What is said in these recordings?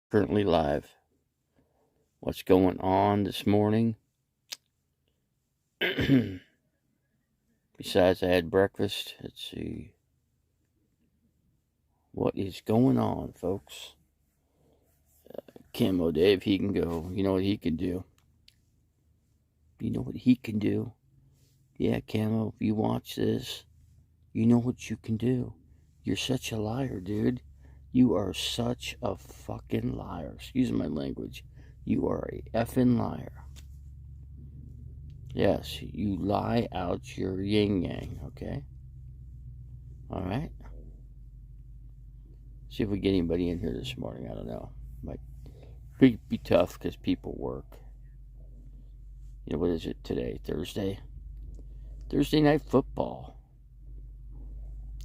Currently live. What's going on this morning? Besides, I had breakfast. Let's see. What is going on, folks? Camo Dave, he can go. You know what he can do? You know what he can do? Yeah, Camo, if you watch this, you know what you can do. You're such a liar, dude. You are such a fucking liar. Excuse my language. You are a effing liar. Yes, you lie out your yin yang, okay? Alright? See if we get anybody in here this morning. I don't know. Might be tough because people work. You know, what is it today? Thursday? Thursday night football.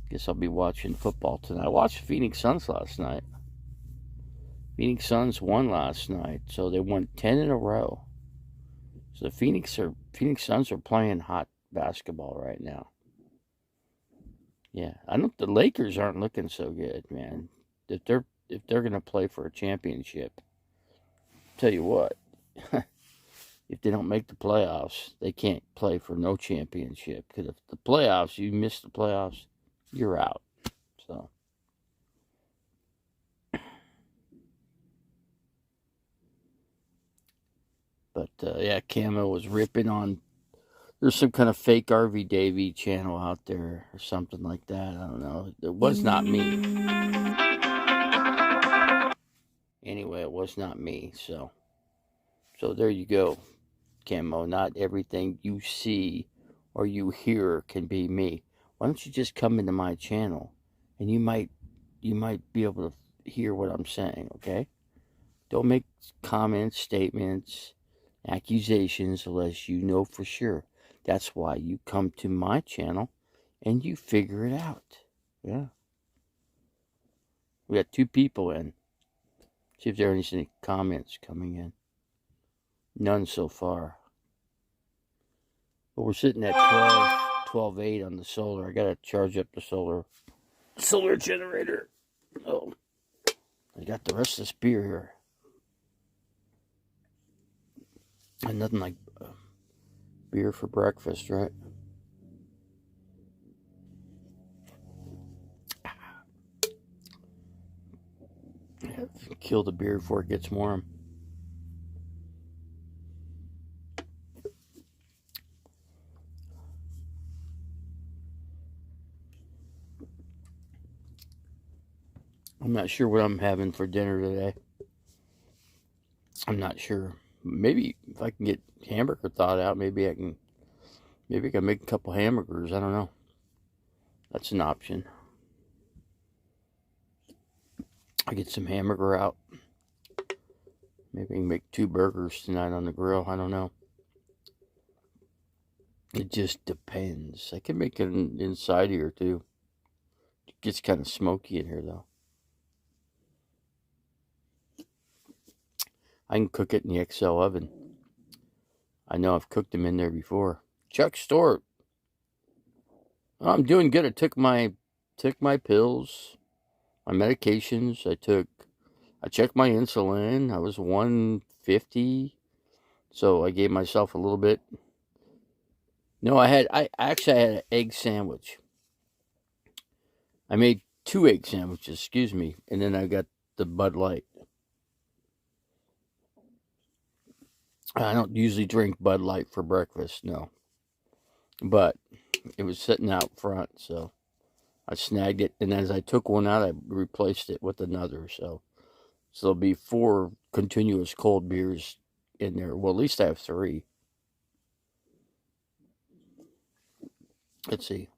Guess I'll be watching football tonight. I watched Phoenix Suns last night. Phoenix Suns won last night, so they won 10 in a row. So the Phoenix Suns are playing hot basketball right now. Yeah, the Lakers aren't looking so good, man. If they're gonna play for a championship, tell you what, if they don't make the playoffs, they can't play for no championship. Because if the playoffs, you miss the playoffs, you're out. So. But, yeah, Camo was ripping on, there's some kind of fake davey channel out there or something like that. I don't know. It was not me. Anyway, it was not me. So there you go, Camo. Not everything you see or you hear can be me. Why don't you just come into my channel and you might be able to hear what I'm saying, okay? Don't make comments, statements, accusations unless you know for sure. That's why you come to my channel and you figure it out. Yeah. We got 2 people in. See if there are any comments coming in. None so far. But we're sitting at 12.8 on the solar. I gotta charge up the solar generator. Oh, I got the rest of this beer here. And nothing like beer for breakfast, right? Kill the beer before it gets warm. I'm not sure what I'm having for dinner today. I'm not sure. Maybe if I can get hamburger thawed out, maybe I can make a couple hamburgers. I don't know. That's an option. I get some hamburger out. Maybe I can make 2 burgers tonight on the grill. I don't know. It just depends. I can make it inside here too. It gets kind of smoky in here though. I can cook it in the XL oven. I know I've cooked them in there before. Chuck Stewart. I'm doing good. I took my pills, my medications. I checked my insulin. I was 150. So I gave myself a little bit. No, I actually had an egg sandwich. I made 2 egg sandwiches, excuse me, and then I got the Bud Light. I don't usually drink Bud Light for breakfast, no. But it was sitting out front, so I snagged it. And as I took one out, I replaced it with another. So there'll be 4 continuous cold beers in there. Well, at least I have 3. Let's see.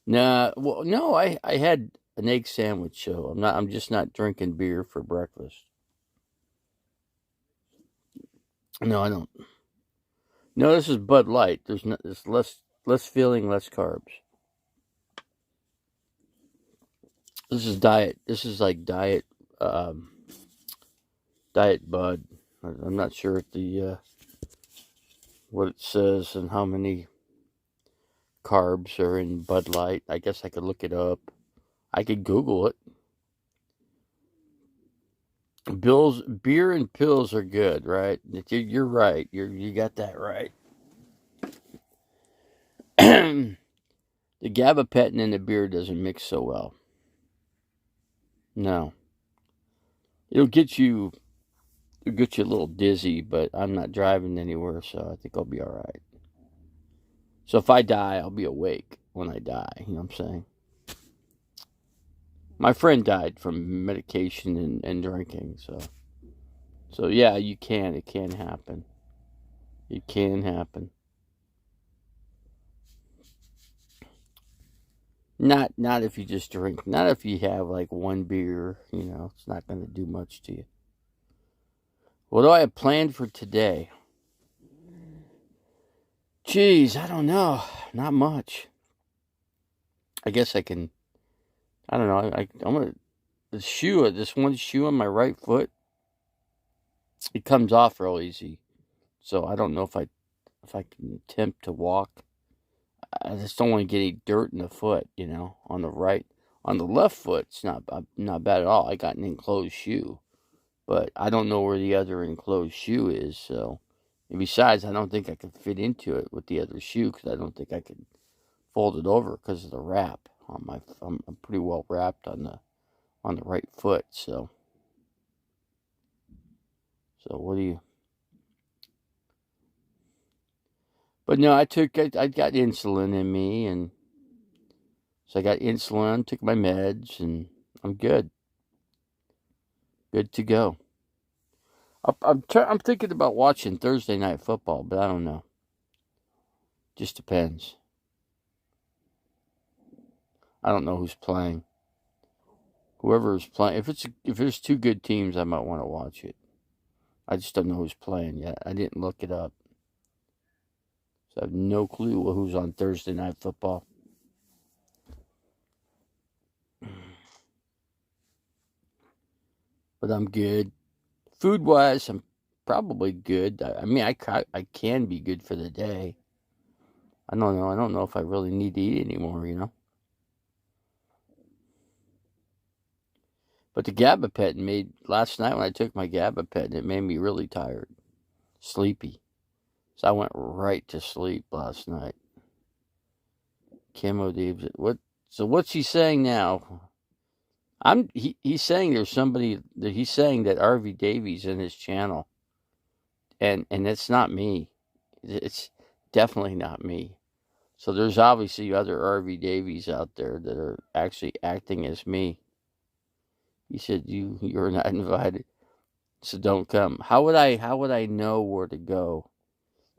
Nah, well, no, I had an egg sandwich, so I'm just not drinking beer for breakfast. No, I don't. No, this is Bud Light. There's less filling, less carbs. This is diet. This is like diet Bud. I'm not sure what it says and how many carbs are in Bud Light. I guess I could look it up. I could Google it. Beer and pills are good, right? You're right. You got that right. The gabapentin in the beer doesn't mix so well. No, it'll get you a little dizzy, but I'm not driving anywhere, so I think I'll be all right. So if I die, I'll be awake when I die. You know what I'm saying? My friend died from medication and drinking, so yeah, it can happen. It can happen. Not if you just drink. Not if you have like one beer. It's not going to do much to you. What do I have planned for today? Geez, I don't know. Not much. I guess I can. I don't know. I'm gonna this one shoe on my right foot. It comes off real easy, so I don't know if I can attempt to walk. I just don't want to get any dirt in the foot. On the right, on the left foot, it's not bad at all. I got an enclosed shoe, but I don't know where the other enclosed shoe is. So, and besides, I don't think I could fit into it with the other shoe because I don't think I could fold it over because of the wrap on my. I'm pretty well wrapped on the right foot. So what do you? But no, I got insulin in me, and so I got insulin, took my meds, and I'm good. Good to go. I'm thinking about watching Thursday night football, but I don't know. Just depends. I don't know who's playing. Whoever is playing, if there's two good teams, I might want to watch it. I just don't know who's playing yet. I didn't look it up, so I have no clue who's on Thursday night football. But I'm good. Food-wise, I'm probably good. I mean, I can be good for the day. I don't know. I don't know if I really need to eat anymore, But the gabapentin last night when I took my gabapentin, it made me really tired, sleepy. So I went right to sleep last night. Camo Dave's what? So what's he saying now? He's saying there's somebody that he's saying that Harvey Davies in his channel, and it's not me. It's definitely not me. So there's obviously other Harvey Davies out there that are actually acting as me. He said you're not invited, so don't come. How would I know where to go?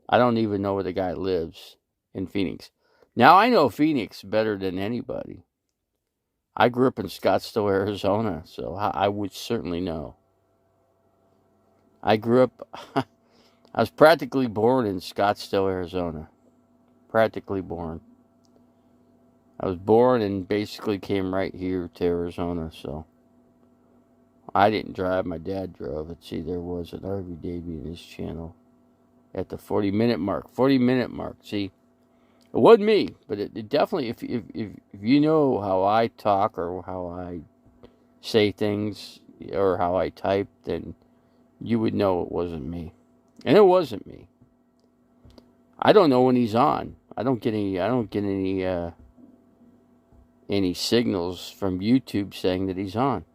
I don't even know where the guy lives in Phoenix. Now I know Phoenix better than anybody. I grew up in Scottsdale, Arizona, so I would certainly know. I grew up, I was practically born in Scottsdale, Arizona. Practically born. I was born and basically came right here to Arizona, so I didn't drive. My dad drove. Let's see, there was an RV Davey in his channel at the 40-minute mark. 40-minute mark. See, it wasn't me, but it definitely, if you know how I talk or how I say things or how I type, then you would know it wasn't me. And it wasn't me. I don't know when he's on. I don't get any signals from YouTube saying that he's on.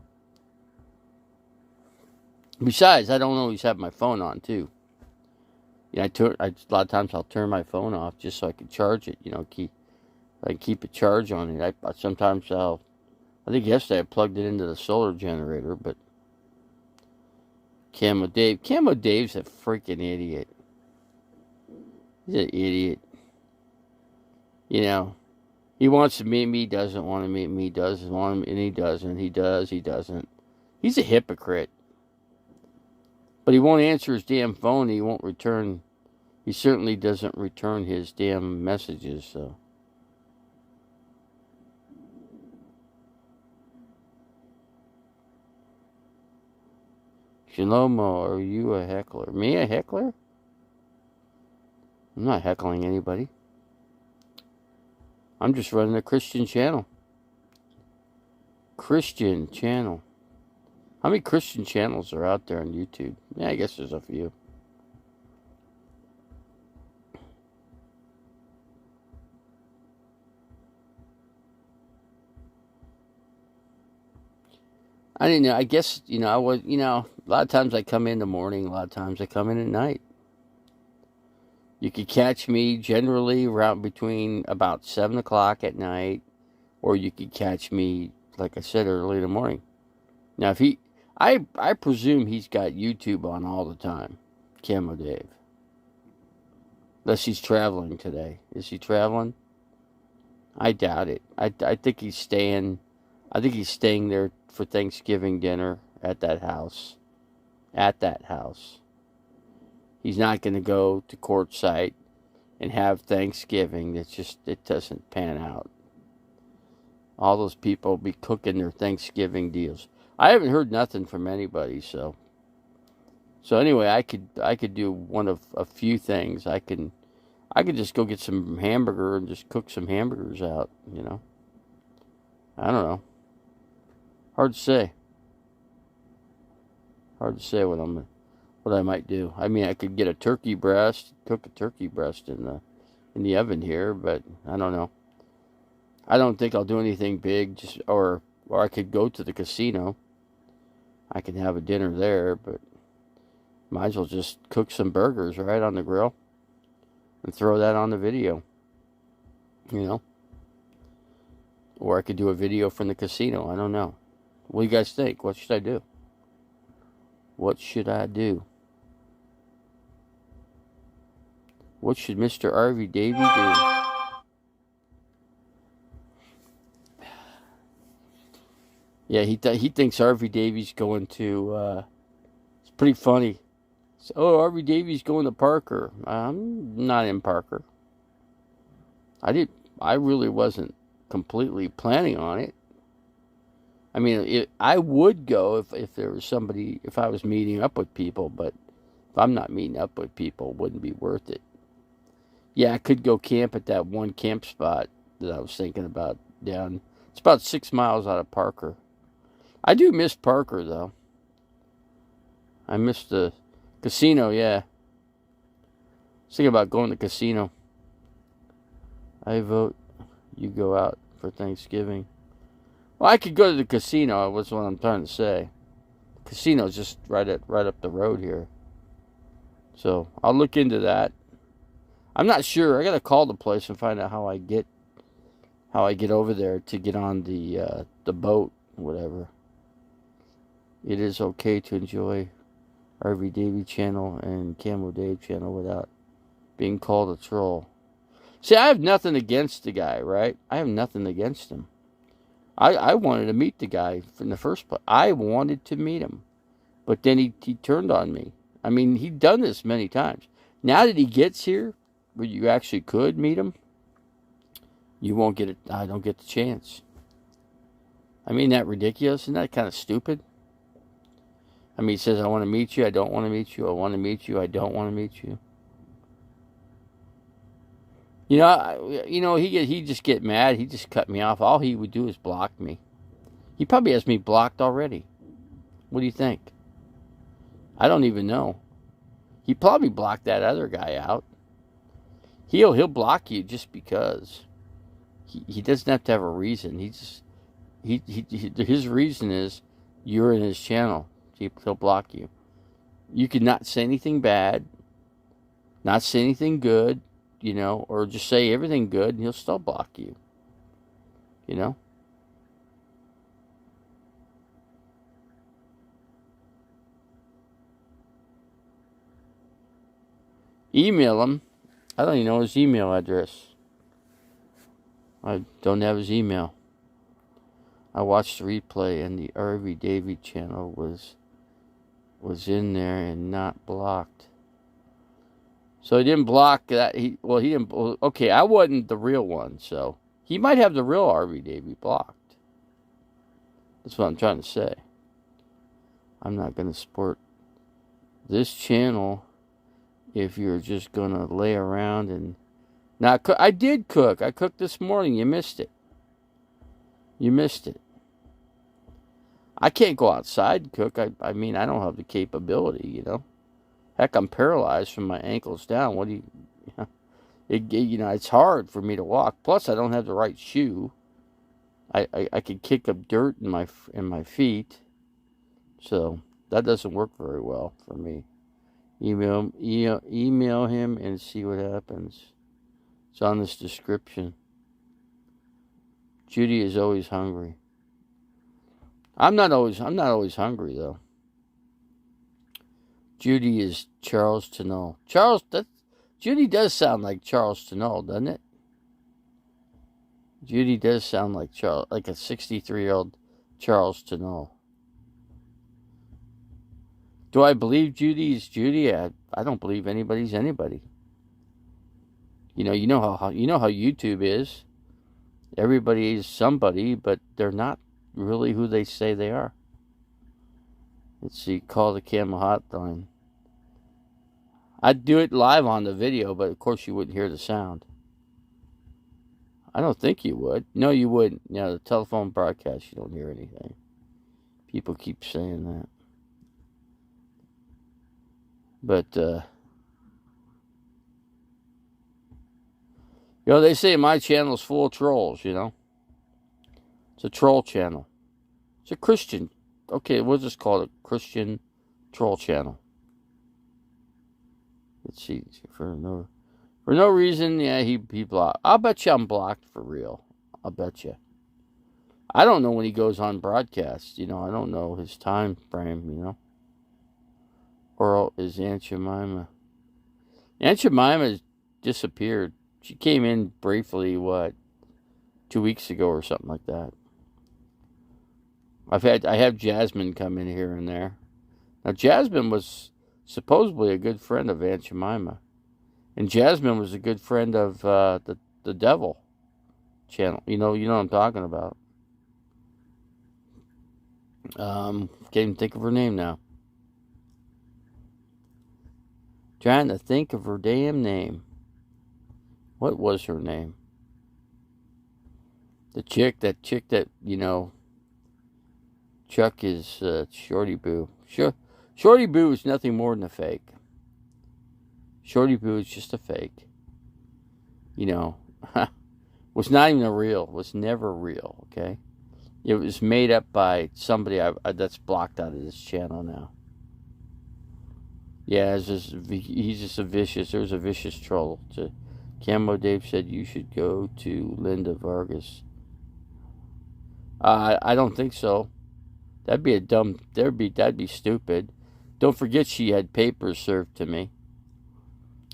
Besides, I don't always have my phone on too. A lot of times I'll turn my phone off just so I can charge it. Keep a charge on it. I think yesterday I plugged it into the solar generator, but Camo Dave's a freaking idiot. He's an idiot. He wants to meet me, doesn't want to meet me, doesn't want to, and he doesn't. He does, he doesn't. He's a hypocrite. But he won't answer his damn phone. He certainly doesn't return his damn messages, so. Shalomo, are you a heckler? Me, a heckler? I'm not heckling anybody. I'm just running a Christian channel. Christian channel. How many Christian channels are out there on YouTube? Yeah, I guess there's a few. I didn't know. I guess, I was, a lot of times I come in the morning, a lot of times I come in at night. You could catch me generally around between about 7 o'clock at night, or you could catch me, like I said, early in the morning. Now, if I presume he's got YouTube on all the time, Camo Dave. Unless he's traveling today. Is he traveling? I doubt it. I think he's staying. I think he's staying there for Thanksgiving dinner at that house. At that house. He's not going to go to Quartzsite and have Thanksgiving. It doesn't pan out. All those people be cooking their Thanksgiving deals. I haven't heard nothing from anybody, so anyway, I could do one of a few things. I could just go get some hamburger and just cook some hamburgers out, I don't know. Hard to say. Hard to say what I might do. I mean, I could get a turkey breast, cook a turkey breast in the oven here, but I don't know. I don't think I'll do anything big, or I could go to the casino. I can have a dinner there, but might as well just cook some burgers right on the grill and throw that on the video. Or I could do a video from the casino. I don't know. What do you guys think? What should I do? What should I do? What should Mr. Harvey Davey do? Yeah, he thinks Harvey Davy's going to. It's pretty funny. So, Harvey Davy's going to Parker. I'm not in Parker. I really wasn't completely planning on it. I mean, I would go if there was somebody, if I was meeting up with people, but if I'm not meeting up with people, it wouldn't be worth it. Yeah, I could go camp at that one camp spot that I was thinking about down. It's about 6 miles out of Parker. I do miss Parker, though. I miss the casino, yeah. I was thinking about going to the casino. I vote you go out for Thanksgiving. Well, I could go to the casino, that's what I'm trying to say. The casino's just right up the road here. So, I'll look into that. I'm not sure. I gotta call the place and find out how I get over there to get on the boat, whatever. It is okay to enjoy Harvey Davey channel and Camo Dave channel without being called a troll. See, I have nothing against the guy, right? I have nothing against him. I wanted to meet the guy in the first place. I wanted to meet him. But then he turned on me. I mean, he'd done this many times. Now that he gets here, where you actually could meet him, you won't get it. I don't get the chance. I mean, that ridiculous? Isn't that kind of stupid? I mean, he says, I want to meet you, I don't want to meet you, I want to meet you, I don't want to meet you. He just get mad, he just cut me off. All he would do is block me. He probably has me blocked already. What do you think? I don't even know. He probably blocked that other guy out. He'll block you just because. He doesn't have to have a reason. His reason is you're in his channel. He'll block you. You could not say anything bad, not say anything good, or just say everything good, and he'll still block you. Email him. I don't even know his email address. I don't have his email. I watched the replay, and the Harvey Davey channel was in there and not blocked. So he didn't block that. He didn't. Okay, I wasn't the real one, so he might have the real Harvey Davey blocked. That's what I'm trying to say. I'm not going to support this channel if you're just going to lay around and not cook. I did cook. I cooked this morning. You missed it. I can't go outside and cook. I mean, I don't have the capability, you know. Heck, I'm paralyzed from my ankles down. What do you... you know, it's hard for me to walk. Plus, I don't have the right shoe. I could kick up dirt in my feet. So, that doesn't work very well for me. Email him and see what happens. It's on this description. Judy is always hungry. I'm not always hungry though. Judy is Charles Tennell. Judy does sound like Charles Tennell, doesn't it? Judy does sound like like a 63-year-old Charles Tennell. Do I believe Judy is Judy? I don't believe anybody's anybody. You know how YouTube is. Everybody is somebody, but they're not really who they say they are. Let's see, call the camo hotline. I'd do it live on the video, but of course you wouldn't hear the sound. I don't think you would. No, you wouldn't. You know, the telephone broadcast, you don't hear anything. People keep saying that. But, you know, they say my channel's full of trolls, you know. It's a troll channel. It's a Christian. Okay, we'll just call it a Christian troll channel. Let's see. For no reason, yeah, he blocked. I'll bet you I'm blocked for real. I'll bet you. I don't know when he goes on broadcast. You know, I don't know his time frame, you know. Or is Aunt Jemima? Aunt Jemima disappeared. She came in briefly, 2 weeks ago or something like that. I have Jasmine come in here and there. Now Jasmine was supposedly a good friend of Aunt Jemima, and Jasmine was a good friend of the Devil channel. You know what I'm talking about. Can't even think of her name now. Trying to think of her damn name. What was her name? That chick that, you know, Chuck is Shorty Boo. Shorty Boo is nothing more than a fake. Shorty Boo is just a fake. You know, was not even real. Was never real, okay? It was made up by somebody that's blocked out of this channel now. Yeah, he's just a vicious. There's a vicious troll. Camo Dave said you should go to Linda Vargas. I don't think so. That'd be stupid. Don't forget she had papers served to me,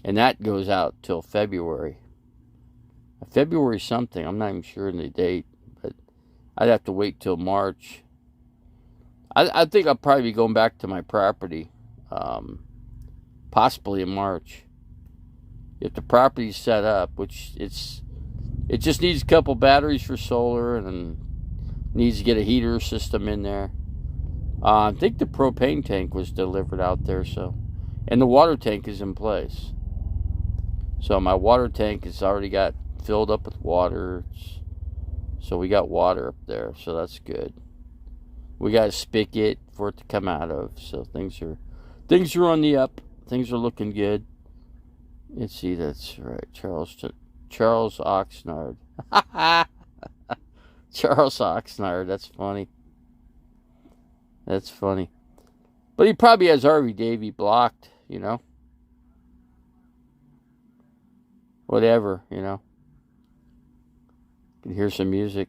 and that goes out till February. February something. I'm not even sure in the date, but I'd have to wait till March. I think I'll probably be going back to my property. Possibly in March. If the property's set up, which it just needs a couple batteries for solar and needs to get a heater system in there. I think the propane tank was delivered out there, and the water tank is in place. So my water tank has already got filled up with water. So we got water up there, so that's good. We got a spigot for it to come out of, so things are on the up. Things are looking good. Let's see, that's right. Charles Oxnard. Charles Oxnard, that's funny. That's funny. But he probably has Harvey Davey blocked, you know. Whatever, you know. You can hear some music.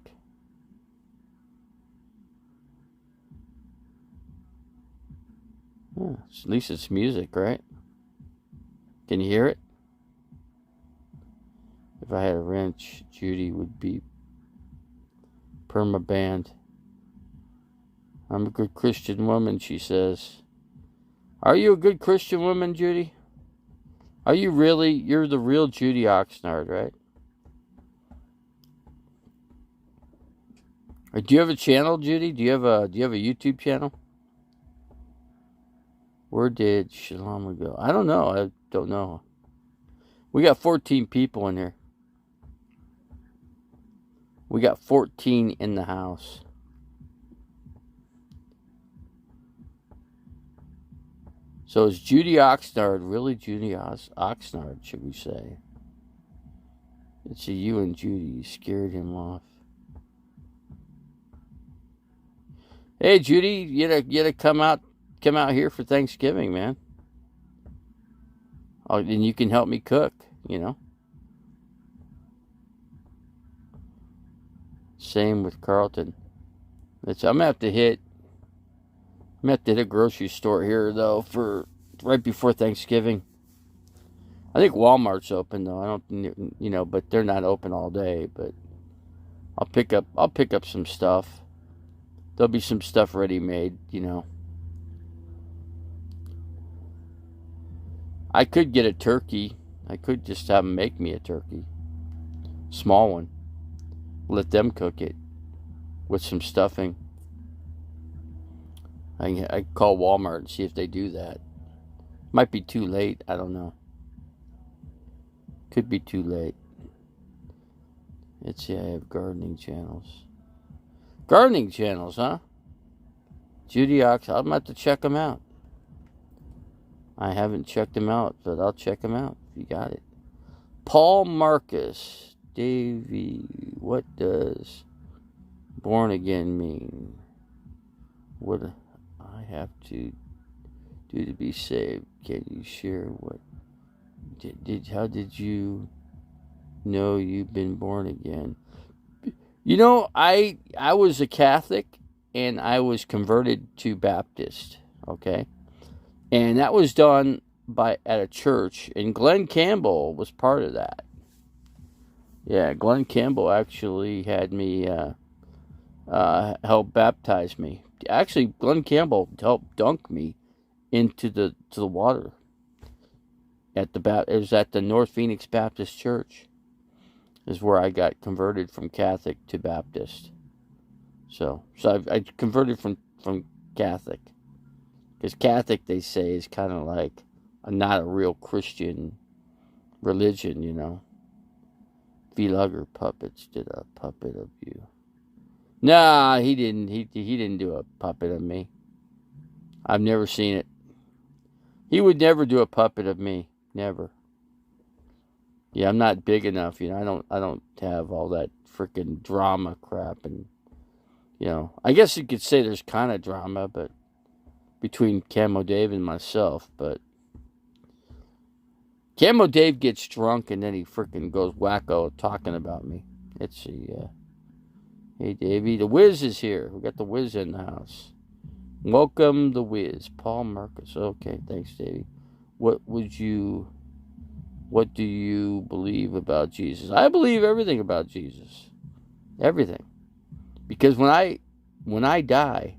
Yeah, at least it's music, right? Can you hear it? If I had a wrench, Judy would be perma-banned. I'm a good Christian woman, she says. Are you a good Christian woman, Judy? Are you really? You're the real Judy Oxnard, right? Or do you have a channel, Judy? Do you have a YouTube channel? Where did Shalom go? I don't know. I don't know. We got 14 people in here. We got 14 in the house. So is Judy Oxnard really Judy Oxnard, should we say? It's a you and Judy. You scared him off. Hey, Judy, you gotta come out here for Thanksgiving, man. Oh, and you can help me cook, Same with Carlton. I'm gonna have to hit a grocery store here though for right before Thanksgiving. I think Walmart's open though. I don't, but they're not open all day. But I'll pick up some stuff. There'll be some stuff ready made, I could get a turkey. I could just have them make me a turkey, small one. Let them cook it with some stuffing. I call Walmart and see if they do that. Might be too late. I don't know. Could be too late. Let's see. I have gardening channels. Gardening channels, huh? Judy Ox. I'm about to check them out. I haven't checked them out, but I'll check them out if you got it. Paul Marcus. Davey. What does born again mean? What I have to do to be saved? Can you share what how did you know you've been born again? I was a Catholic and I was converted to Baptist, okay? And that was done at a church, and Glenn Campbell was part of that. Yeah, Glenn Campbell actually had me help baptize me. Actually, Glenn Campbell helped dunk me into the water. It was at the North Phoenix Baptist Church. Is where I got converted from Catholic to Baptist. So I converted from Catholic. Because Catholic, they say, is kind of like not a real Christian religion, V-Lugger Puppets did a puppet of you. Nah, he didn't. He didn't do a puppet of me. I've never seen it. He would never do a puppet of me. Never. Yeah, I'm not big enough. I don't have all that freaking drama crap, and I guess you could say there's kind of drama, but between Camo Dave and myself, but Camo Dave gets drunk and then he freaking goes wacko talking about me. Let's see. Hey, Davey. The Wiz is here. We got the Wiz in the house. Welcome, the Wiz. Paul Marcus. Okay, thanks, Davey. What do you believe about Jesus? I believe everything about Jesus. Everything. Because when I die,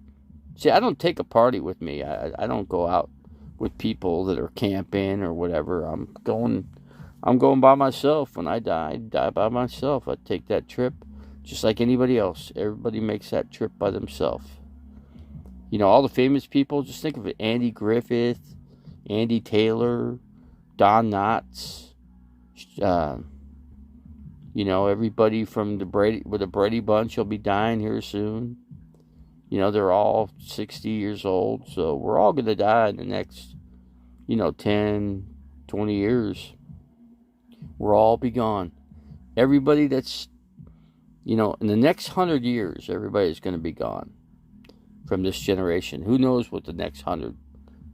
see, I don't take a party with me. I don't go out with people that are camping or whatever. I'm going by myself. When I die by myself. I take that trip just like anybody else. Everybody makes that trip by themselves. All the famous people, just think of it. Andy Griffith, Andy Taylor, Don Knotts. Everybody from the Brady Bunch will be dying here soon. They're all 60 years old, so we're all going to die in the next, 10, 20 years. We'll all be gone. Everybody that's, in the next 100 years, everybody's going to be gone from this generation. Who knows what the next 100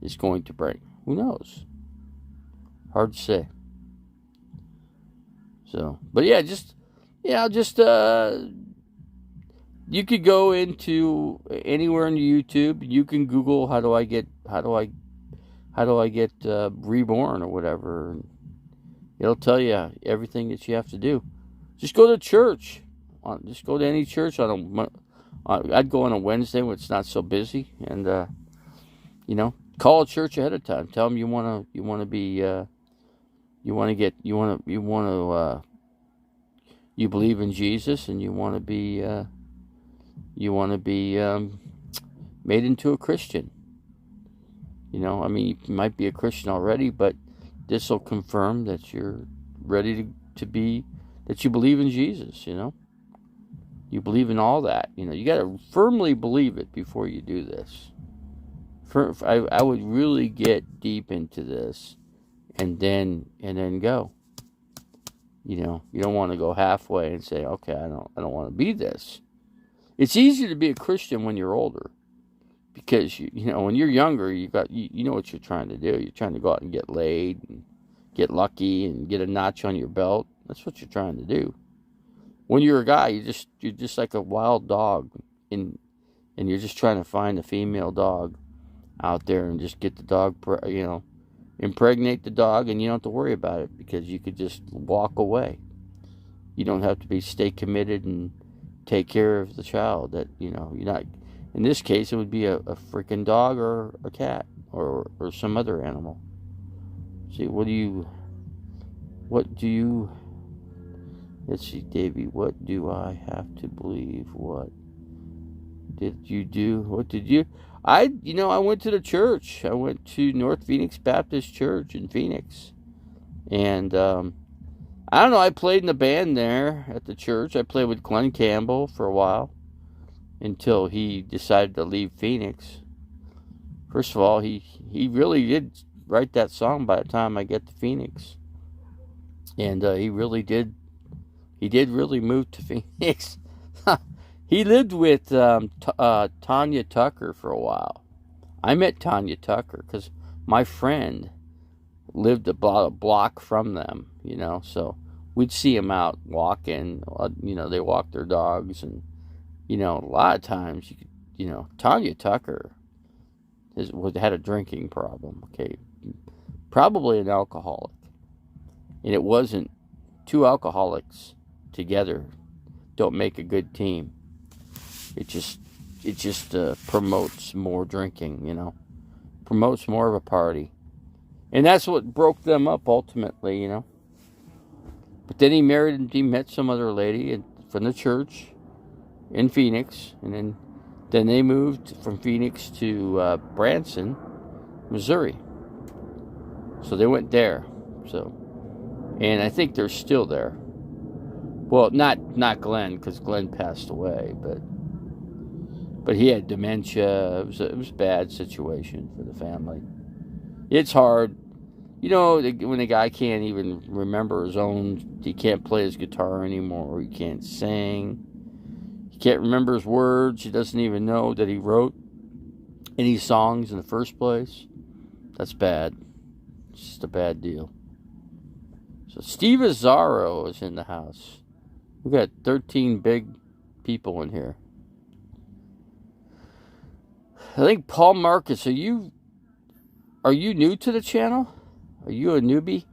is going to bring? Who knows? Hard to say. So, but yeah, you could go into anywhere on YouTube. You can Google how do I get reborn or whatever. It'll tell you everything that you have to do. Just go to church. Just go to any church I'd go on a Wednesday when it's not so busy, and call a church ahead of time. Tell them you want to you believe in Jesus, and you want to be made into a Christian. You might be a Christian already, but this will confirm that you're ready to be, that you believe in Jesus, You believe in all that, You got to firmly believe it before you do this. I would really get deep into this, and then go. You know, you don't want to go halfway and say, okay, I don't want to be this. It's easier to be a Christian when you're older, because you know when you're younger, you know what you're trying to do. You're trying to go out and get laid, and get lucky, and get a notch on your belt. That's what you're trying to do. When you're a guy, you're just like a wild dog, and you're just trying to find a female dog out there and just get the dog, impregnate the dog, and you don't have to worry about it because you could just walk away. You don't have to stay committed and take care of the child. That you're not. In this case, it would be a freaking dog or a cat or some other animal. See, what do you? Let's see, Davey. What do I have to believe? What did you do? What did you? I went to the church. I went to North Phoenix Baptist Church in Phoenix. And, I don't know, I played in the band there at the church. I played with Glenn Campbell for a while until he decided to leave Phoenix. First of all, he really did write that song by the time I get to Phoenix. And, he did really move to Phoenix. He lived with Tanya Tucker for a while. I met Tanya Tucker because my friend lived about a block from them, so we'd see them out walking. They walk their dogs, and, a lot of times, Tanya Tucker had a drinking problem, okay? Probably an alcoholic. And it wasn't two alcoholics together don't make a good team. It just promotes more drinking, promotes more of a party. And that's what broke them up ultimately, But then he married and he met some other lady from the church in Phoenix. And then they moved from Phoenix to Branson, Missouri. So they went there. And I think they're still there. Well, not Glenn, because Glenn passed away, but he had dementia. It was a bad situation for the family. It's hard, when a guy can't even remember he can't play his guitar anymore. He can't sing. He can't remember his words. He doesn't even know that he wrote any songs in the first place. That's bad. It's just a bad deal. So Steve Azzaro is in the house. We got 13 big people in here. I think Paul Marcus, are you new to the channel? Are you a newbie?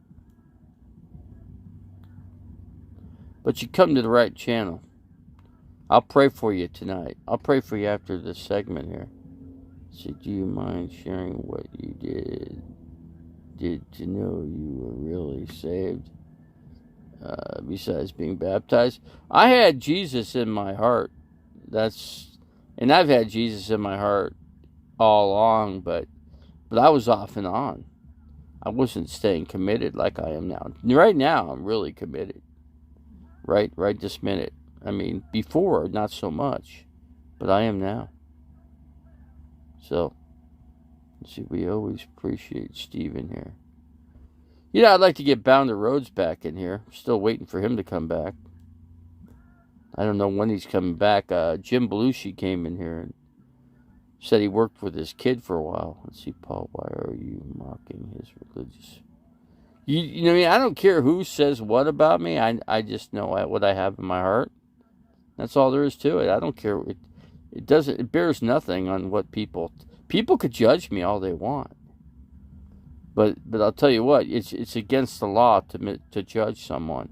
But you come to the right channel. I'll pray for you tonight. I'll pray for you after this segment here. So, do you mind sharing what you did? Did you know you were really saved? Besides being baptized, I had Jesus in my heart. And I've had Jesus in my heart all along, but I was off and on. I wasn't staying committed like I am now. Right now, I'm really committed. Right this minute. I mean, before, not so much, but I am now. So, see, we always appreciate Steven here. I'd like to get Bound to Rhodes back in here. Still waiting for him to come back. I don't know when he's coming back. Jim Belushi came in here and said he worked with his kid for a while. Let's see, Paul, why are you mocking his religious? I don't care who says what about me. I just know what I have in my heart. That's all there is to it. I don't care. It bears nothing on what people could judge me all they want. But I'll tell you what, it's against the law to judge someone.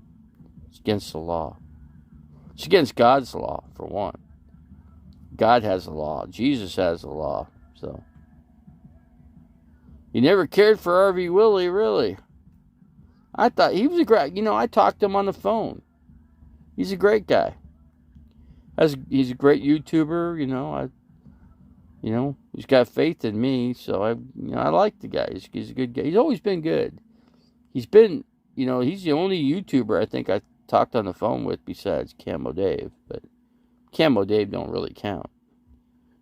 It's against the law. It's against God's law, for one. God has a law. Jesus has a law. So, you never cared for Harvey Willy, really? I thought he was a great. I talked to him on the phone. He's a great guy. He's a great YouTuber. He's got faith in me, so I like the guy. He's a good guy. He's always been good. He's been, he's the only YouTuber I think I talked on the phone with besides Camo Dave, but Camo Dave don't really count.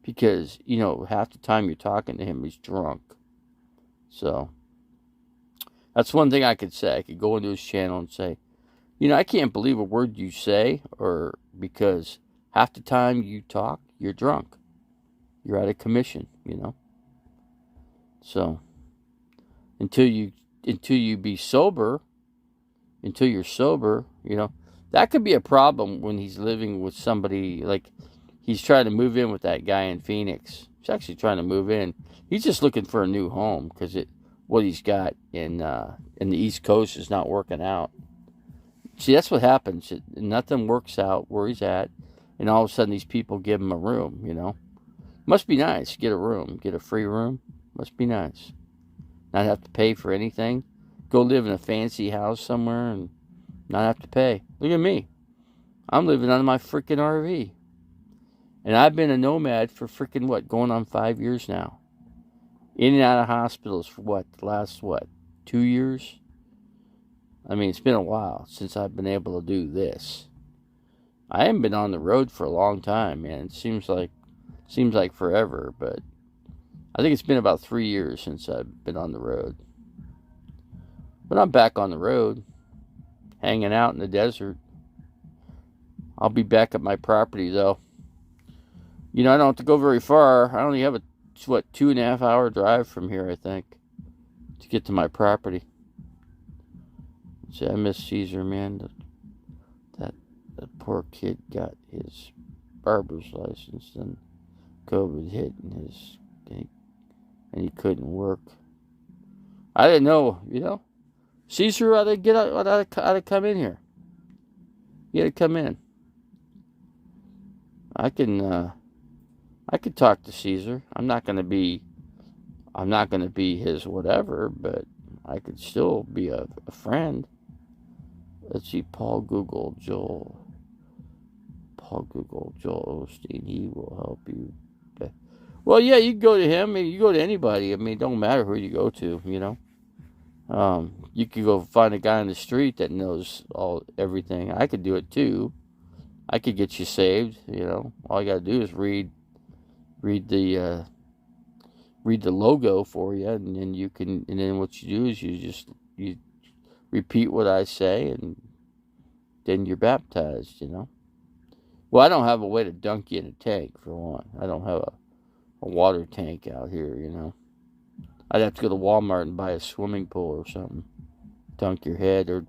because, you know, half the time you're talking to him, he's drunk. So that's one thing I could say. I could go into his channel and say, you know, I can't believe a word you say, or because half the time you talk, you're drunk. You're out of commission, you know. So until you be sober, until you're sober, you know, that could be a problem when he's living with somebody. Like, he's trying to move in with that guy in Phoenix. He's actually trying to move in. He's just looking for a new home because what he's got in the East Coast is not working out. See, that's what happens. Nothing works out where he's at, and all of a sudden these people give him a room, you know. Must be nice. Get a room. Get a free room. Must be nice. Not have to pay for anything. Go live in a fancy house somewhere and not have to pay. Look at me. I'm living on my freaking RV. And I've been a nomad for freaking what? Going on 5 years now. In and out of hospitals for what? The last, 2 years? I mean, it's been a while since I've been able to do this. I haven't been on the road for a long time, man. It seems like forever, but I think it's been about 3 years since I've been on the road. But I'm back on the road, hanging out in the desert. I'll be back at my property, though. You know, I don't have to go very far. I only have a 2.5 hour drive from here, I think, to get to my property. See, I miss Caesar, man. That poor kid got his barber's license, and COVID hit, and he couldn't work. I didn't know, you know. Caesar ought to come in here. He had to come in. I could talk to Caesar. I'm not gonna be his whatever, but I could still be a friend. Let's see, Paul Google Joel Osteen. He will help you. Well, yeah, you can go to him. You go to anybody. I mean, it don't matter who you go to, you know. You could go find a guy on the street that knows everything. I could do it too. I could get you saved, you know. All you gotta do is read the logo for you, and then and then what you do is you repeat what I say, and then you're baptized, you know. Well, I don't have a way to dunk you in a tank, for one. I don't have a water tank out here, you know. I'd have to go to Walmart and buy a swimming pool or something. Dunk your head, or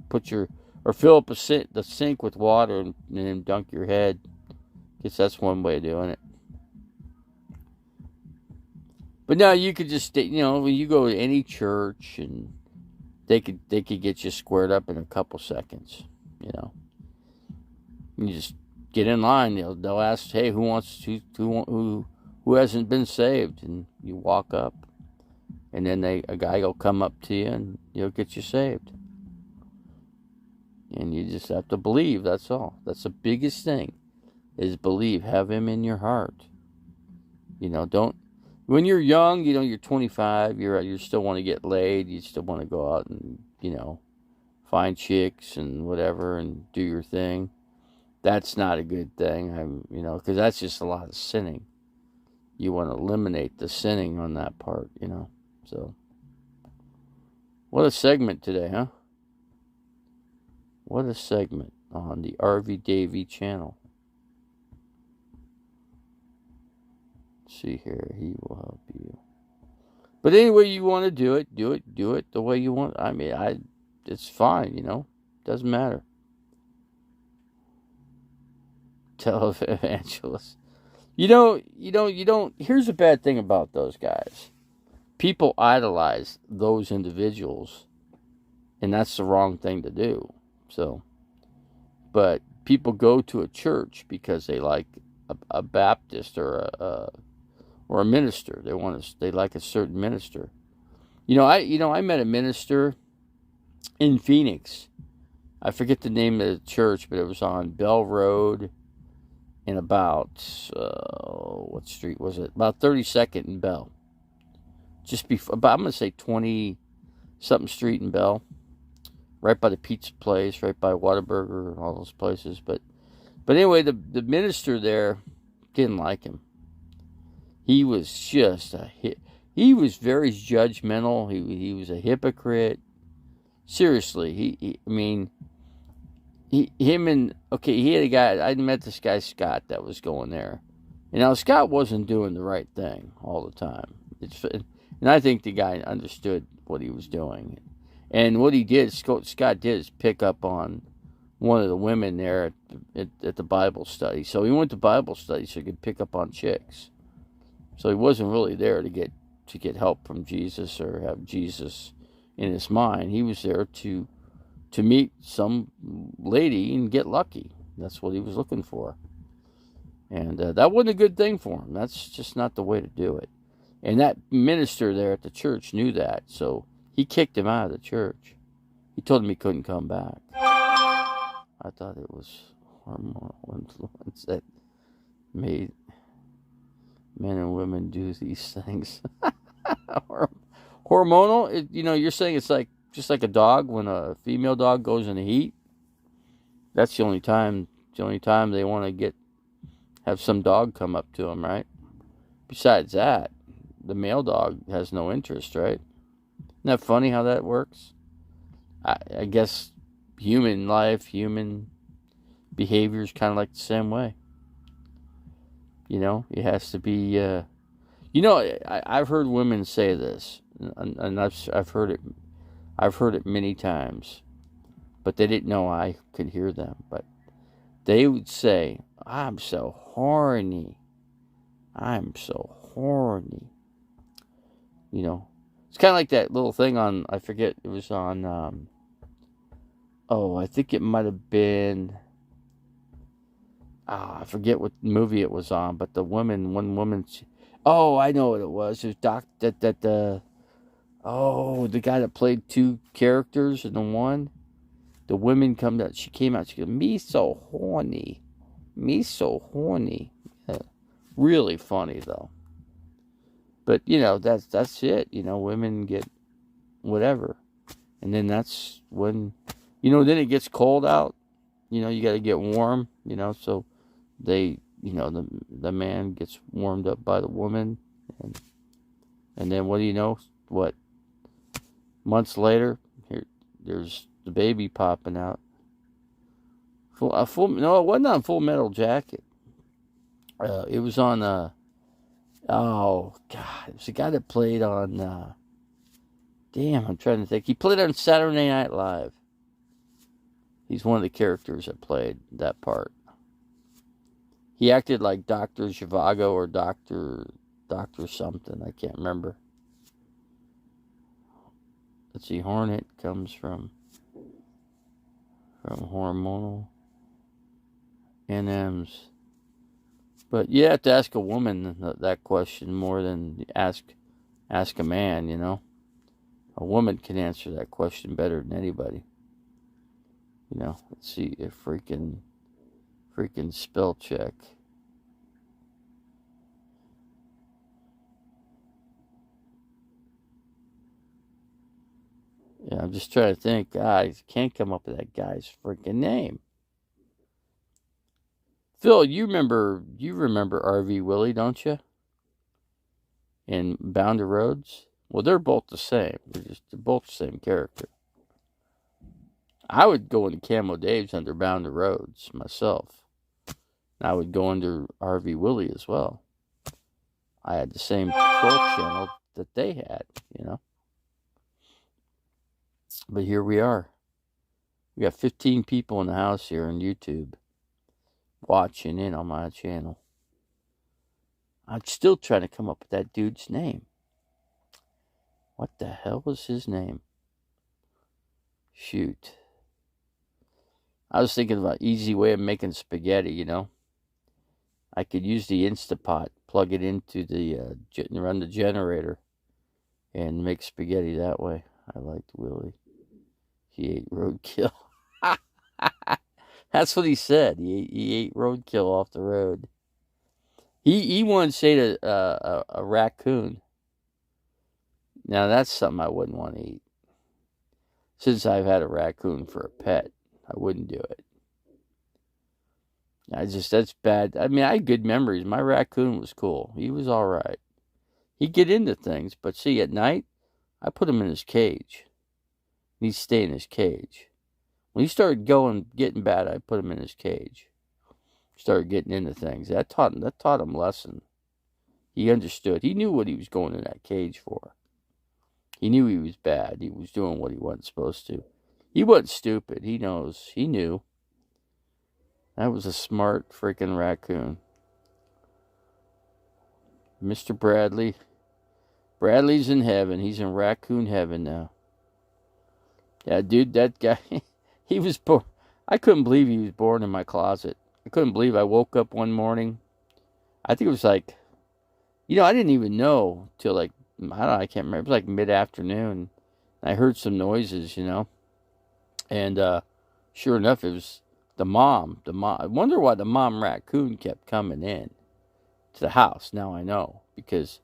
fill up the sink with water and then dunk your head. Guess that's one way of doing it. But now you could just, you know, when you go to any church, and they could get you squared up in a couple seconds, you know. You just get in line. They'll ask, hey, who hasn't been saved, and you walk up, and then a guy will come up to you and he'll get you saved. And you just have to believe. That's all. That's the biggest thing, is believe. Have him in your heart. You know, don't. When you're young, you know, you're 25, you still want to get laid, you still want to go out and, you know, find chicks and whatever and do your thing. That's not a good thing, you know, because that's just a lot of sinning. You want to eliminate the sinning on that part, you know. So, what a segment today, huh? What a segment on the Davey channel. See here, he will help you. But anyway, you want to do it the way you want. I mean, it's fine, you know. Doesn't matter. Televangelist. You don't. Here's the bad thing about those guys. People idolize those individuals, and that's the wrong thing to do. So, but people go to a church because they like a Baptist or a minister. They like a certain minister. I met a minister in Phoenix. I forget the name of the church, but it was on Bell Road in about what street was it? About 32nd and Bell. Just before, I'm going to say 20-something street in Bell. Right by the pizza place, right by Whataburger and all those places. But anyway, the minister there didn't like him. He was just he was very judgmental. He was a hypocrite. Seriously, he had a guy. I met this guy Scott that was going there, and now Scott wasn't doing the right thing all the time. And I think the guy understood what he was doing, and what he did, Scott did, is pick up on one of the women there at the Bible study. So he went to Bible study so he could pick up on chicks. So he wasn't really there to get help from Jesus or have Jesus in his mind. He was there to meet some lady and get lucky. That's what he was looking for. And that wasn't a good thing for him. That's just not the way to do it. And that minister there at the church knew that, so he kicked him out of the church. He told him he couldn't come back. I thought it was hormonal influence that made men and women do these things. Hormonal, you're saying it's like just like a dog when a female dog goes in the heat. That's the only time they want to have some dog come up to them, right? Besides that, the male dog has no interest, right? Isn't that funny how that works? I guess human life, human behavior is kind of like the same way. It has to be. I've heard women say this, and I've heard it. I've heard it many times, but they didn't know I could hear them. But they would say, "I'm so horny. I'm so horny." It's kind of like that little thing on. I forget. It was on. I think it might have been. I forget what movie it was on, but one woman. I know what it was. It was the guy that played two characters in the one. The women she came out. She goes, "Me so horny, me so horny." Really funny though. But that's it. Women get whatever, and then that's when then it gets cold out. You got to get warm. So they the man gets warmed up by the woman, and then what do you know? What months later, there's the baby popping out. No, it wasn't on Full Metal Jacket. It was on oh God, it was the guy that played on I'm trying to think. He played on Saturday Night Live. He's one of the characters that played that part. He acted like Dr. Zhivago or Dr. something. I can't remember. Let's see. Hornet comes from hormonal NMs. But you have to ask a woman that question more than ask a man, A woman can answer that question better than anybody. Let's see a freaking spell check. Yeah, I'm just trying to think. I can't come up with that guy's freaking name. Phil, you remember RV Willy, don't you? In Bound to Roads? Well, they're both the same. They're both the same character. I would go into Camo Dave's under Bound to Roads myself. And I would go under RV Willy as well. I had the same patrol channel that they had, But here we are. We got 15 people in the house here on YouTube watching in on my channel. I'm still trying to come up with that dude's name. What the hell was his name? Shoot. I was thinking about an easy way of making spaghetti, I could use the Instapot, plug it into run the generator, and make spaghetti that way. I liked Willy. He ate roadkill. That's what he said. He ate roadkill off the road. He once ate a raccoon. Now that's something I wouldn't want to eat. Since I've had a raccoon for a pet, I wouldn't do it. That's bad. I mean, I had good memories. My raccoon was cool. He was all right. He'd get into things, but see, at night, I put him in his cage. He'd stay in his cage. When he started getting bad, I put him in his cage. Started getting into things. That taught him a lesson. He understood. He knew what he was going in that cage for. He knew he was bad. He was doing what he wasn't supposed to. He wasn't stupid. He knows. He knew. That was a smart freaking raccoon. Mr. Bradley. Bradley's in heaven. He's in raccoon heaven now. Yeah, dude, that guy, he was born. I couldn't believe he was born in my closet. I couldn't believe I woke up one morning. I think it was like, I didn't even know till like, I don't know, I can't remember. It was like mid-afternoon. I heard some noises, and sure enough, it was the mom. I wonder why the mom raccoon kept coming in to the house. Now I know, because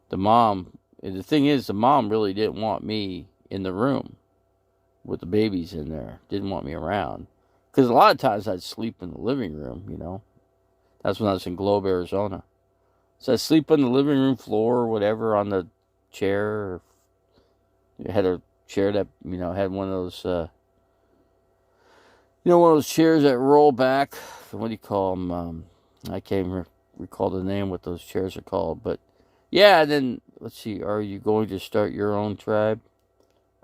the thing is, the mom really didn't want me in the room with the babies in there. Didn't want me around. Because a lot of times I'd sleep in the living room, That's when I was in Globe, Arizona. So I'd sleep on the living room floor or whatever, on the chair. I had a chair that, had one of those, one of those chairs that roll back. What do you call them? I can't recall the name, what those chairs are called. But, yeah, then, let's see, are you going to start your own tribe?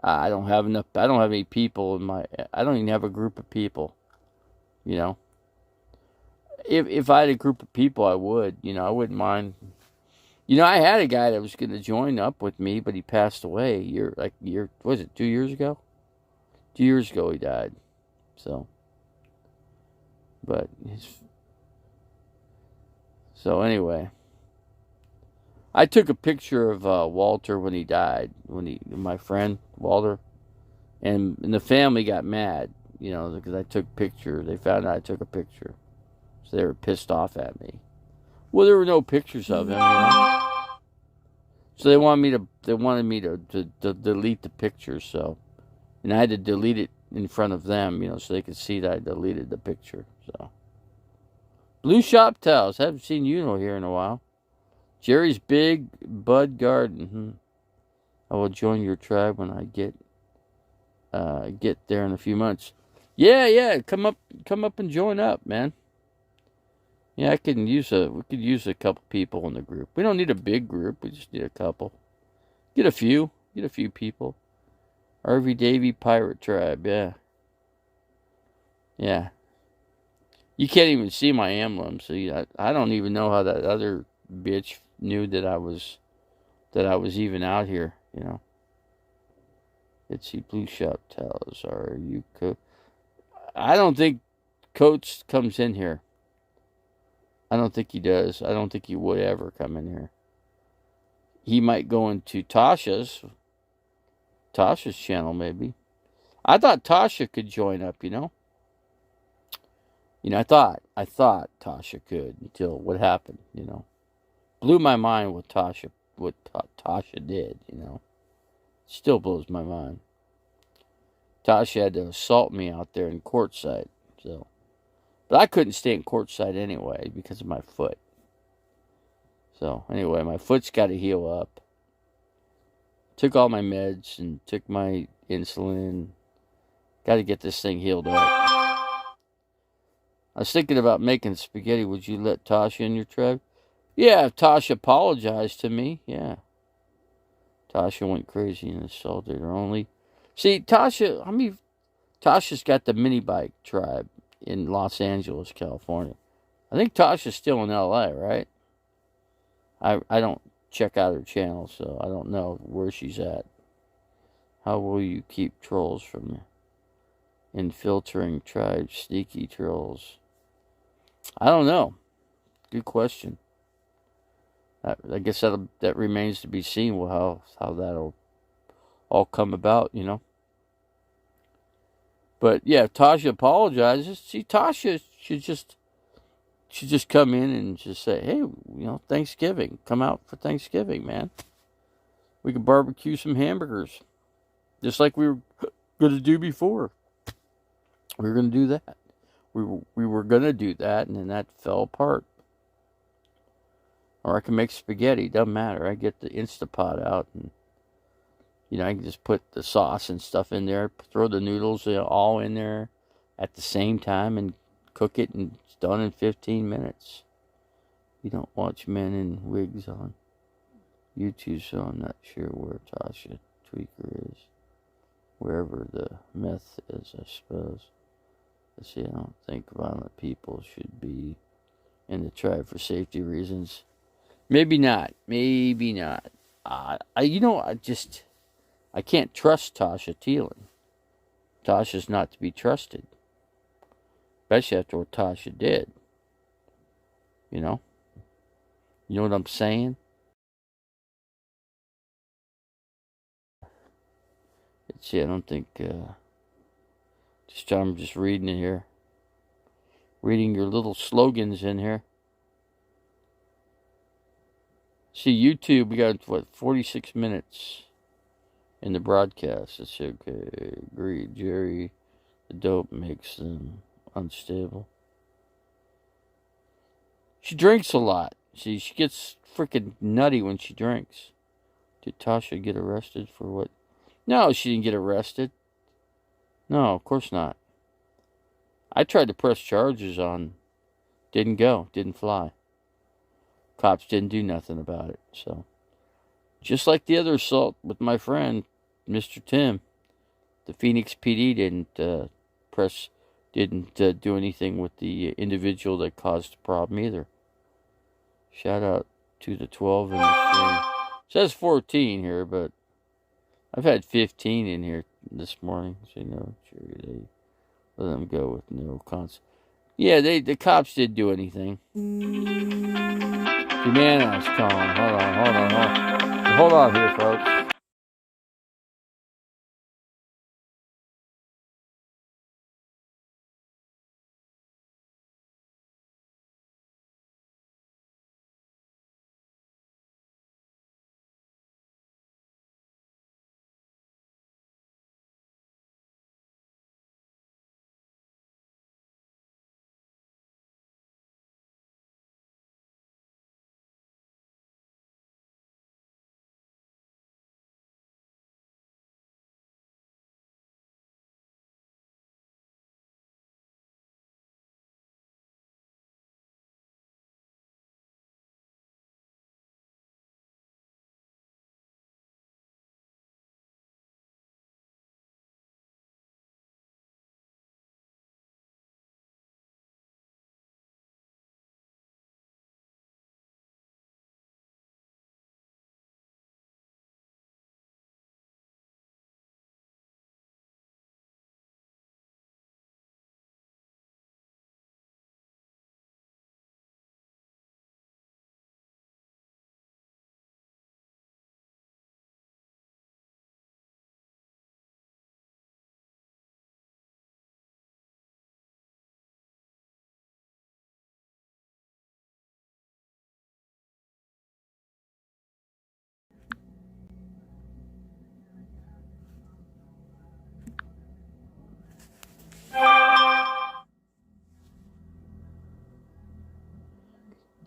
I don't have any people I don't even have a group of people, If I had a group of people, I would, I wouldn't mind. I had a guy that was going to join up with me, but he passed away. Was it 2 years ago? 2 years ago he died. So, anyway, I took a picture of Walter when he died. My friend Walter, and the family got mad, because I took pictures. They found out I took a picture, so they were pissed off at me. Well, there were no pictures of him, So they wanted me to delete the picture. So, and I had to delete it in front of them, so they could see that I deleted the picture. So, Blue Shop Towels. Haven't seen you here in a while. Jerry's Big Bud Garden. I will join your tribe when I get there in a few months. Yeah. Come up and join up, man. Yeah, we could use a couple people in the group. We don't need a big group. We just need a couple. Get a few people. Harvey Davey Pirate Tribe. Yeah. You can't even see my emblem, so I don't even know how that other bitch knew that I was even out here. Let's see, Blue Shop Towels. Are you I don't think Coates comes in here. I don't think he does. I don't think he would ever come in here. He might go into Tasha's channel, maybe. I thought Tasha could join up, I thought Tasha could, until what happened, Blew my mind what Tasha did, Still blows my mind. Tasha had to assault me out there in courtside, so. But I couldn't stay in courtside anyway because of my foot. So, anyway, my foot's got to heal up. Took all my meds and took my insulin. Got to get this thing healed up. I was thinking about making spaghetti. Would you let Tasha in your tribe? Yeah, if Tasha apologized to me, yeah. Tasha went crazy and assaulted her only. See, Tasha's got the mini bike tribe in Los Angeles, California. I think Tasha's still in LA, right? I don't check out her channel, so I don't know where she's at. How will you keep trolls from infiltrating tribes, sneaky trolls? I don't know. Good question. I guess that remains to be seen. How that'll all come about, But yeah, if Tasha apologizes, see, Tasha should just come in and just say, hey, Thanksgiving, come out for Thanksgiving, man. We could barbecue some hamburgers, just like we were going to do before. We were going to do that. We were going to do that, and then that fell apart. Or I can make spaghetti. Doesn't matter. I get the Instapot out, and I can just put the sauce and stuff in there, throw the noodles all in there at the same time, and cook it, and it's done in 15 minutes. You don't watch men in wigs on YouTube, so I'm not sure where Tasha Tweaker is. Wherever the meth is, I suppose. Let's see, I don't think violent people should be in the tribe for safety reasons. Maybe not. Maybe not. I can't trust Tasha Thielen. Tasha's not to be trusted. Especially after what Tasha did. You know what I'm saying? Let's see, I don't think, I'm just reading it here. Reading your little slogans in here. See, YouTube, we got, 46 minutes in the broadcast. It's okay. Agreed. Jerry, the dope makes them unstable. She drinks a lot. She gets freaking nutty when she drinks. Did Tasha get arrested for what? No, she didn't get arrested. No, of course not. I tried to press charges on. Didn't go. Didn't fly. Cops didn't do nothing about it. So, just like the other assault with my friend, Mr. Tim, the Phoenix PD didn't do anything with the individual that caused the problem either. Shout out to the 12 in the stream. It says 14 here, but I've had 15 in here this morning, so sure they let them go with no cons. Yeah, the cops did do anything. Humana's calling. Hold on here, folks.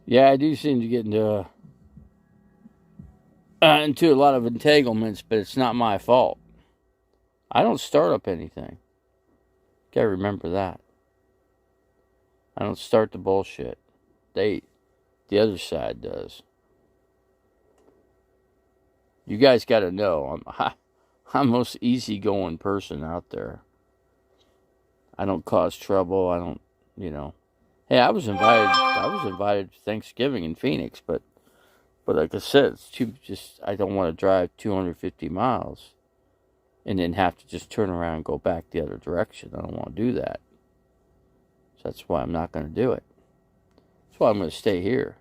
Yeah, I do seem to get into a lot of entanglements, but it's not my fault. I don't start up anything. Gotta remember that. I don't start the bullshit. The other side does. You guys gotta know, I'm the most easygoing person out there. I don't cause trouble. I don't, Hey, I was invited to Thanksgiving in Phoenix, but like I said, I don't want to drive 250 miles and then have to just turn around and go back the other direction. I don't want to do that. So that's why I'm not going to do it. That's why I'm going to stay here.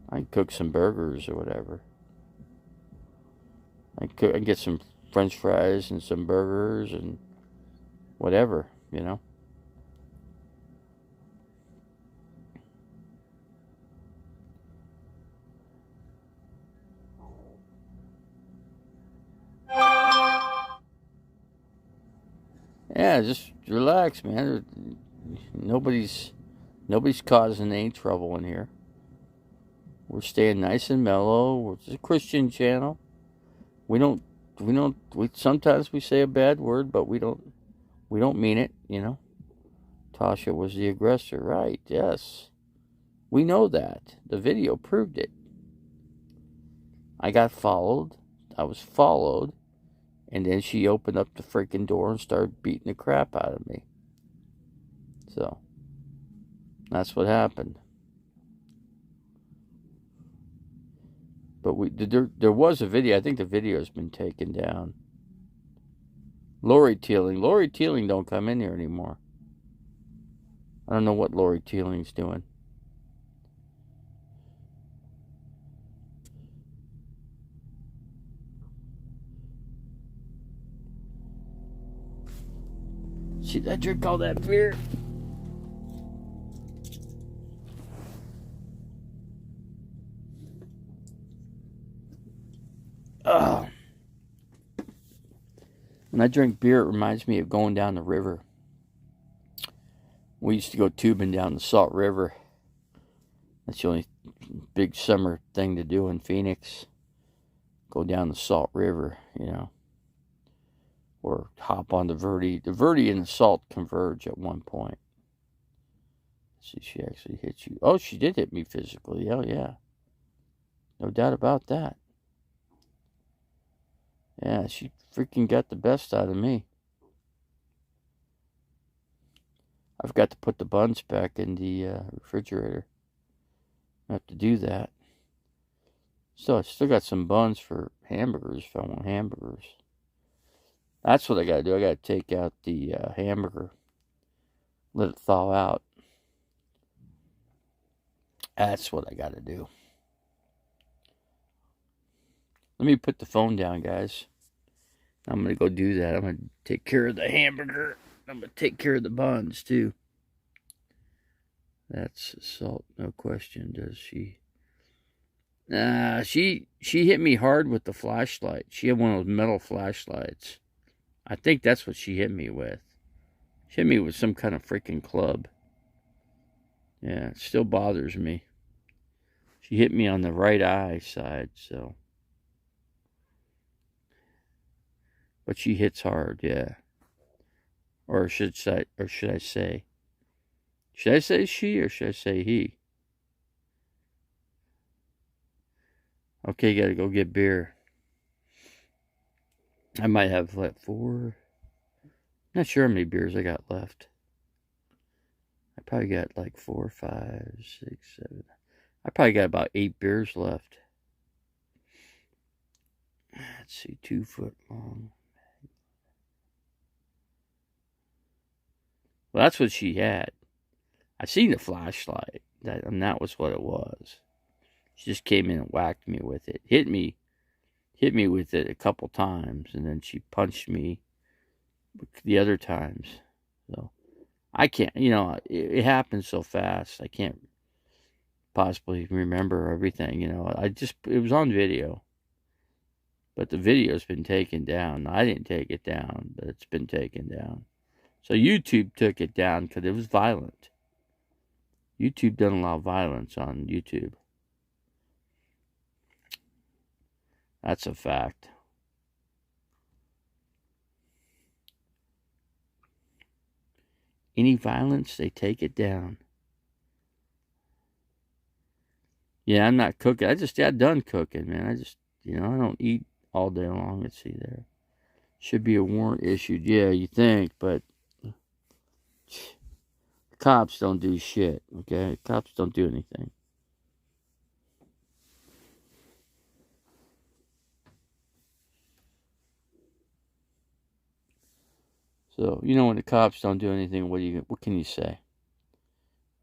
I can cook some burgers or whatever. I can get some French fries and some burgers and whatever, Yeah, just relax, man. Nobody's causing any trouble in here. We're staying nice and mellow. We're just a Christian channel. We sometimes we say a bad word, but we don't mean it, you know. Tasha was the aggressor, right? Yes. We know that. The video proved it. I got followed. I was followed. And then she opened up the freaking door and started beating the crap out of me. So, that's what happened. But there was a video. I think the video has been taken down. Lori Teeling don't come in here anymore. I don't know what Lori Teeling's doing. See, I drink all that beer. Oh. When I drink beer, it reminds me of going down the river. We used to go tubing down the Salt River. That's the only big summer thing to do in Phoenix. Go down the Salt River, you know. Or hop on the Verde. The Verde and the Salt converge at one point. See, she actually hit you. Oh, she did hit me physically. Oh, yeah. No doubt about that. Yeah, she freaking got the best out of me. I forgot to put the buns back in the refrigerator. I have to do that. I still got some buns for hamburgers if I want hamburgers. That's what I got to do. I got to take out the hamburger. Let it thaw out. That's what I got to do. Let me put the phone down, guys. I'm going to go do that. I'm going to take care of the hamburger. I'm going to take care of the buns, too. That's salt, no question, does she? She hit me hard with the flashlight. She had one of those metal flashlights. I think that's what she hit me with. She hit me with some kind of freaking club. Yeah, it still bothers me. She hit me on the right eye side, so. But she hits hard, yeah. Or should I say? Should I say she or should I say he? Okay, gotta go get beer. I might have like 4. Not sure how many beers I got left. I probably got like 4, 5, 6, 7. I probably got about 8 beers left. Let's see, 2 foot long. Well, that's what she had. I seen the flashlight, and that was what it was. She just came in and whacked me with it. Hit me with it a couple times, and then she punched me the other times. So I can't, it happens so fast. I can't possibly remember everything, it was on video. But the video's been taken down. I didn't take it down, but it's been taken down. So YouTube took it down because it was violent. YouTube doesn't allow violence on YouTube. That's a fact. Any violence, they take it down. Yeah, I'm not cooking. I just got done cooking, man. I just, I don't eat all day long. Let's see there. Should be a warrant issued. Yeah, you think, but cops don't do shit, okay? Cops don't do anything. So, when the cops don't do anything, what can you say?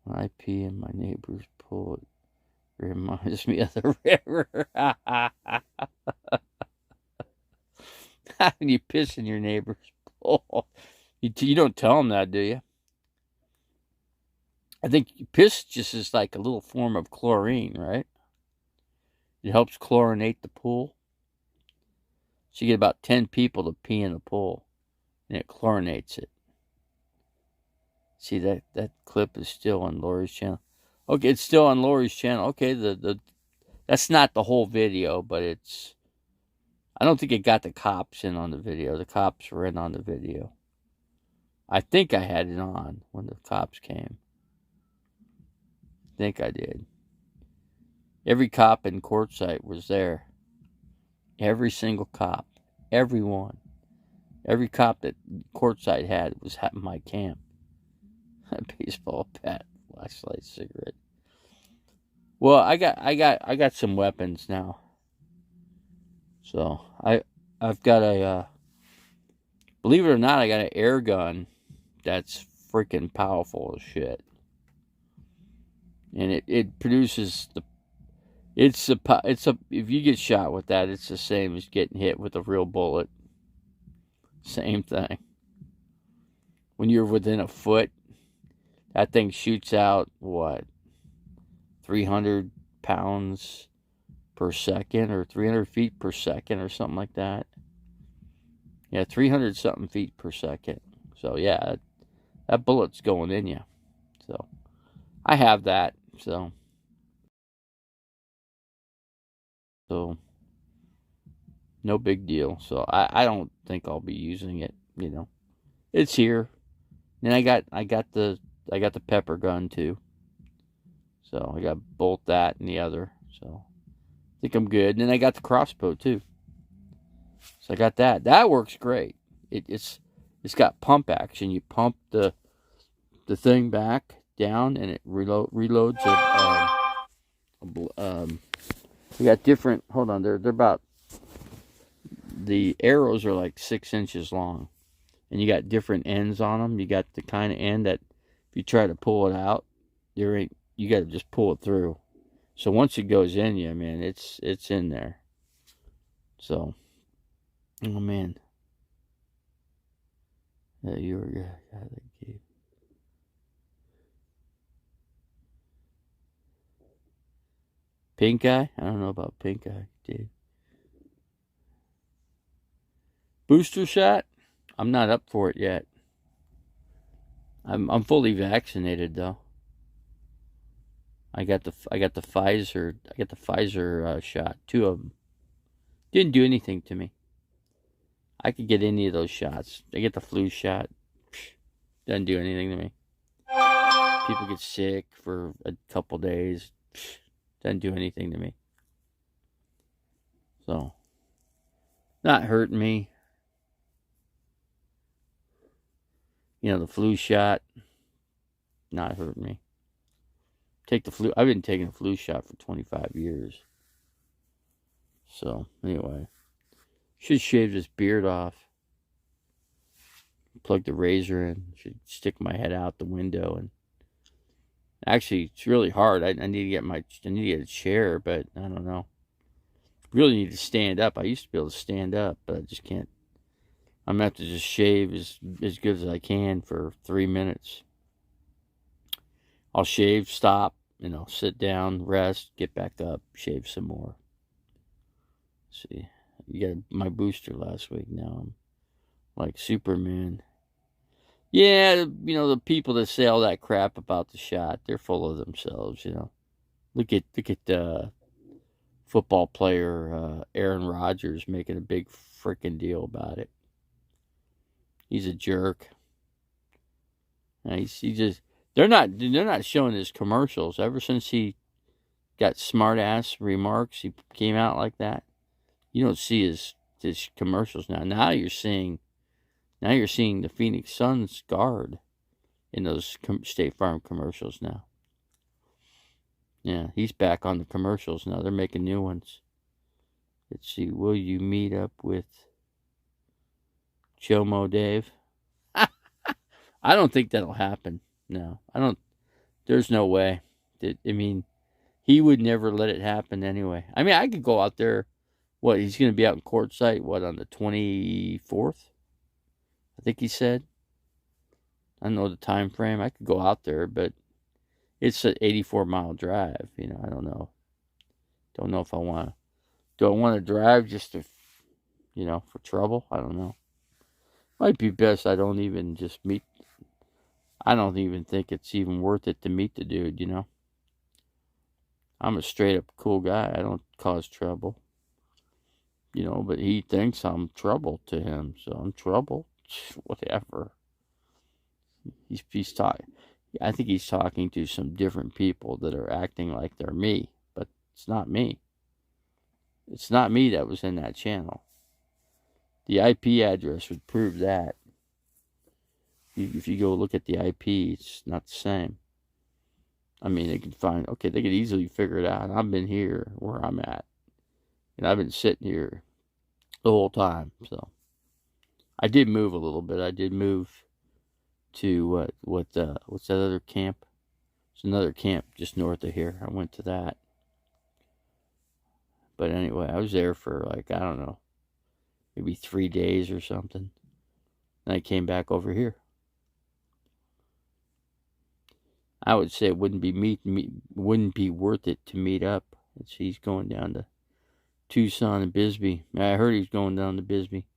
When I pee in my neighbor's pool, it reminds me of the river. When you piss in your neighbor's pool, you don't tell them that, do you? I think piss just is like a little form of chlorine, right? It helps chlorinate the pool. So you get about 10 people to pee in the pool, and it chlorinates it. See, that clip is still on Lori's channel. Okay, it's still on Lori's channel. Okay, that's not the whole video, but it's... I don't think it got the cops in on the video. The cops were in on the video. I think I had it on when the cops came. I think I did. Every cop in Quartzsite was there. Every single cop. Everyone. Every cop that Quartzsite had was at my camp. A baseball bat, flashlight, cigarette. Well, I got some weapons now. So I've got a believe it or not, I got an air gun that's freaking powerful as shit. And it produces if you get shot with that, it's the same as getting hit with a real bullet. Same thing. When you're within a foot, that thing shoots out, what, 300 pounds per second or 300 feet per second or something like that. Yeah, 300 something feet per second. So, yeah, that bullet's going in you. So, I have that. So, no big deal. So, I don't think I'll be using it, you know. It's here. And I got the pepper gun too. So I got both that and the other. So I think I'm good. And then I got the crossbow too. So I got that. That works great. It's got pump action. You pump the thing back down and it reloads it. We got different. Hold on. They're about, the arrows are like 6 inches long. And you got different ends on them. You got the kind of end that if you try to pull it out, you got to just pull it through. So once it goes in you, man, it's in there. So, oh man, yeah, you were the guy that gave. Pink eye? I don't know about pink eye, dude. Booster shot? I'm not up for it yet. I'm fully vaccinated though. I got the Pfizer. I got the Pfizer shot. 2 of them. Didn't do anything to me. I could get any of those shots. I get the flu shot. Doesn't do anything to me. People get sick for a couple days. Doesn't do anything to me. So, not hurting me. You know, the flu shot, not hurting me. Take the flu. I've been taking a flu shot for 25 years. So, anyway. Should shave this beard off. Plug the razor in. Should stick my head out the window. And actually, it's really hard. I need to get a chair, but I don't know. Really need to stand up. I used to be able to stand up, but I just can't. I'm going to have to just shave as good as I can for 3 minutes. I'll shave, stop, sit down, rest, get back up, shave some more. Let's see, you got my booster last week. Now I'm like Superman. Yeah, the people that say all that crap about the shot, they're full of themselves, Look at the football player Aaron Rodgers making a big freaking deal about it. He's a jerk. They're not showing his commercials. Ever since he got smart ass remarks, he came out like that. You don't see his commercials now. Now you're seeing the Phoenix Suns guard in those State Farm commercials now. Yeah, he's back on the commercials now. They're making new ones. Let's see. Will you meet up with Chomo Dave? I don't think that'll happen. No, I don't. There's no way. He would never let it happen anyway. I could go out there. What, he's going to be out in Quartzsite, on the 24th? I think he said. I don't know the time frame. I could go out there, but it's an 84-mile drive. I don't know. Don't know if I want to. Do I want to drive just to, for trouble? I don't know. Might be best I don't even just meet. I don't even think it's even worth it to meet the dude, you know. I'm a straight up cool guy. I don't cause trouble, you know, but he thinks I'm trouble to him, so I'm trouble. Whatever. He's talking. I think he's talking to some different people that are acting like they're me, but it's not me. It's not me that was in that channel. The IP address would prove that. If you go look at the IP, it's not the same. I mean, they could easily figure it out. I've been here where I'm at, and I've been sitting here the whole time. So I did move a little bit. I did move to what's that other camp? It's another camp just north of here. I went to that. But anyway, I was there for like, I don't know, maybe 3 days or something. And I came back over here. I would say it wouldn't be worth it to meet up. He's going down to Tucson and Bisbee. I heard he's going down to Bisbee.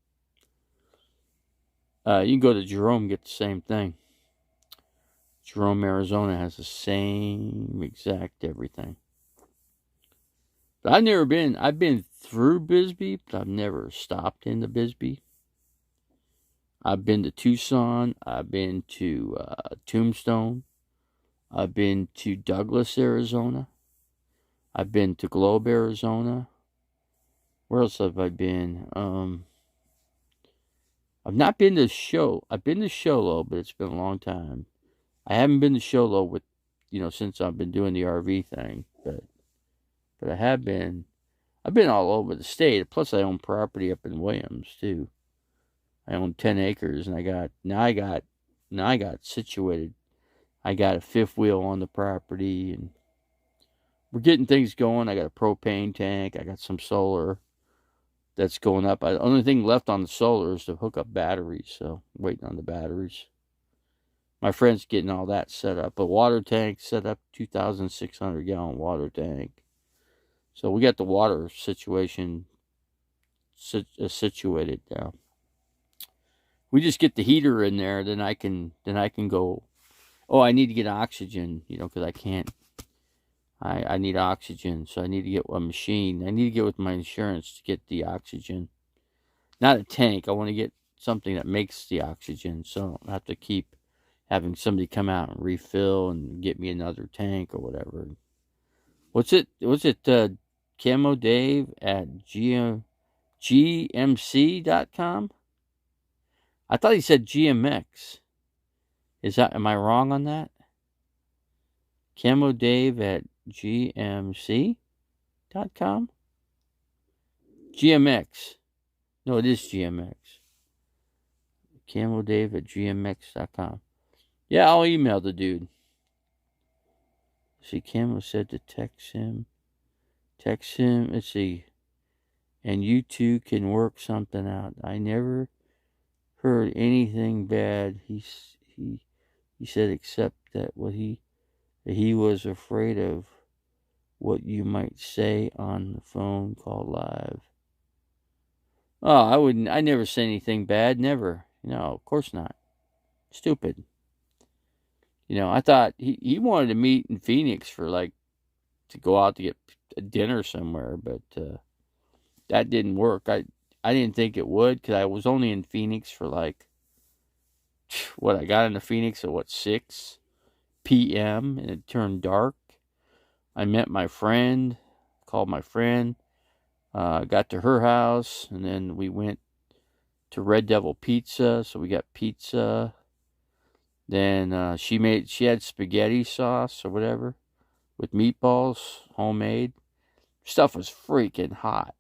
You can go to Jerome and get the same thing. Jerome, Arizona has the same exact everything. But I've been through Bisbee, but I've never stopped into Bisbee. I've been to Tucson. I've been to Tombstone. I've been to Douglas, Arizona. I've been to Globe, Arizona. Where else have I been? I've not been to Show. I've been to Show Low, but it's been a long time. I haven't been to Show Low with, since I've been doing the RV thing, but I have been. I've been all over the state. Plus, I own property up in Williams too. I own 10 acres, and I got situated. I got a fifth wheel on the property, and we're getting things going. I got a propane tank. I got some solar that's going up. The only thing left on the solar is to hook up batteries, so I'm waiting on the batteries. My friend's getting all that set up. A water tank set up, 2,600 gallon water tank. So we got the water situation situated now. We just get the heater in there, then I can go. Oh, I need to get oxygen, because I can't. I need oxygen, so I need to get a machine. I need to get with my insurance to get the oxygen. Not a tank. I want to get something that makes the oxygen, so I don't have to keep having somebody come out and refill and get me another tank or whatever. What's it? Camo Dave at gmc.com? I thought he said GMX. Am I wrong on that? Camo Dave at gmc.com? GMX. No, it is GMX. Camo Dave at gmx.com. Yeah, I'll email the dude. See, Camo said to text him. Let's see. And you two can work something out. I never heard anything bad. He said except that he was afraid of what you might say on the phone call live. Oh, I never say anything bad. Never. No, of course not. Stupid. I thought he wanted to meet in Phoenix for to go out to get a dinner somewhere, but that didn't work. I didn't think it would, because I was only in Phoenix for I got into Phoenix at 6 p.m. and it turned dark. I met my friend, called my friend, got to her house, and then we went to Red Devil Pizza, so we got pizza. Then she had spaghetti sauce or whatever with meatballs, homemade. Stuff was freaking hot.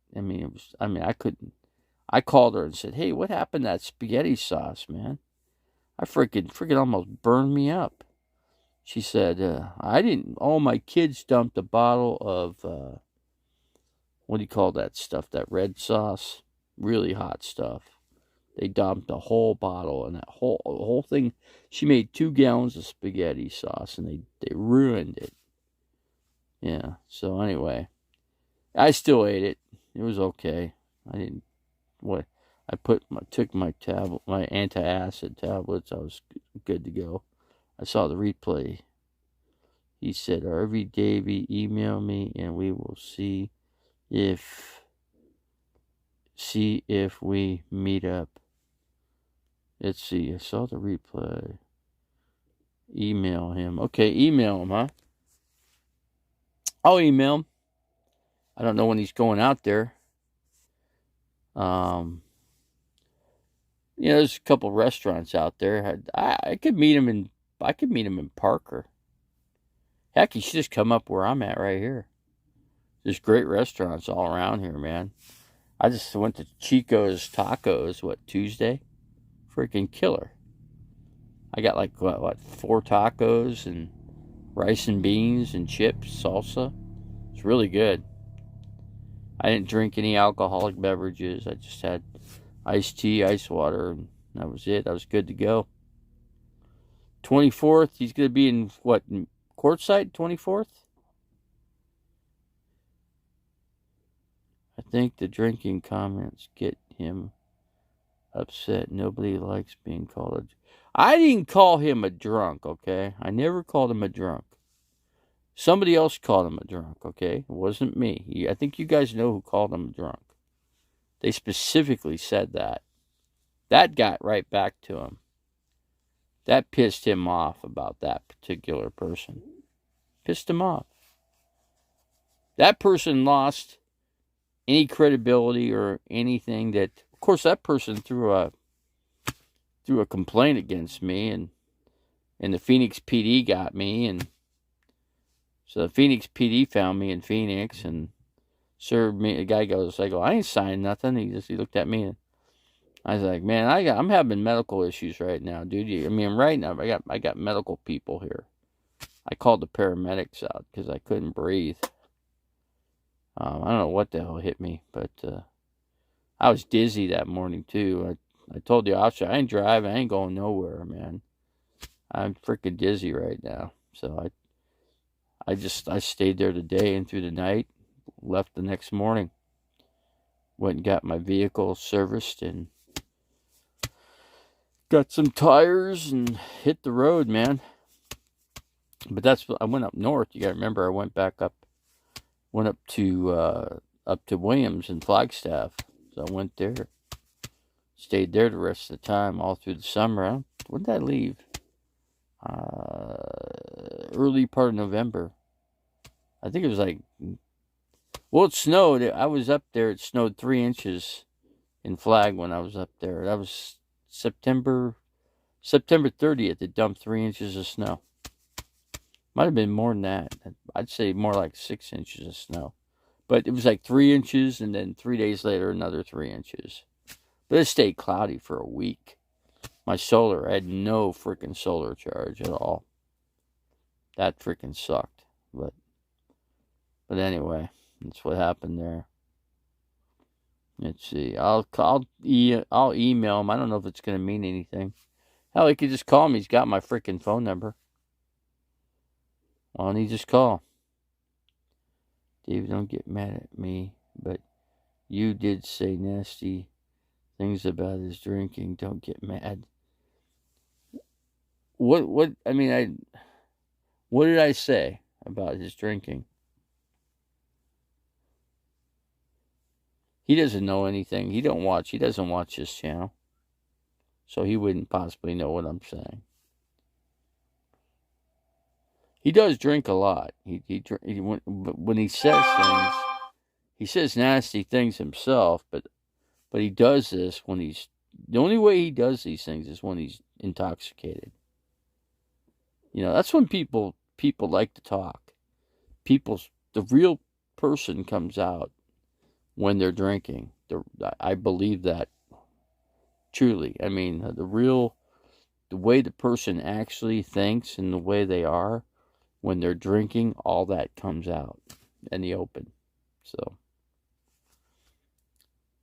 I called her and said, "Hey, what happened to that spaghetti sauce, man? I freaking almost burned me up." She said, "I didn't. All my kids dumped a bottle of what do you call that stuff? That red sauce, really hot stuff. They dumped a whole bottle, and that whole thing. She made 2 gallons of spaghetti sauce, and they ruined it. Yeah. So anyway, I still ate it. It was okay. I didn't. What? I took my antacid tablets. I was good to go. I saw the replay. He said, Harvey, davey, email me and we will see if we meet up. Let's see. I saw the replay. Email him. Okay, email him, huh? I'll email him. I don't know when he's going out there. There's a couple restaurants out there. I could meet him in Parker. Heck, he should just come up where I'm at right here. There's great restaurants all around here, man. I just went to Chico's Tacos, Tuesday? Freaking killer. I got like, 4 tacos and rice and beans and chips, salsa. It's really good. I didn't drink any alcoholic beverages. I just had iced tea, ice water, and that was it. I was good to go. 24th, he's going to be in, courtside, 24th? I think the drinking comments get him upset. Nobody likes being called I didn't call him a drunk, okay? I never called him a drunk. Somebody else called him a drunk, okay? It wasn't me. I think you guys know who called him a drunk. They specifically said that. That got right back to him. That pissed him off about that particular person. Pissed him off. That person lost any credibility or anything that... Of course, that person threw a complaint against me, and the Phoenix PD got me, and so the Phoenix PD found me in Phoenix and served me. The guy goes, I ain't signed nothing. He looked at me, and I was like, man, I'm having medical issues right now, dude. I mean, right now I got medical people here. I called the paramedics out because I couldn't breathe. I don't know what the hell hit me, but I was dizzy that morning too. I told the officer, I ain't driving, I ain't going nowhere, man. I'm freaking dizzy right now. So I stayed there today and through the night, left the next morning. Went and got my vehicle serviced and got some tires and hit the road, man. But I went up north. You gotta remember, I went up to Williams and Flagstaff. So I went there. Stayed there the rest of the time, all through the summer. When did I leave? Early part of November. I think it was it snowed. I was up there. It snowed 3 inches in Flag when I was up there. That was September 30th. It dumped 3 inches of snow. Might have been more than that. I'd say more like 6 inches of snow. But it was 3 inches, and then 3 days later, another 3 inches. But it stayed cloudy for a week. My solar, I had no freaking solar charge at all. That freaking sucked. But anyway, that's what happened there. Let's see. I'll email him. I don't know if it's going to mean anything. Hell, he could just call me. He's got my freaking phone number. Why don't he just call? Dave, don't get mad at me, but you did say nasty things about his drinking. Don't get mad. What did I say about his drinking? He doesn't know anything. He doesn't watch this channel. So he wouldn't possibly know what I'm saying. He does drink a lot. When he says things, he says nasty things himself, but he does this when the only way he does these things is when he's intoxicated. That's when people like to talk. The real person comes out when they're drinking. I believe that truly. I mean, the way the person actually thinks and the way they are when they're drinking, all that comes out in the open. So,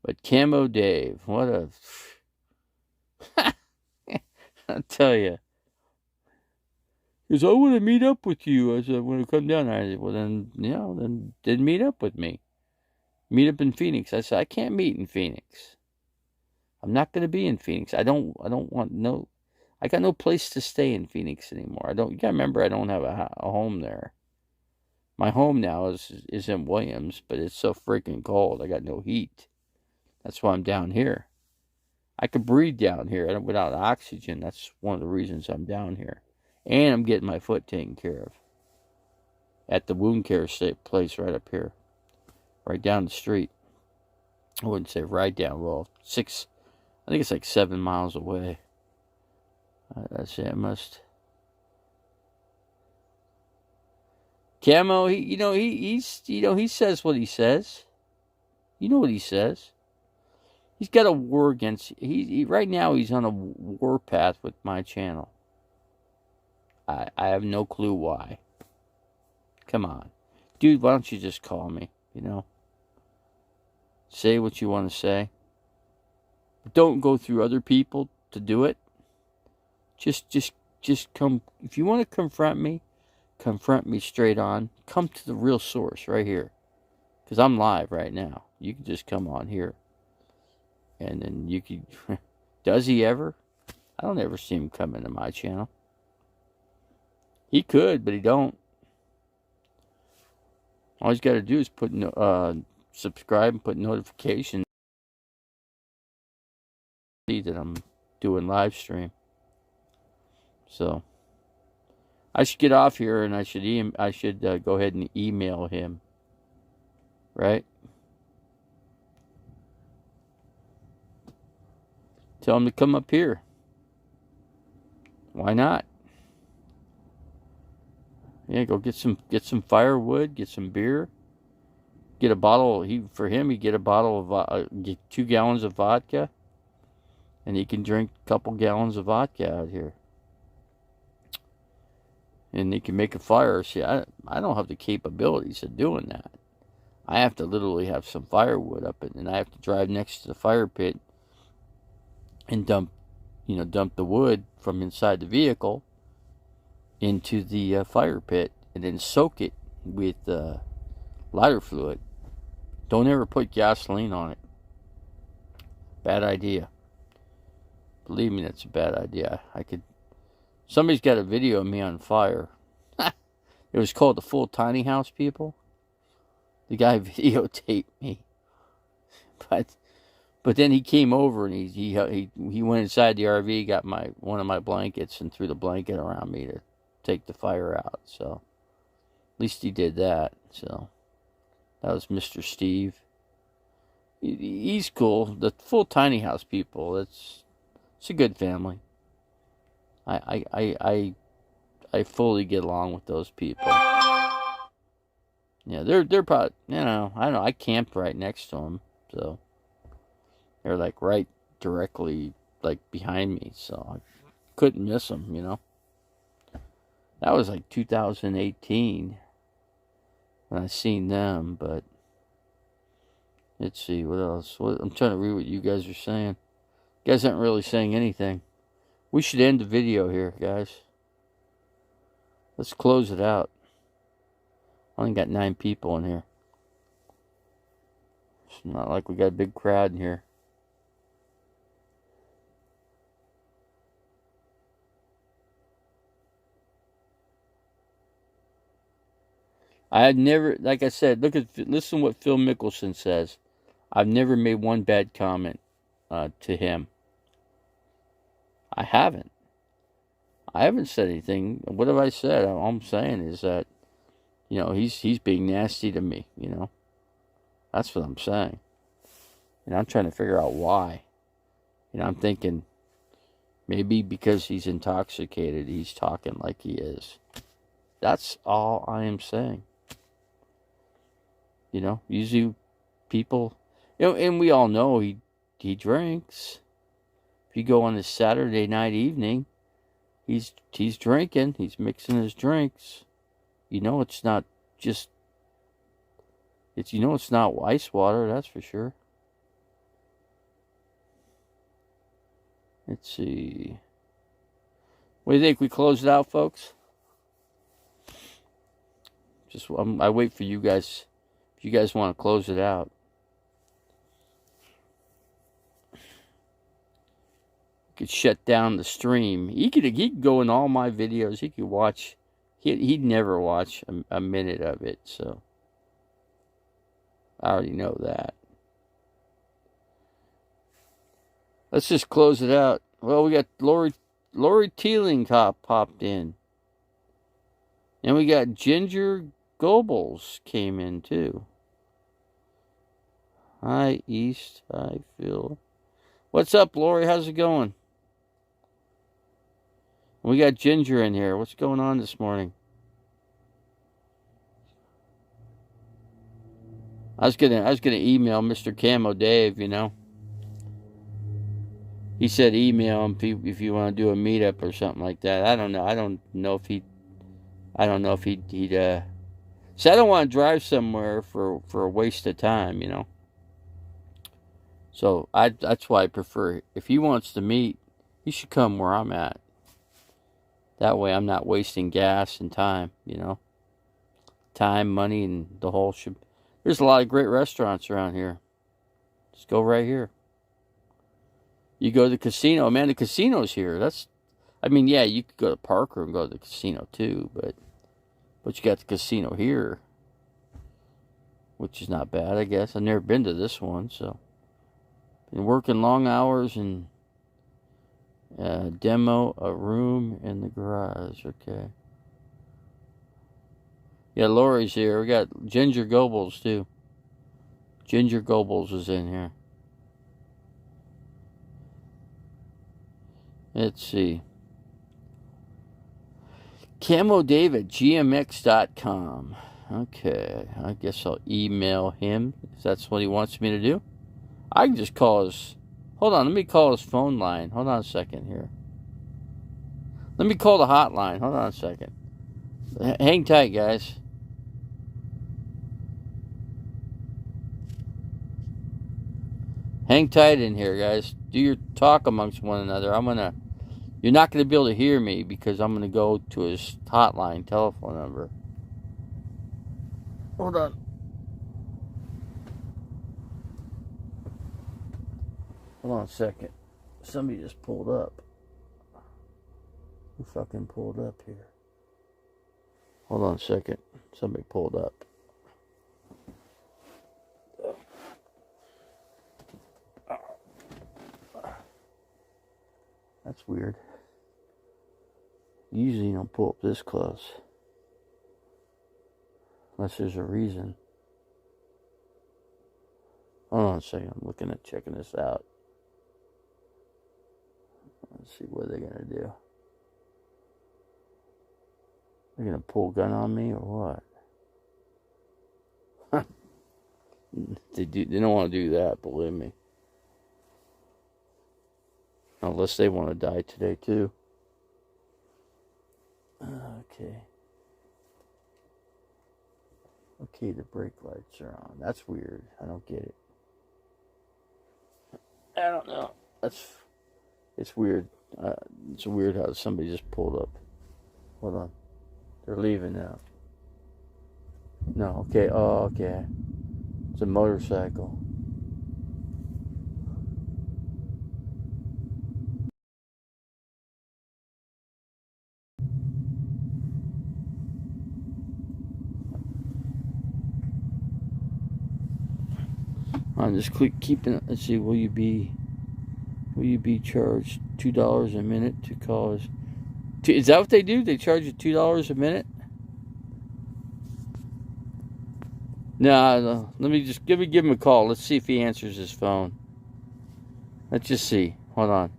but Camo Dave, what a I'll tell you. He goes, I want to meet up with you. I said, when I come down. I said, well, then didn't meet up with me. Meet up in Phoenix. I said, I can't meet in Phoenix. I'm not going to be in Phoenix. I don't want no. I got no place to stay in Phoenix anymore. You gotta remember, I don't have a home there. My home now is in Williams, but it's so freaking cold. I got no heat. That's why I'm down here. I could breathe down here without oxygen. That's one of the reasons I'm down here. And I'm getting my foot taken care of at the wound care place right up here, right down the street. I wouldn't say right down. Well, I think it's like 7 miles away. That's it. Must. Camo, he says what he says. You know what he says. He's got a war against. Right now he's on a war path with my channel. I have no clue why. Come on, dude. Why don't you just call me? Say what you want to say. Don't go through other people to do it. Just come. If you want to confront me straight on. Come to the real source right here, because I'm live right now. You can just come on here. And then you could... Does he ever? I don't ever see him come into my channel. He could, but he don't. All he's got to do is put subscribe and put notifications that I'm doing live stream. So I should get off here, and I should go ahead and email him. Right? Tell him to come up here. Why not? Yeah, go get some firewood, get some beer, get a bottle. He'd get a bottle of get 2 gallons of vodka, and he can drink a couple gallons of vodka out here, and he can make a fire. See, I don't have the capabilities of doing that. I have to literally have some firewood up, and I have to drive next to the fire pit and dump the wood from inside the vehicle into the fire pit, and then soak it with lighter fluid. Don't ever put gasoline on it. Bad idea. Believe me, that's a bad idea. Somebody's got a video of me on fire. It was called The Full Tiny House People. The guy videotaped me. But then he came over and he went inside the RV, got one of my blankets, and threw the blanket around me to take the fire out. So at least he did that. So that was Mr. Steve. He's cool. The Full Tiny House People. It's a good family. I fully get along with those people. Yeah, they're probably, I don't know. I camped right next to them, so. They're like right directly like behind me, so I couldn't miss them, That was like 2018 when I seen them, but let's see, what else? I'm trying to read what you guys are saying. You guys aren't really saying anything. We should end the video here, guys. Let's close it out. I only got 9 people in here. It's not like we got a big crowd in here. I had never, like I said, listen what Phil Mickelson says. I've never made one bad comment to him. I haven't said anything. What have I said? All I'm saying is that, he's being nasty to me, That's what I'm saying. And I'm trying to figure out why. I'm thinking maybe because he's intoxicated, he's talking like he is. That's all I am saying. Usually people, and we all know he drinks. If you go on a Saturday night evening, he's drinking, he's mixing his drinks. It's not just, it's not ice water, that's for sure. Let's see. What do you think? We close it out, folks? I wait for you guys. If you guys want to close it out. could shut down the stream. He could go in all my videos. He could watch. He'd never watch a minute of it. So I already know that. Let's just close it out. Well, we got Lori Teeling popped in. And we got Ginger Goebbels came in too. Hi, East. Hi, Phil. What's up, Lori? How's it going? We got Ginger in here. What's going on this morning? I was gonna email Mr. Camo Dave, you know. He said email him if you want to do a meetup or something like that. I don't know. I don't know if he'd so I don't want to drive somewhere for a waste of time, you know. So that's why I prefer, if he wants to meet, he should come where I'm at. That way I'm not wasting gas and time, you know. Time, money, and the whole shit. There's a lot of great restaurants around here. Just go right here. You go to the casino, man, the casino's here. Yeah, you could go to Parker and go to the casino too, but you got the casino here, which is not bad, I guess. I've never been to this one, so. Been working long hours and demo a room in the garage, okay. Yeah, Lori's here. We got Ginger Goebbels too. Ginger Goebbels is in here. Let's see. Camo Dave at gmx.com. Okay, I guess I'll email him if that's what he wants me to do. I can just call his... Hold on, let me call his phone line. Hold on a second here. Let me call the hotline. Hold on a second. Hang tight, guys. Hang tight in here, guys. Do your talk amongst one another. You're not going to be able to hear me because I'm going to go to his hotline telephone number. Hold on. Hold on a second. Somebody just pulled up. Who fucking pulled up here? Hold on a second. Somebody pulled up. That's weird. Usually you don't pull up this close. Unless there's a reason. Hold on a second. I'm checking this out. Let's see what they're going to do. They're going to pull a gun on me or what? They don't want to do that, believe me. Unless they want to die today, too. Okay. Okay, the brake lights are on. That's weird. I don't get it. I don't know. It's weird. It's weird how somebody just pulled up. Hold on. They're leaving now. No, okay. Oh, okay. It's a motorcycle. I'm just keeping it. Let's see. Will you be charged $2 a minute to call us? Is that what they do? They charge you $2 a minute? No. Let me give him a call. Let's see if he answers his phone. Let's just see. Hold on.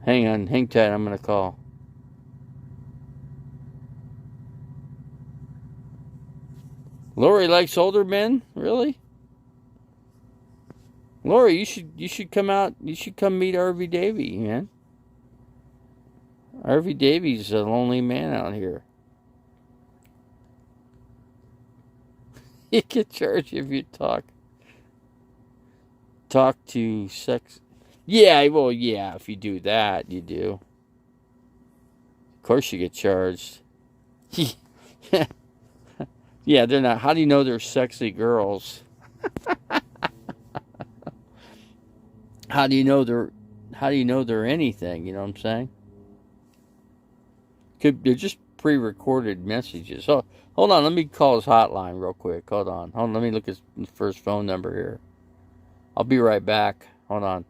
Hang on. Hang tight. I'm gonna call. Lori likes older men? Really? Lori, you should come out. You should come meet Harvey Davey, man. Harvey Davey's a lonely man out here. He can charge you if you talk to sex. Yeah, well, yeah. If you do that, you do. Of course, you get charged. Yeah, they're not. How do you know they're sexy girls? How do you know how do you know they're anything? You know what I'm saying? They're just pre-recorded messages. So hold on, let me call his hotline real quick. Hold on, let me look at his first phone number here. I'll be right back. Hold on.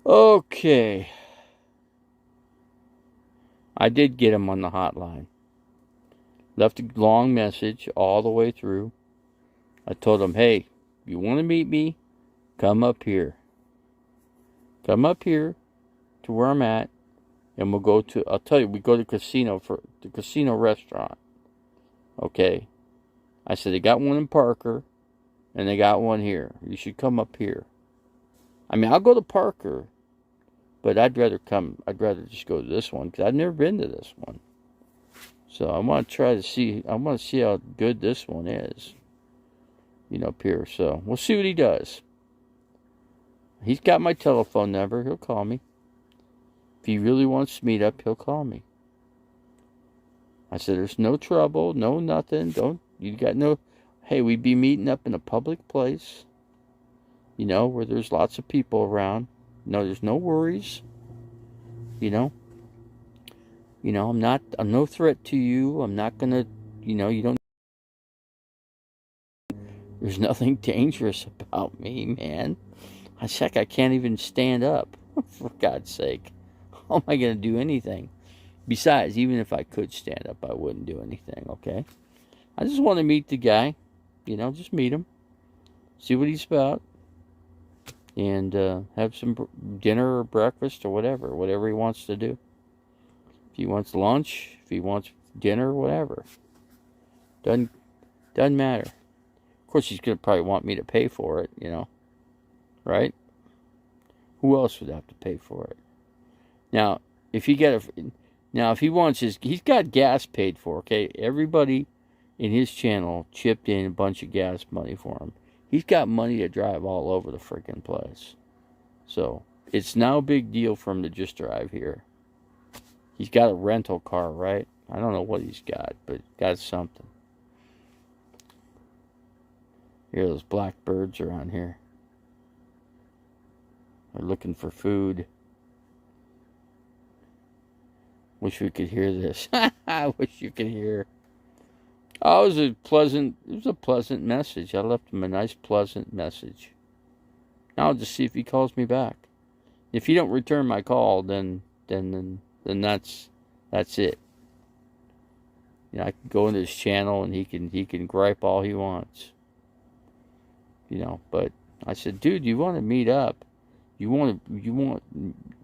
Okay. I did get him on the hotline. Left a long message all the way through. I told him, hey, if you want to meet me, come up here. Come up here to where I'm at, and we'll go to, I'll tell you, we go to the casino restaurant. Okay? I said, they got one in Parker, and they got one here. You should come up here. I mean, I'll go to Parker, but I'd rather just go to this one, because I've never been to this one. So I want to see how good this one is. Up here. So we'll see what he does. He's got my telephone number. He'll call me. If he really wants to meet up, he'll call me. I said, there's no trouble, no nothing. Hey, we'd be meeting up in a public place, where there's lots of people around. No, there's no worries. I'm no threat to you. I'm not gonna, you don't. There's nothing dangerous about me, man. I can't even stand up, for God's sake. How am I going to do anything? Besides, even if I could stand up, I wouldn't do anything, okay? I just want to meet the guy. Just meet him. See what he's about. And have some dinner or breakfast or whatever he wants to do. If he wants lunch, if he wants dinner, whatever. Doesn't matter. Of course, he's going to probably want me to pay for it, right? Who else would have to pay for it? Now, if he wants he's got gas paid for, okay? Everybody in his channel chipped in a bunch of gas money for him. He's got money to drive all over the freaking place. So, it's now a big deal for him to just drive here. He's got a rental car, right? I don't know what he's got, but got something. Here, those black birds are on here. They're looking for food. Wish we could hear this. I wish you could hear. Oh, it was a pleasant message. I left him a nice, pleasant message. Now I'll just see if he calls me back. If he don't return my call, then that's it. I can go into his channel and he can gripe all he wants. But I said, dude, you want to meet up? You want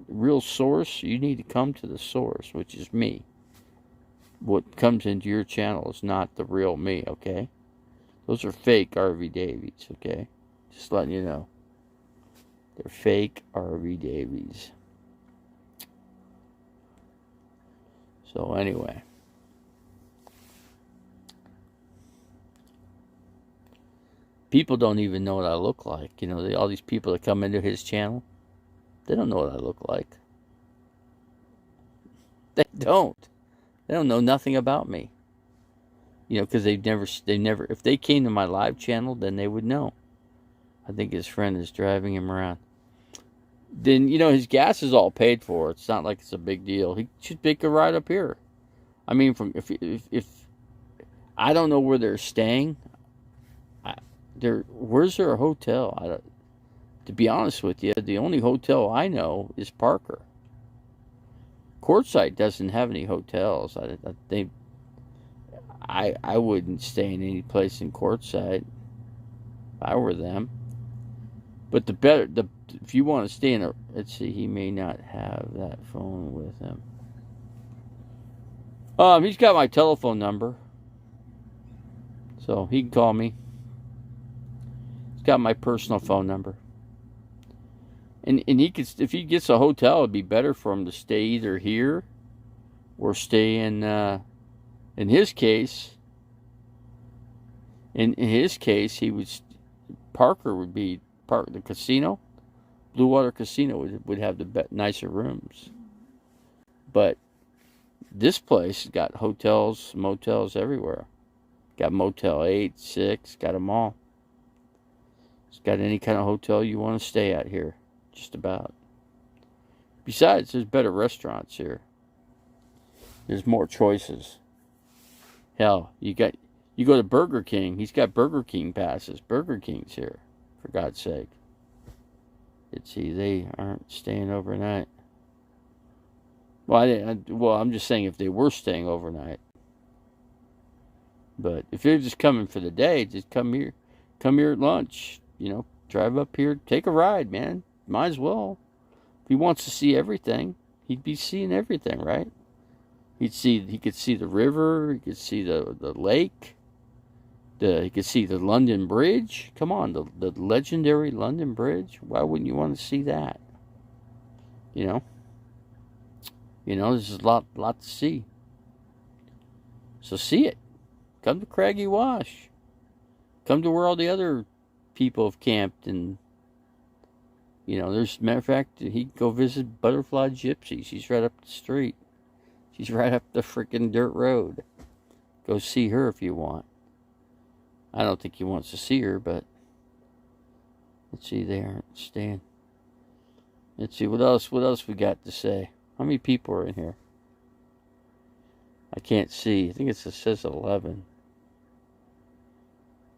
real source? You need to come to the source, which is me. What comes into your channel is not the real me, okay? Those are fake Harvey Davies, okay? Just letting you know. They're fake Harvey Davies. So anyway. People don't even know what I look like. All these people that come into his channel, they don't know what I look like. They don't. They don't know nothing about me. Because they never, if they came to my live channel, then they would know. I think his friend is driving him around. Then, his gas is all paid for. It's not like it's a big deal. He should take a ride up here. I mean, if I don't know where they're staying. Where's there a hotel? To be honest with you, the only hotel I know is Parker. Quartzsite doesn't have any hotels. I wouldn't stay in any place in Quartzsite if I were them. But if you want to stay in let's see, he may not have that phone with him. He's got my telephone number, so he can call me. Got my personal phone number, and he could, if he gets a hotel, it'd be better for him to stay either here or stay in his case. In his case, Parker would be the casino, Blue Water Casino would have the nicer rooms, but this place has got hotels, motels everywhere. Got Motel 8, 6, got them all. Got any kind of hotel you want to stay at here, just about. Besides, there's better restaurants here. There's more choices. Hell, you go to Burger King. He's got Burger King passes. Burger King's here, for God's sake. Let's see, they aren't staying overnight. Well, I'm just saying if they were staying overnight. But if you're just coming for the day, just come here at lunch. Drive up here, take a ride, man. Might as well. If he wants to see everything, he'd be seeing everything, right? He could see the river, he could see the lake, he could see the London Bridge. Come on, the legendary London Bridge. Why wouldn't you want to see that? There's a lot to see. So see it. Come to Craggy Wash. Come to where all the other people have camped, and there's, matter of fact, he can go visit Butterfly Gypsy. She's right up the street. She's right up the freaking dirt road. Go see her if you want. I don't think he wants to see her, but let's see, they aren't staying. Let's see, what else we got to say? How many people are in here? I can't see. I think it says 11.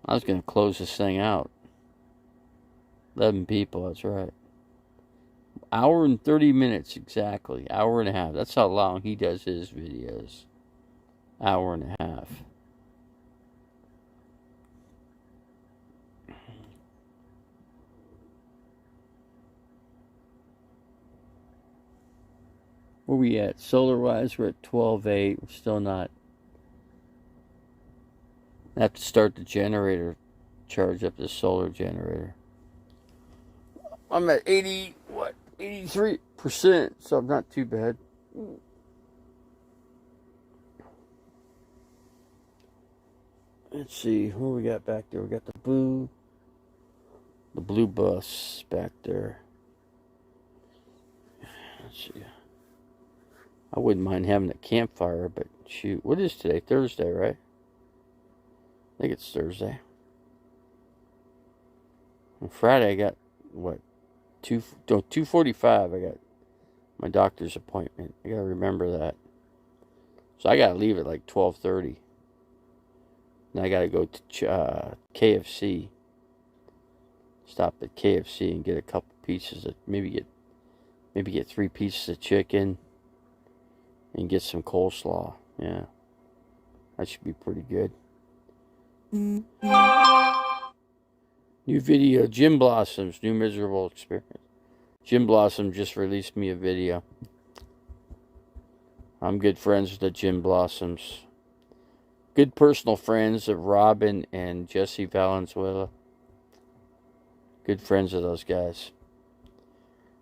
I was going to close this thing out. 11 people, that's right. Hour and 30 minutes exactly. Hour and a half. That's how long he does his videos. Hour and a half. Where we at? Solar-wise, we're at 12.8. We're still not. I have to start the generator. Charge up the solar generator. I'm at 83%, so I'm not too bad. Let's see, what we got back there? We got the blue bus back there. Let's see. I wouldn't mind having a campfire, but shoot, what is today? Thursday, right? I think it's Thursday. On Friday, I got, 2:45, I got my doctor's appointment. I gotta remember that. So I gotta leave at like 12:30. And I gotta go to KFC. Stop at KFC and get a couple pieces of, maybe get 3 pieces of chicken and get some coleslaw. Yeah. That should be pretty good. New video, Jim Blossom's New Miserable Experience. Jim Blossom just released me a video. I'm good friends with the Jim Blossoms. Good personal friends of Robin and Jesse Valenzuela. Good friends of those guys.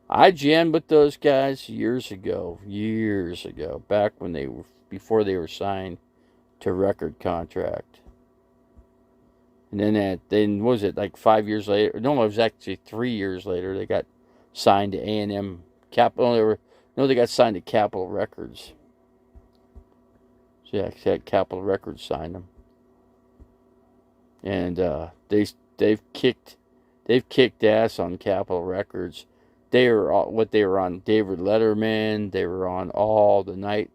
I jammed with those guys years ago, back when before they were signed to record contract. And then was it like 5 years later? No, it was actually 3 years later. They got signed to A&M Capitol. They got signed to Capitol Records. So yeah, Capitol Records signed them, and they've kicked ass on Capitol Records. They were on David Letterman. They were on all the night.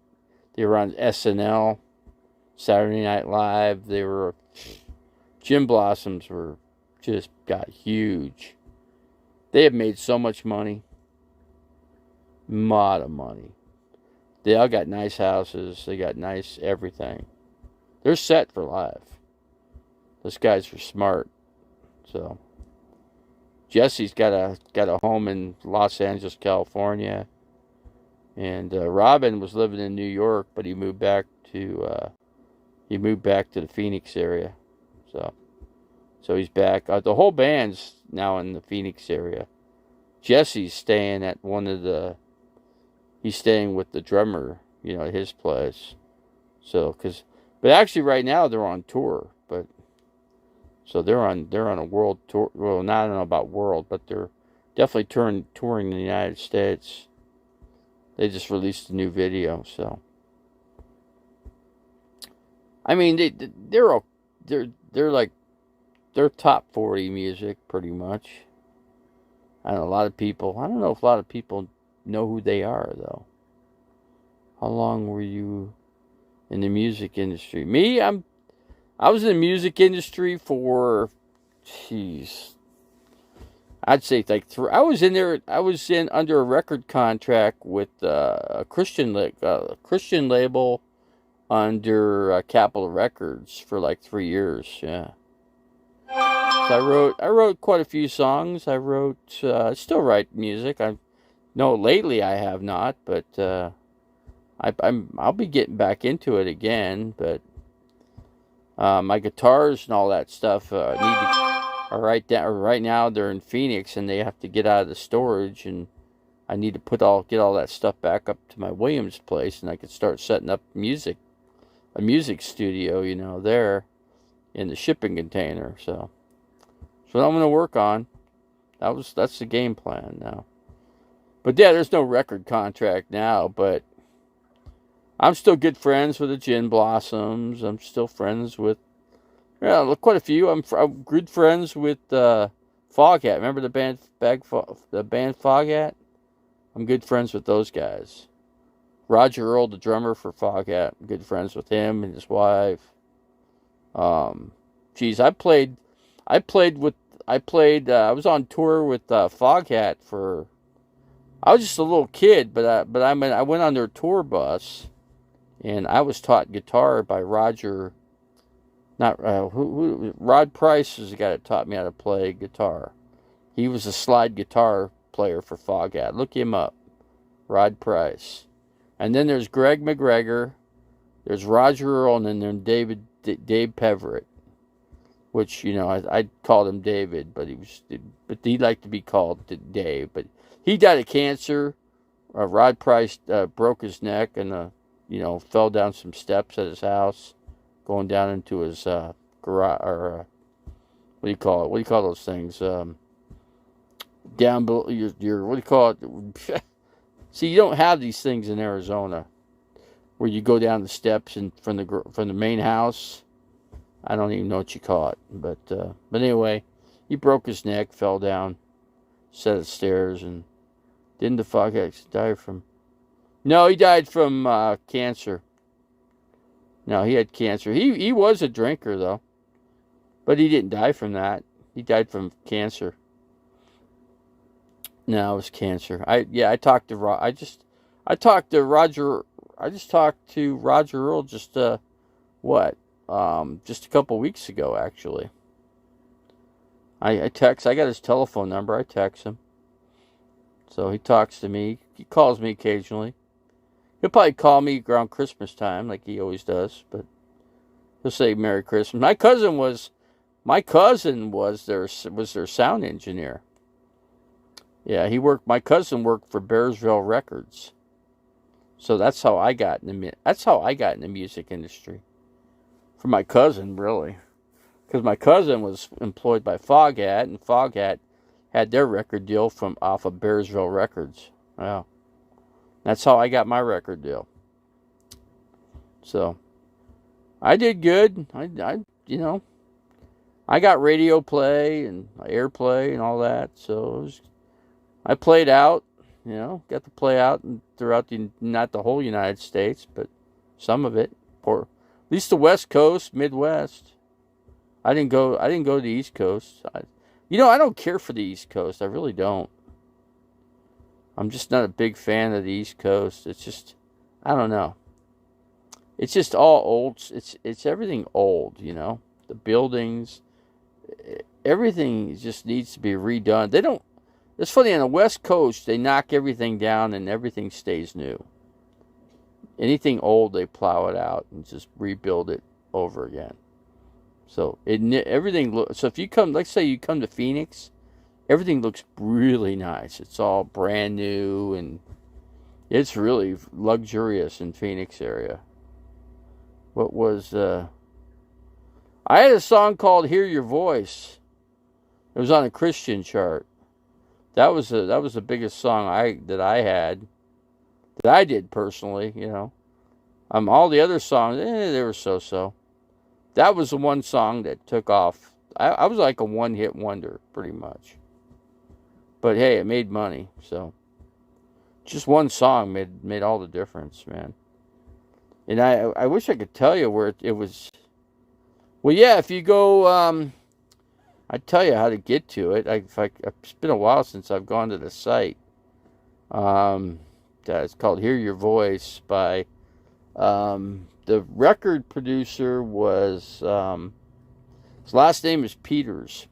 They were on SNL, Saturday Night Live. Jim Blossoms just got huge. They have made so much money. Lot of money. They all got nice houses. They got nice everything. They're set for life. Those guys are smart. So Jesse's got a home in Los Angeles, California, and Robin was living in New York, but he moved back to the Phoenix area. So he's back. The whole band's now in the Phoenix area. Jesse's staying at he's staying with the drummer, at his place. But actually right now they're on tour, so they're on a world tour. Well, I don't know about world, but they're definitely touring in the United States. They just released a new video, so I mean they're top 40 music pretty much. I don't know if a lot of people know who they are, though. How long were you in the music industry? Me, I was in the music industry for, I'd say like three. I was in there. I was in under a record contract with a Christian label under Capitol Records for like 3 years. Yeah. So I wrote quite a few songs. I still write music. I no lately I have not, but I'll be getting back into it again. But my guitars and all that stuff are right now they're in Phoenix and they have to get out of the storage, and I need to get all that stuff back up to my Williams place, and I could start setting up a music studio, there in the shipping container. So that's what I'm going to work on. That's the game plan now. But yeah, there's no record contract now, but I'm still good friends with the Gin Blossoms. I'm still friends with quite a few. I'm good friends with Foghat. Remember the band Foghat? I'm good friends with those guys. Roger Earl, the drummer for Foghat, I'm good friends with him and his wife. I was on tour with Foghat for. I was just a little kid, but I went on their tour bus, and I was taught guitar by Roger. Rod Price is the guy that taught me how to play guitar. He was a slide guitar player for Foghat. Look him up, Rod Price. And then there's Greg McGregor, there's Roger Earl, and then there's Dave Peverett, which I called him David, but he liked to be called Dave. But he died of cancer. Rod Price broke his neck and fell down some steps at his house, going down into his garage, or what do you call it? What do you call those things? Down below your what do you call it? See, you don't have these things in Arizona, where you go down the steps and from the main house. I don't even know what you call it, but anyway, he broke his neck, fell down, set of stairs, and didn't the Foghat die from? No, he died from cancer. No, he had cancer. He was a drinker though, but he didn't die from that. He died from cancer. No, it was cancer. I talked to Roger. I just talked to Roger Earl just a couple weeks ago, actually. I got his telephone number. I text him. So he talks to me. He calls me occasionally. He'll probably call me around Christmas time, like he always does, but he'll say Merry Christmas. My cousin was their sound engineer. Yeah, my cousin worked for Bearsville Records. So that's how I got in the music industry. For my cousin, really. Because my cousin was employed by Foghat, and Foghat had their record deal off of Bearsville Records. Wow. That's how I got my record deal. So I did good. I got radio play and airplay and all that. So I played out, got to play out throughout not the whole United States, but some of it, or at least the West Coast, Midwest. I didn't go to the East Coast. I don't care for the East Coast. I really don't. I'm just not a big fan of the East Coast. It's just, I don't know. It's just all old. It's everything old, The buildings, everything just needs to be redone. They don't. It's funny, on the West Coast, they knock everything down and everything stays new. Anything old, they plow it out and just rebuild it over again. So everything. So if you come, let's say you come to Phoenix, everything looks really nice. It's all brand new and it's really luxurious in Phoenix area. I had a song called "Hear Your Voice." It was on a Christian chart. That was the biggest song that I did personally. All the other songs, they were so. That was the one song that took off. I was like a one-hit wonder, pretty much. But hey, it made money, so just one song made all the difference, man. And I wish I could tell you where it was. Well, yeah, if you go, I tell you how to get to it. It's been a while since I've gone to the site. It's called Hear Your Voice by the record producer was his last name is Peters,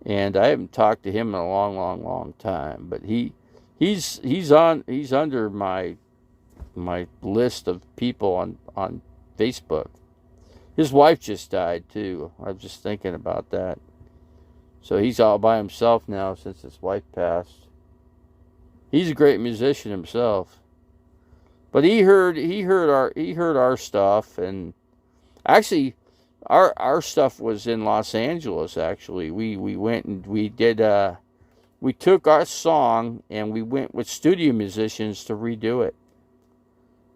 and I haven't talked to him in a long time. But he's under my list of people on Facebook. His wife just died too. I was just thinking about that. So he's all by himself now since his wife passed. He's a great musician himself. But he heard our stuff, and actually our stuff was in Los Angeles. Actually, we went and we took our song and we went with studio musicians to redo it.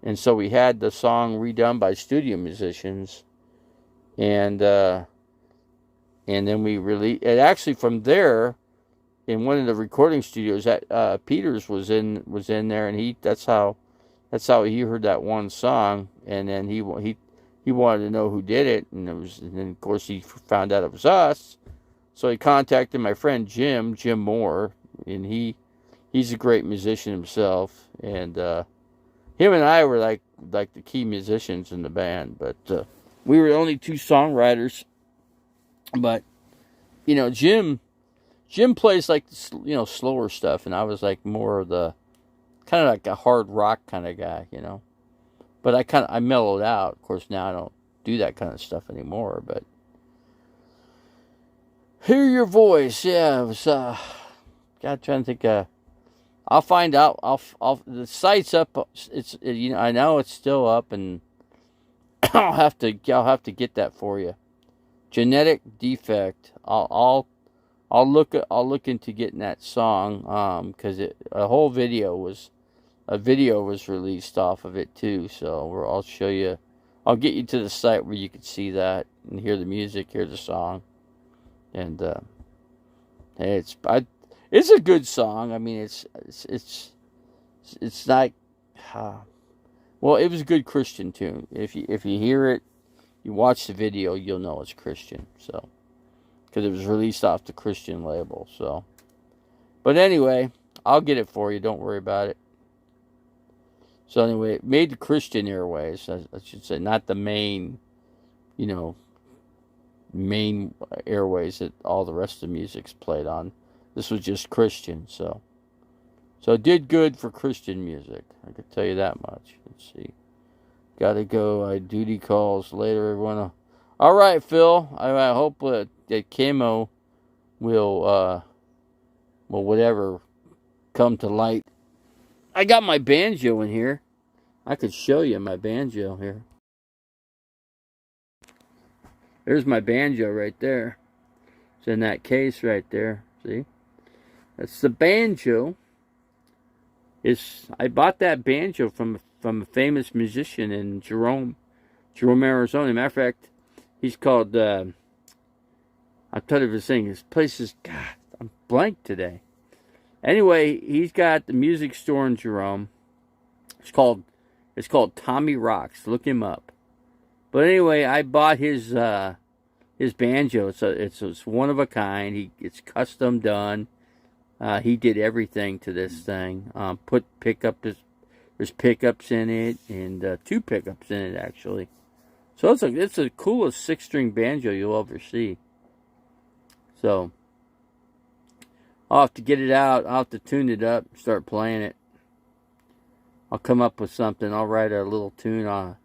And so we had the song redone by studio musicians, and then we released it. Actually, from there, in one of the recording studios, that Peters was in there, and that's how he heard that one song, and then he wanted to know who did it, and then of course he found out it was us. So he contacted my friend Jim Moore, and he's a great musician himself, and him and I were like the key musicians in the band, but we were the only two songwriters. But Jim plays like slower stuff, and I was like more of the kind of like a hard rock kind of guy, But I mellowed out. Of course, now I don't do that kind of stuff anymore. But Hear Your Voice, yeah, it was. God, trying to think. I'll find out. The site's up. I know it's still up, and I'll have to get that for you. Genetic Defect. I'll look into getting that song. Because a video was released off of it too. So I'll show you. I'll get you to the site where you can see that and hear the music, hear the song, and it's a good song. I mean, it's not. Well, it was a good Christian tune. If you hear it, you watch the video, you'll know it's Christian. So, because it was released off the Christian label. So, but anyway, I'll get it for you. Don't worry about it. So anyway, it made the Christian Airways, I should say, not the main airways that all the rest of the music's played on. This was just Christian, so it did good for Christian music. I could tell you that much. Let's see. Gotta go. Duty calls later. Everyone. All right, Phil. I hope that camo will whatever come to light. I got my banjo in here. I could show you my banjo here. There's my banjo right there. It's in that case right there. See? That's the banjo. I bought that banjo from a famous musician in Jerome, Arizona. Matter of fact, he's called. I'm tired of his thing. His place is. God, I'm blank today. Anyway, he's got the music store in Jerome. It's called Tommy Rocks. Look him up. But anyway, I bought his banjo. It's one of a kind. It's custom done. He did everything to this thing. There's pickups in it, and 2 pickups in it actually. So it's the coolest 6-string banjo you'll ever see. So I'll have to get it out. I'll have to tune it up, start playing it. I'll come up with something. I'll write a little tune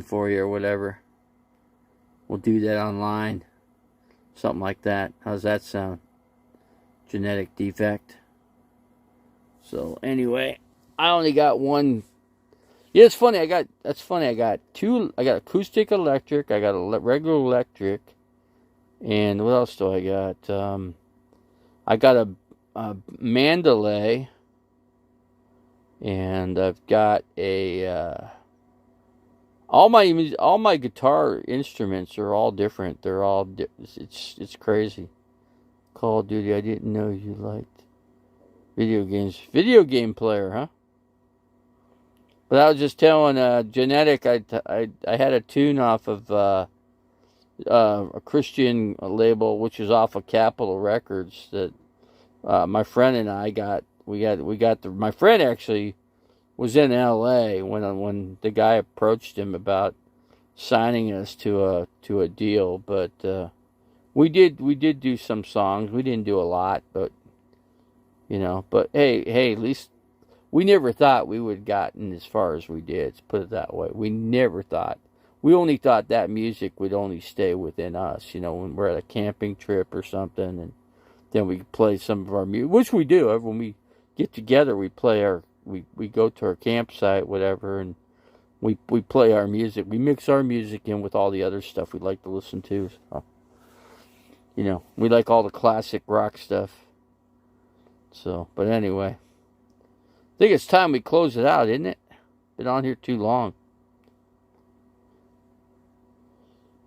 for you or whatever. We'll do that online. Something like that. How's that sound? Genetic Defect. So anyway, I only got one. Yeah, it's funny. I got 2. I got acoustic electric. I got a regular electric. And what else do I got? I got a mandolin, and I've got all my guitar instruments are all different. They're all it's crazy. Call of Duty. I didn't know you liked video games. Video game player, huh? But I was just telling Genetic. I had a tune off of a Christian label, which is off of Capitol Records. That my friend and I got. My friend actually was in L.A. when the guy approached him about signing us to a deal, but we did do some songs. We didn't do a lot, but but hey, at least we never thought we would have gotten as far as we did. Let's put it that way. We never thought. We only thought that music would only stay within us. When we're at a camping trip or something, and then we play some of our music, which we do. When we get together, we play we go to our campsite, whatever, and we play our music. We mix our music in with all the other stuff we like to listen to. So, we like all the classic rock stuff. So, but anyway, I think it's time we close it out, isn't it? Been on here too long.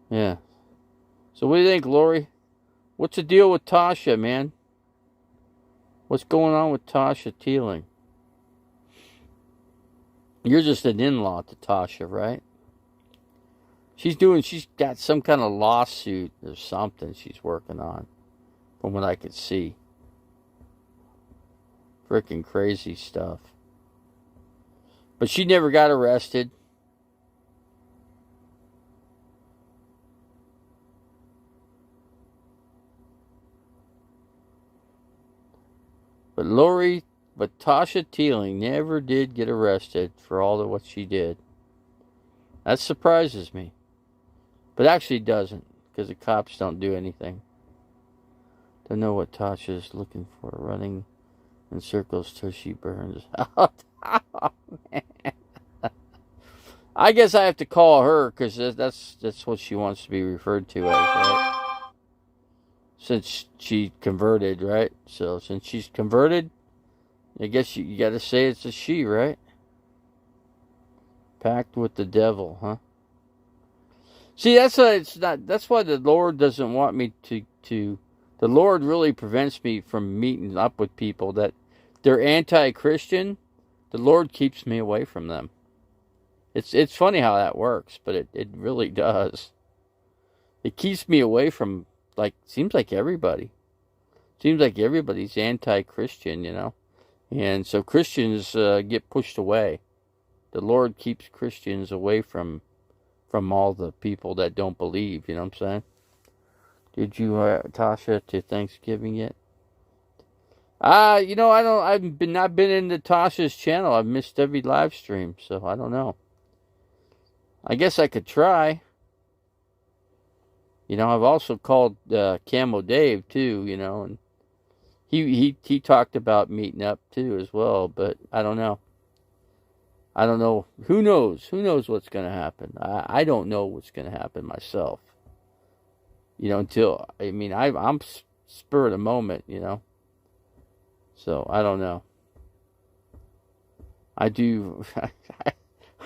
Yeah. So what do you think, Lori? What's the deal with Tasha, man? What's going on with Tasha Teeling? You're just an in-law to Tasha, right? She's got some kind of lawsuit or something she's working on, from what I could see. Freaking crazy stuff. But she never got arrested. But Tasha Teeling never did get arrested for all of what she did. That surprises me. But actually doesn't, because the cops don't do anything. Don't know what Tasha is looking for, running in circles till she burns. Oh, man. I guess I have to call her, because that's what she wants to be referred to as, right? Since she converted, right? So since she's converted, I guess you got to say it's a she, right? Packed with the devil, huh? See, that's why it's not. That's why the Lord doesn't want me to. The Lord really prevents me from meeting up with people that they're anti-Christian. The Lord keeps me away from them. It's funny how that works, but it really does. It keeps me away from, seems like everybody. Seems like everybody's anti-Christian, and so Christians get pushed away. The Lord keeps Christians away from all the people that don't believe. You know what I'm saying? Did you, Tasha, to Thanksgiving yet? I've not been into Tasha's channel. I've missed every live stream, so I don't know. I guess I could try. I've also called Camo Dave too. And he talked about meeting up too as well, but I don't know. I don't know. Who knows? Who knows what's going to happen? I don't know what's going to happen myself. I'm spur of the moment, So, I don't know. I do.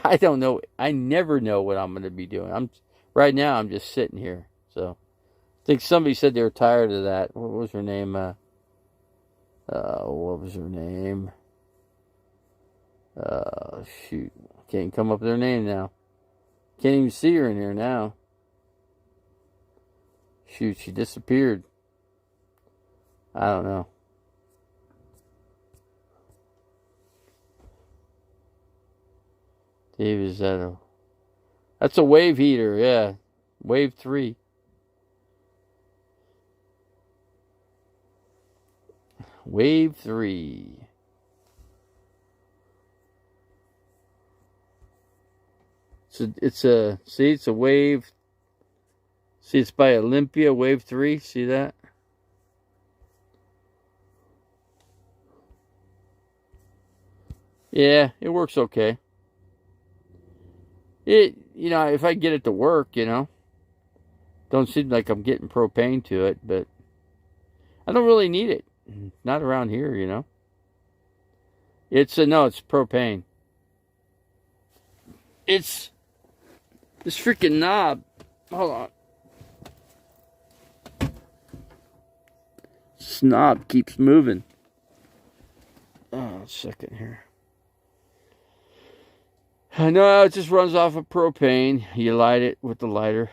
I don't know. I never know what I'm going to be doing. Right now, I'm just sitting here. So, I think somebody said they were tired of that. What was her name? What was her name? Shoot. Can't come up with her name now. Can't even see her in here now. Shoot, she disappeared. I don't know. Dave, is that that's a wave heater, yeah. Wave 3. Wave 3. It's a wave. See, it's by Olympia, wave 3. See that? Yeah, it works okay. If I get it to work, don't seem like I'm getting propane to it, but I don't really need it. Not around here, It's propane. It's this freaking knob. Hold on. This knob keeps moving. Oh, a second here. No, it just runs off of propane. You light it with the lighter.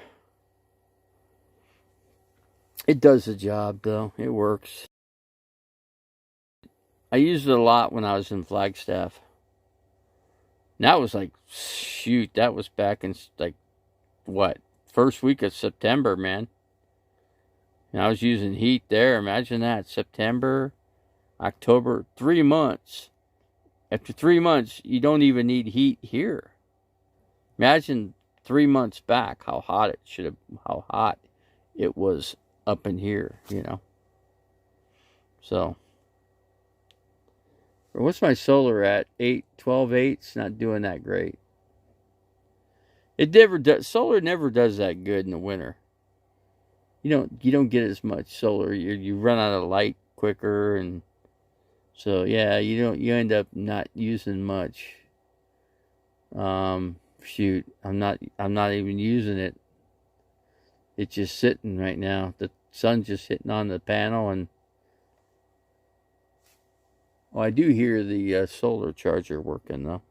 It does the job, though. It works. I used it a lot when I was in Flagstaff. And that was like, shoot, that was back in, like, what? First week of September, man. And I was using heat there. Imagine that. September, October, 3 months. After 3 months, you don't even need heat here. Imagine 3 months back how hot it was up in here, you know. So, what's my solar at? 12.8. It's not doing that great. It never does. Solar never does that good in the winter. You don't get as much solar. You run out of light quicker, and so yeah, you end up not using much. Shoot, I'm not even using it. It's just sitting right now. The sun's just hitting on the panel, and I do hear the solar charger working though.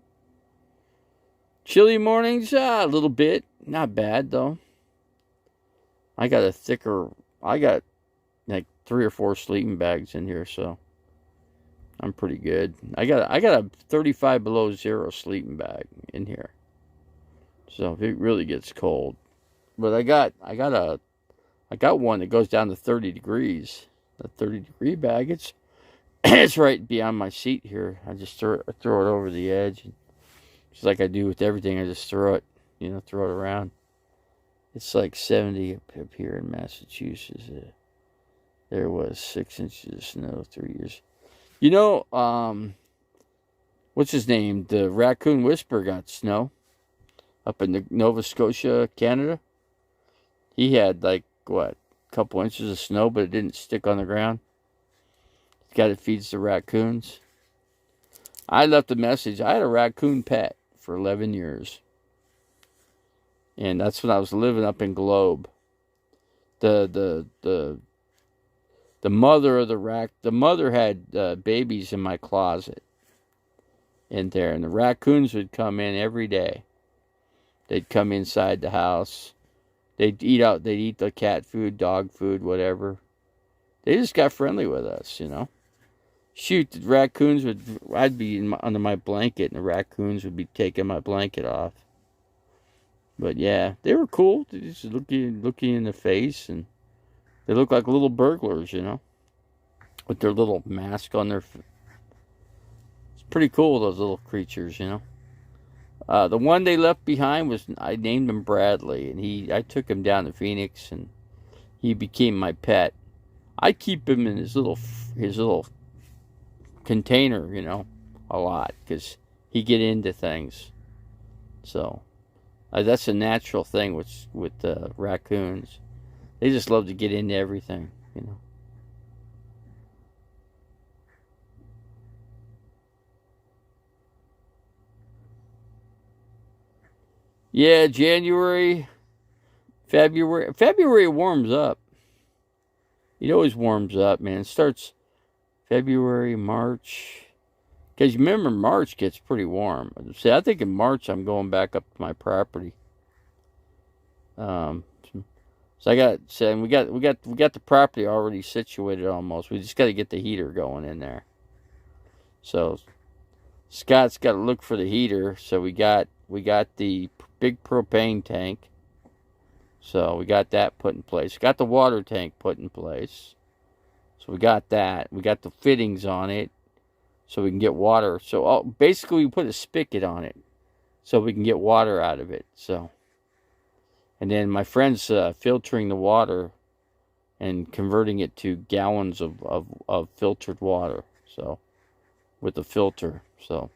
Chilly mornings, a little bit, not bad though. I got like 3 or 4 sleeping bags in here, so I'm pretty good. I got a 35 below zero sleeping bag in here, so if it really gets cold. But I got one that goes down to 30 degrees. A 30-degree bag. It's right beyond my seat here. I just throw it over the edge. Just like I do with everything, I just throw it around. It's like 70 up here in Massachusetts. There was 6 inches of snow 3 years. You know, what's his name? The raccoon whisperer got snow up in the Nova Scotia, Canada. He had like, what, a couple inches of snow, but it didn't stick on the ground. The guy that feeds the raccoons. I left a message. I had a raccoon pet for 11 years. And that's when I was living up in Globe. The mother of the mother had babies in my closet in there, and the raccoons would come in every day. They'd come inside the house. They'd eat the cat food, dog food, whatever. They just got friendly with us, you know. Shoot, the raccoons I'd be under my blanket, and the raccoons would be taking my blanket off. But yeah, they were cool. They just looking in the face, and they look like little burglars, you know, with their little mask on their. It's pretty cool, those little creatures, you know. The one they left behind I named him Bradley, and I took him down to Phoenix, and he became my pet. I keep him in his little container, you know, a lot, because he get into things. So that's a natural thing with raccoons. They just love to get into everything, you know. Yeah, January, February warms up. It always warms up, man. It starts February, March. Because you remember, March gets pretty warm. See, I think in March I'm going back up to my property. So we got the property already situated almost. We just got to get the heater going in there. So Scott's got to look for the heater. So we got the big propane tank. So we got that put in place. Got the water tank put in place. So we got that. We got the fittings on it, so we can get water. So basically, we put a spigot on it, so we can get water out of it. So, and then my friend's filtering the water and converting it to gallons of filtered water. So, with the filter. So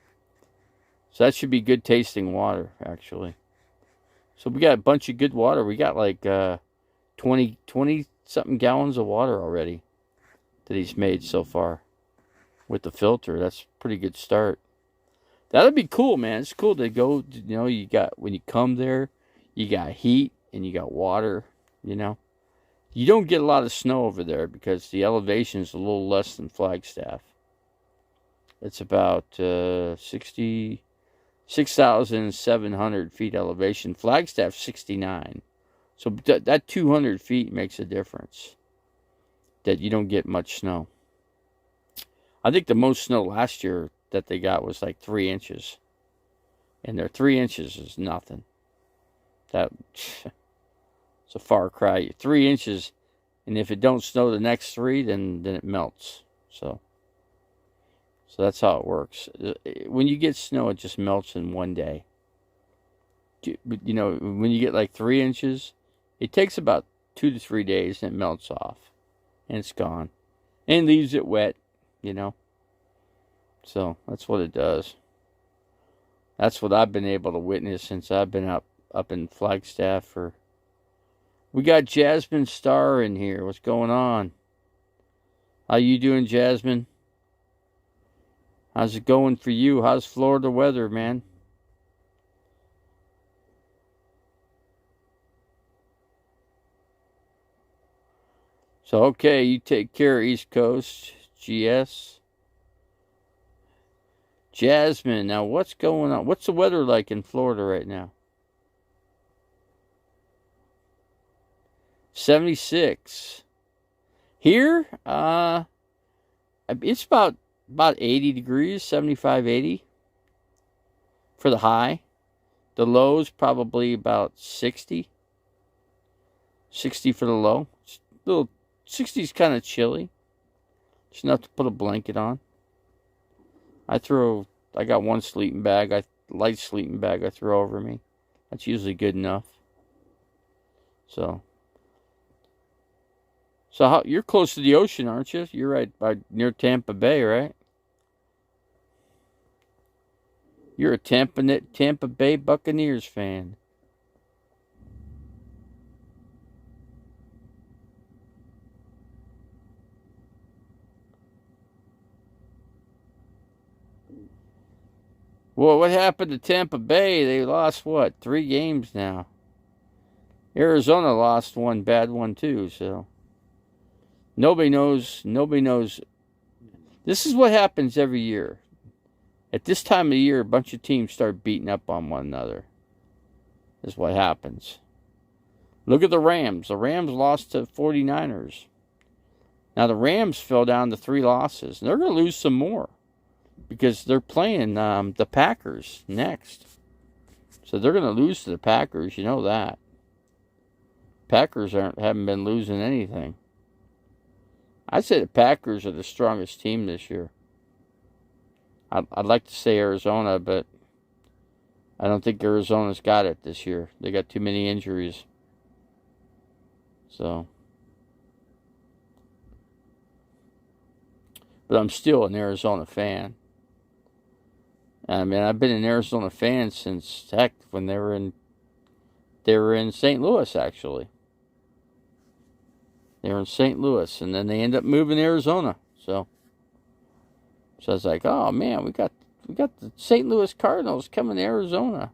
that should be good tasting water, actually. So we got a bunch of good water. We got like 20 something gallons of water already that he's made so far with the filter. That's a pretty good start. That'd be cool, man. It's cool to go, you know, when you come there, you got heat and you got water, you know. You don't get a lot of snow over there because the elevation is a little less than Flagstaff. It's about 6,700 feet elevation. Flagstaff 69. So that 200 feet makes a difference. that you don't get much snow. I think the most snow last year that they got was like 3 inches. And their 3 inches is nothing. It's a far cry. 3 inches, and if it don't snow the next 3, then it melts. So that's how it works. When you get snow, it just melts in one day. You know, when you get like 3 inches, it takes about 2 to 3 days, and it melts off, and it's gone, and leaves it wet. You know, so that's what it does. That's what I've been able to witness since I've been up in Flagstaff. We got Jasmine Star in here. What's going on? How you doing, Jasmine? How's it going for you? How's Florida weather, man? So, okay, you take care, East Coast. GS. Jasmine, now what's going on? What's the weather like in Florida right now? 76. Here, it's about 80 degrees, 75, 80 for the high. The low's probably about 60. 60 for the low. It's a little 60's kind of chilly. It's enough to put a blanket on. I got one sleeping bag, light sleeping bag I throw over me. That's usually good enough. So you're close to the ocean, aren't you? You're right near Tampa Bay, right? You're a Tampa Bay Buccaneers fan. Well, what happened to Tampa Bay? They lost, 3 games now. Arizona lost one bad one too, so nobody knows. This is what happens every year. At this time of the year, a bunch of teams start beating up on one another. Is what happens. Look at the Rams. The Rams lost to 49ers. Now the Rams fell down to 3 losses. And they're going to lose some more. Because they're playing the Packers next. So they're going to lose to the Packers. You know that. Packers haven't been losing anything. I'd say the Packers are the strongest team this year. I'd like to say Arizona, but I don't think Arizona's got it this year. They got too many injuries. So. But I'm still an Arizona fan. I mean, I've been an Arizona fan since, heck, when they were in St. Louis, actually. They were in St. Louis, and then they end up moving to Arizona. So I was like, oh man, we got the St. Louis Cardinals coming to Arizona.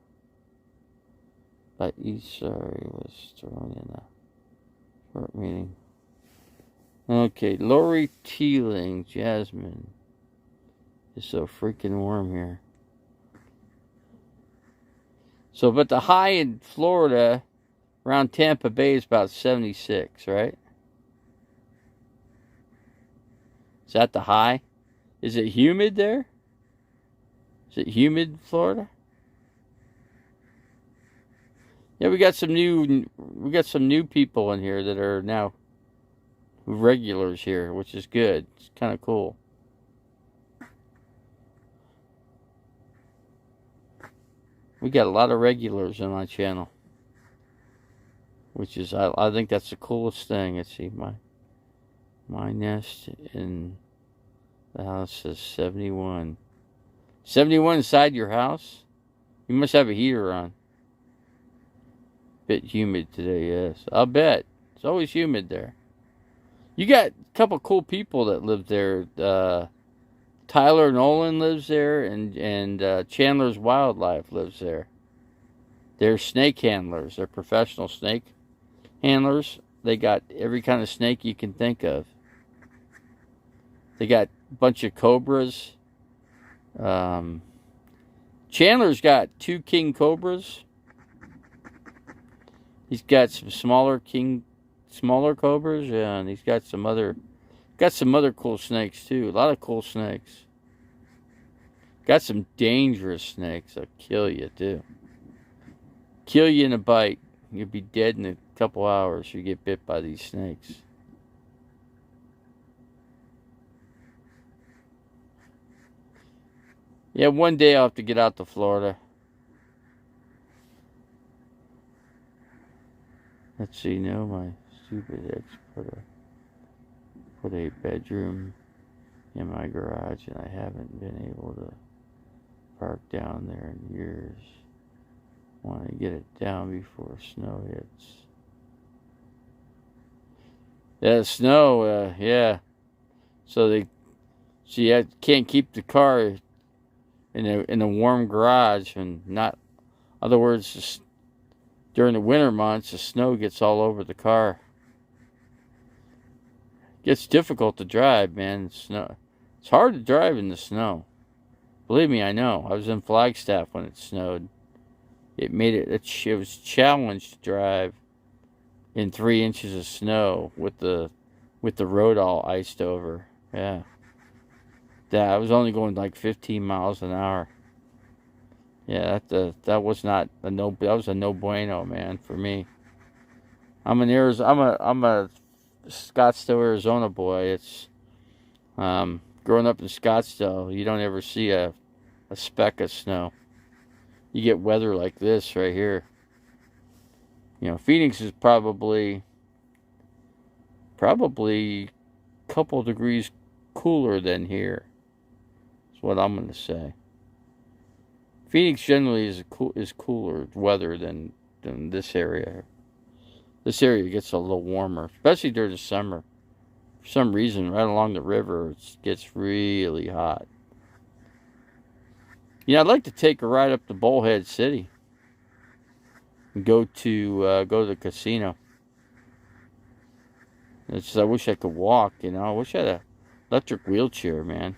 But sorry, was thrown in a short meeting. Okay, Lori Teeling, Jasmine. It's so freaking warm here. So, but the high in Florida around Tampa Bay is about 76, right? Is that the high? Is it humid there? Is it humid in Florida? Yeah, we got some new people in here that are now regulars here, which is good. It's kind of cool. We got a lot of regulars on my channel, which is I think that's the coolest thing. Let's see, my nest in the house is 71. 71 inside your house? You must have a heater on. Bit humid today, yes. I'll bet. It's always humid there. You got a couple cool people that live there. Tyler Nolan lives there, and Chandler's Wildlife lives there. They're snake handlers. They're professional snake handlers. They got every kind of snake you can think of. They got a bunch of cobras. Chandler's got 2 king cobras. He's got some smaller cobras, yeah, and he's got some other Got some other cool snakes too. A lot of cool snakes. Got some dangerous snakes that'll kill you too. Kill you in a bite. You'll be dead in a couple hours. You get bit by these snakes. Yeah, one day I'll have to get out to Florida. Let's see, no, my stupid ex put a bedroom in my garage, and I haven't been able to park down there in years. Want to get it down before snow hits. Yeah, snow, yeah. So you can't keep the car in a warm garage, and not, in other words, just during the winter months, the snow gets all over the car. It gets difficult to drive, man. Snow. It's hard to drive in the snow. Believe me, I know. I was in Flagstaff when it snowed. It was challenged to drive in 3 inches of snow with the road all iced over. Yeah. I was only going like 15 miles an hour. Yeah, that was not a no. That was a no bueno, man, for me. I'm a Scottsdale, Arizona boy. It's growing up in Scottsdale, you don't ever see a speck of snow. You get weather like this right here. You know, Phoenix is probably a couple degrees cooler than here. That's what I'm going to say. Phoenix generally is cooler weather than this area. This area gets a little warmer, especially during the summer. For some reason, right along the river, it gets really hot. You know, I'd like to take a ride up to Bullhead City and go to the casino. I wish I could walk. You know, I wish I had an electric wheelchair, man.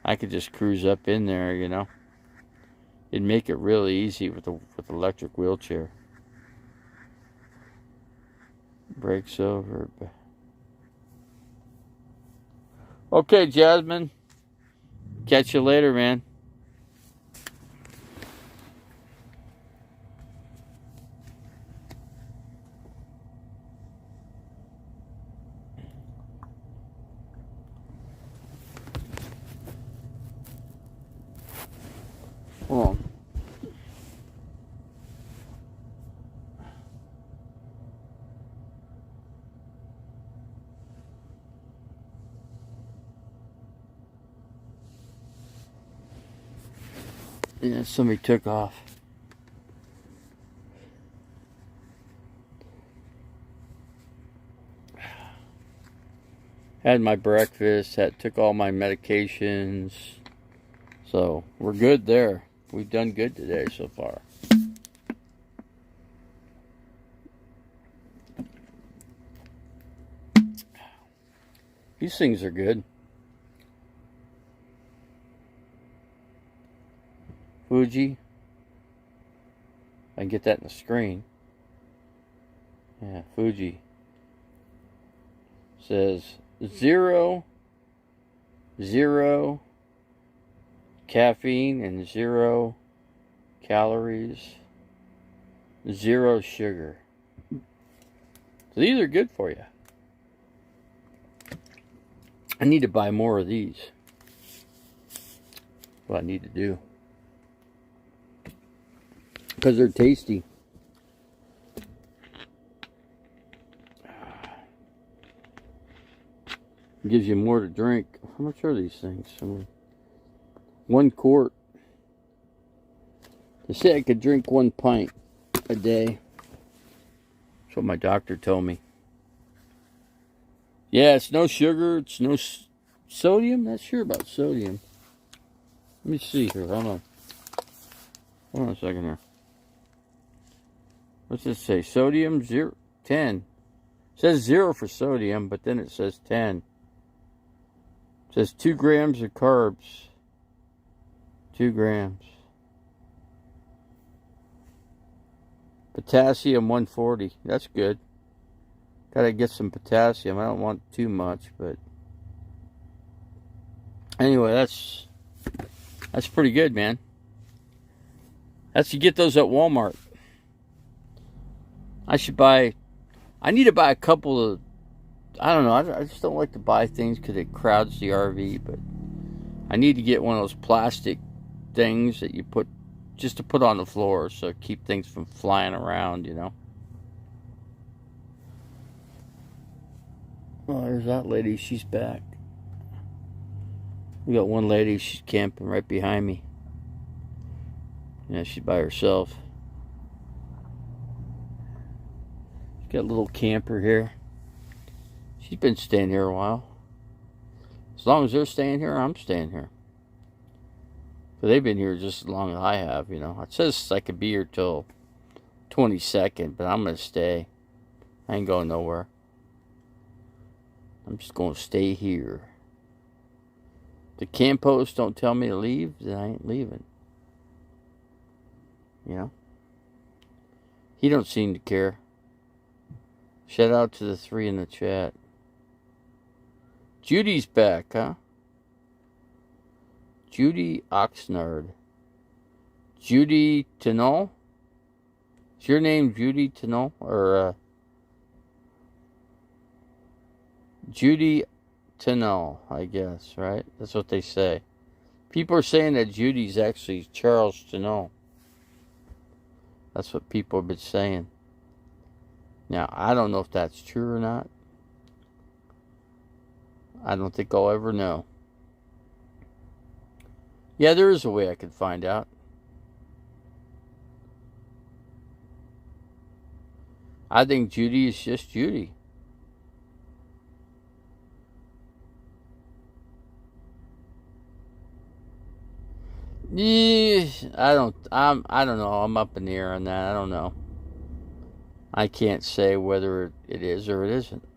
I could just cruise up in there. You know, it'd make it really easy with the electric wheelchair. Breaks over. Okay, Jasmine. Catch you later, man. Oh. Yeah, somebody took off. Had my breakfast, took all my medications. So, we're good there. We've done good today so far. These things are good. Fuji. I can get that in the screen. Yeah, Fuji. Says 0 caffeine and 0 calories, 0 sugar. So these are good for you. I need to buy more of these. What I need to do. Because they're tasty. Gives you more to drink. How much are these things? 1 quart. They say I could drink 1 pint a day. That's what my doctor told me. Yeah, it's no sugar. It's no sodium. Not sure about sodium. Let me see here. Hold on a second here. What's this say? Sodium 10. It says 0 for sodium, but then it says 10. It says 2 grams of carbs. 2 grams. Potassium 140. That's good. Gotta get some potassium. I don't want too much, but anyway, that's pretty good, man. You get those at Walmart. I need to buy a couple of, I don't know, I just don't like to buy things because it crowds the RV, but I need to get one of those plastic things that you put, just to put on the floor, so keep things from flying around, you know. Oh, there's that lady. She's back. We got one lady. She's camping right behind me. Yeah, she's by herself. She's got a little camper here. She's been staying here a while. As long as they're staying here, I'm staying here. But they've been here just as long as I have, you know. It says I could be here till 22nd, but I'm going to stay. I ain't going nowhere. I'm just going to stay here. The camp post don't tell me to leave, then I ain't leaving. You know? He don't seem to care. Shout out to the 3 in the chat. Judy's back, huh? Judy Oxnard. Judy Tenol? Is your name Judy Tenol? Or, Judy Tenol, I guess, right? That's what they say. People are saying that Judy's actually Charles Tenol. That's what people have been saying. Now, I don't know if that's true or not. I don't think I'll ever know. Yeah, there is a way I could find out. I think Judy is just Judy. Yeah, I don't know. I'm up in the air on that. I don't know. I can't say whether it is or it isn't.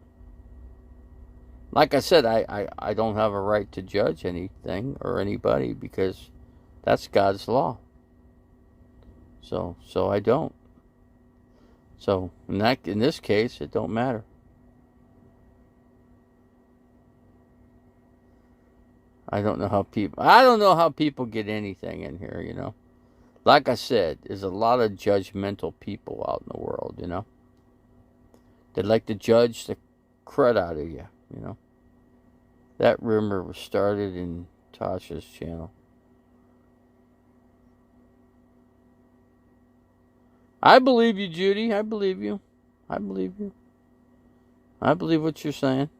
Like I said, I don't have a right to judge anything or anybody because that's God's law. So I don't. So in this case, it don't matter. I don't know how people get anything in here, you know. Like I said, there's a lot of judgmental people out in the world, you know. They like to judge the crud out of you, you know. That rumor was started in Tasha's channel. I believe you, Judy. I believe you. I believe you. I believe what you're saying.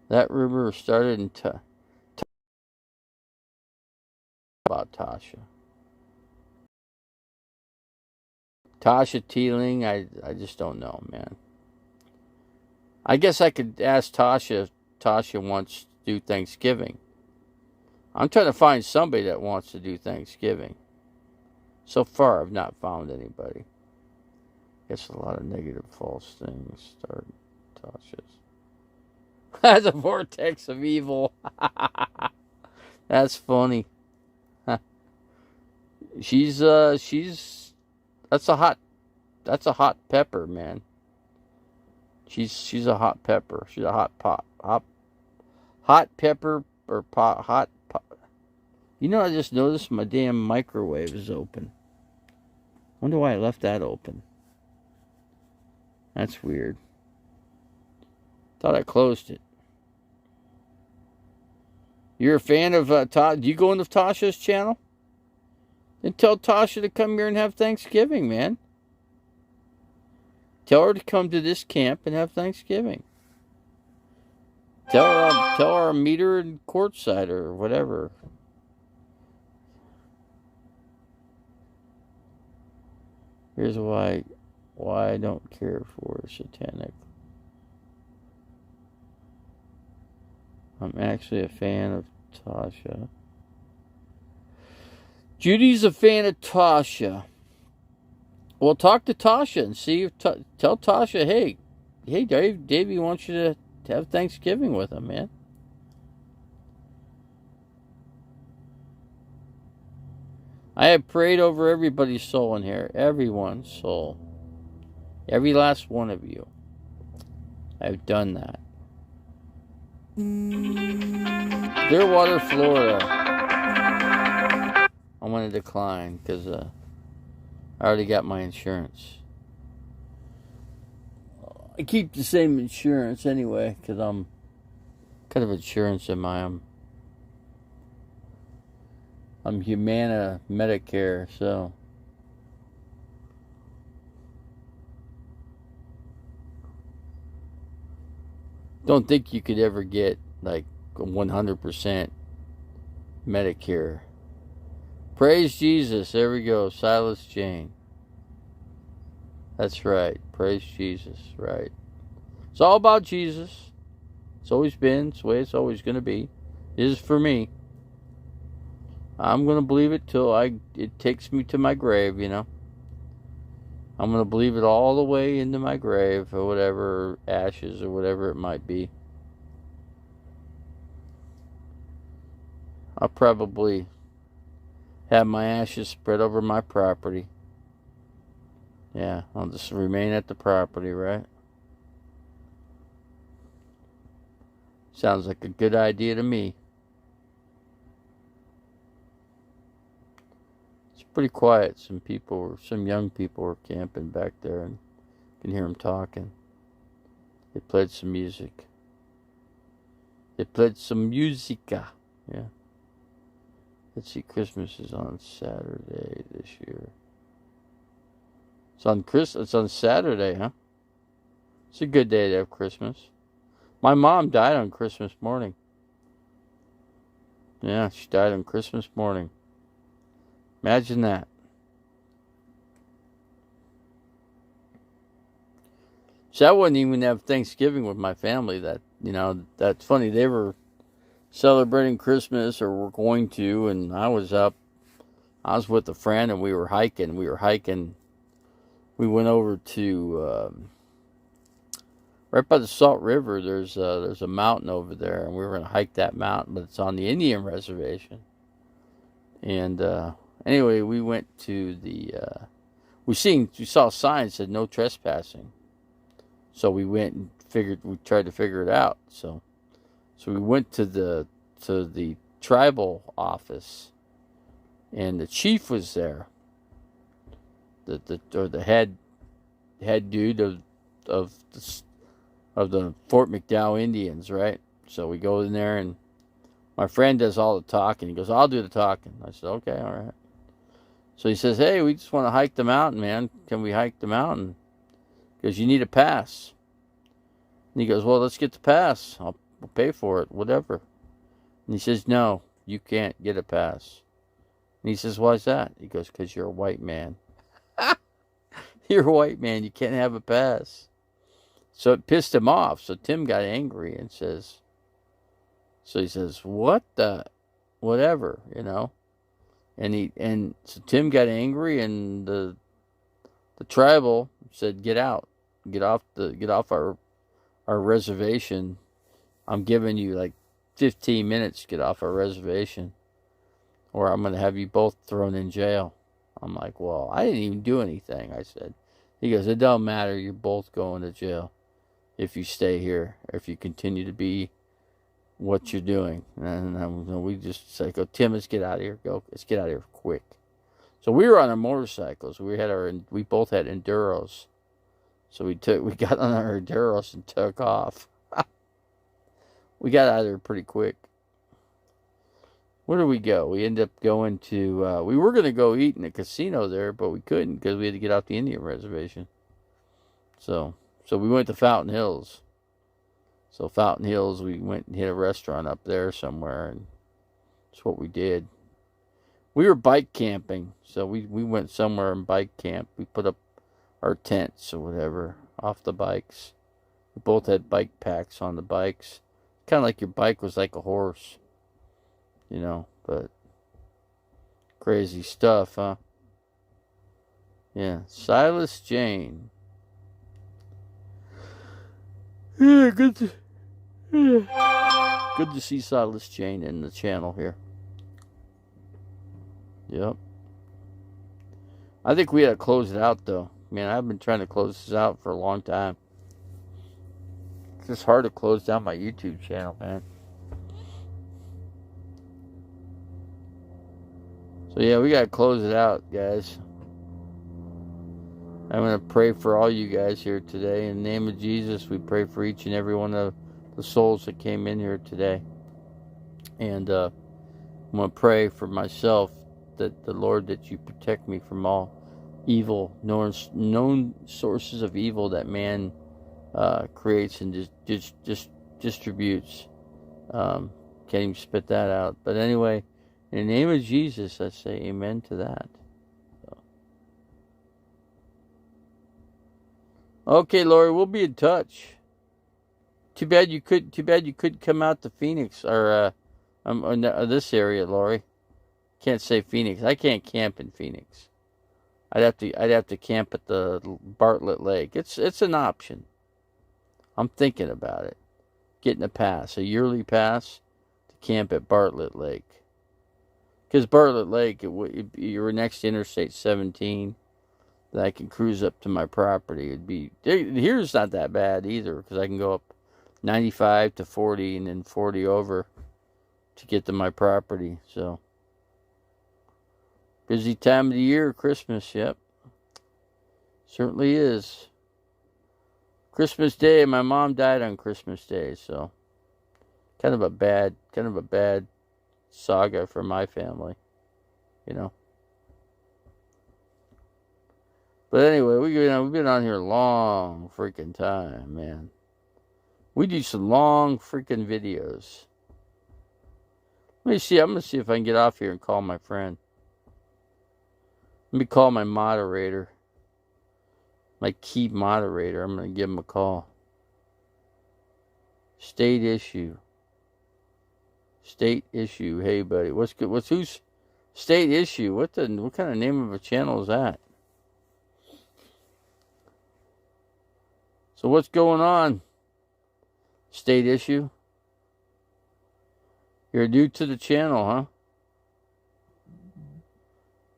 That rumor started in about Tasha. Tasha Teeling, I just don't know, man. I guess I could ask Tasha if Tasha wants to do Thanksgiving. I'm trying to find somebody that wants to do Thanksgiving. So far, I've not found anybody. Guess a lot of negative, false things start Tasha's. That's a vortex of evil. That's funny. She's that's a hot pepper, man. She's a hot pepper. She's a hot pepper or hot. You know, I just noticed my damn microwave is open. Wonder why I left that open. That's weird. Thought I closed it. You're a fan of Tasha? Do you go into Tasha's channel? Then tell Tasha to come here and have Thanksgiving, man. Tell her to come to this camp and have Thanksgiving. Tell her I'll meet her in courtside or whatever. Here's why I don't care for satanic. I'm actually a fan of Tasha. Judy's a fan of Tasha. Well, talk to Tasha and see if tell Tasha, hey, Davey wants you to have Thanksgiving with him, man. I have prayed over everybody's soul in here. Everyone's soul. Every last one of you. I've done that. Clearwater, Florida. I'm going to decline because I already got my insurance. I keep the same insurance anyway because I'm kind of insurance am I? I'm Humana Medicare, so don't think you could ever get like 100% Medicare. Praise Jesus. There we go. Silas Jane. That's right. Praise Jesus. Right. It's all about Jesus. It's always been. It's the way it's always going to be. It is for me. I'm going to believe it till it takes me to my grave, you know. I'm going to believe it all the way into my grave or whatever, ashes or whatever it might be. I'll probably have my ashes spread over my property. Yeah, I'll just remain at the property, right? Sounds like a good idea to me. It's pretty quiet. Some young people were camping back there, and you can hear them talking. They played some music. Musica. Yeah. Let's see, Christmas is on Saturday this year. It's on Saturday, huh? It's a good day to have Christmas. My mom died on Christmas morning. Yeah, she died on Christmas morning. Imagine that. So I wouldn't even have Thanksgiving with my family. That's funny. They were celebrating Christmas, or were going to, and I was with a friend, and we were hiking. We went over to right by the Salt River. There's a mountain over there, and we were going to hike that mountain, but it's on the Indian reservation. And anyway, we went to the we saw signs that said no trespassing. So we went and we tried to figure it out. So we went to the tribal office, and the chief was there. The head dude of the Fort McDowell Indians, right? So we go in there, and my friend does all the talking. He goes, "I'll do the talking." I said, "Okay, all right." So he says, "Hey, we just want to hike the mountain, man. Can we hike the mountain? Because you need a pass." And he goes, "Well, let's get the pass. I'll pay for it, whatever." And he says, "No, you can't get a pass." And he says, "Why is that?" He goes, "Because you're a white man." You're a white man. You can't have a pass. So it pissed him off. So Tim got angry and says, "What the, whatever, you know?" And so Tim got angry, and the tribal said, "Get out, get off our reservation. I'm giving you like 15 minutes to get off our reservation, or I'm going to have you both thrown in jail." I'm like, "Well, I didn't even do anything," I said. He goes, "It don't matter. You're both going to jail if you stay here, or if you continue to be what you're doing." And we just say, "Go, Tim, let's get out of here. Go, let's get out of here quick." So we were on our motorcycles. We both had enduros. So we got on our enduros and took off. We got out of there pretty quick. Where did we go? We ended up going to, we were going to go eat in a casino there, but we couldn't because we had to get off the Indian reservation. So we went to Fountain Hills. So Fountain Hills, we went and hit a restaurant up there somewhere, and that's what we did. We were bike camping, so we went somewhere and bike camp. We put up our tents or whatever off the bikes. We both had bike packs on the bikes. Kind of like your bike was like a horse. You know, but crazy stuff, huh? Yeah, Silas Jane. Yeah, good to see Silas Jane in the channel here. Yep. I think we got to close it out, though. Man, I've been trying to close this out for a long time. It's just hard to close down my YouTube channel, man. So, yeah, we got to close it out, guys. I'm going to pray for all you guys here today. In the name of Jesus, we pray for each and every one of the souls that came in here today. And I'm going to pray for myself that the Lord, that you protect me from all evil, known sources of evil that man creates and just distributes. Can't even spit that out. But anyway, in the name of Jesus, I say amen to that. So. Okay, Lori, we'll be in touch. Too bad you couldn't come out to Phoenix or this area, Lori. Can't say Phoenix. I can't camp in Phoenix. I'd have to camp at the Bartlett Lake. It's an option. I'm thinking about it. Getting a pass, a yearly pass to camp at Bartlett Lake. Because Bartlett Lake, you're next to Interstate 17. That I can cruise up to my property. Here's not that bad either, because I can go up 95 to 40 and then 40 over to get to my property. So busy time of the year, Christmas. Yep, certainly is. Christmas Day. My mom died on Christmas Day, so kind of a bad saga for my family, you know. But anyway, we've been on here a long freaking time, man. We do some long freaking videos. Let me see. I'm going to see if I can get off here and call my friend. Let me call my moderator. My key moderator. I'm going to give him a call. State issue. State issue. Hey, buddy. What's good? Who's state issue? What kind of name of a channel is that? So what's going on? State issue? You're new to the channel, huh?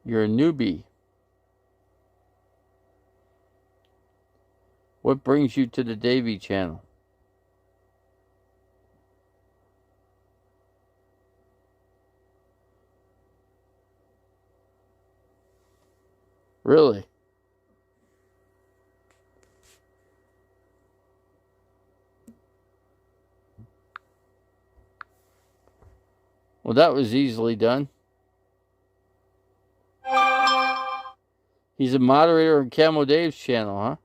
You're a newbie. What brings you to the Davey channel? Really? Well, that was easily done. He's a moderator on Camo Dave's channel, huh?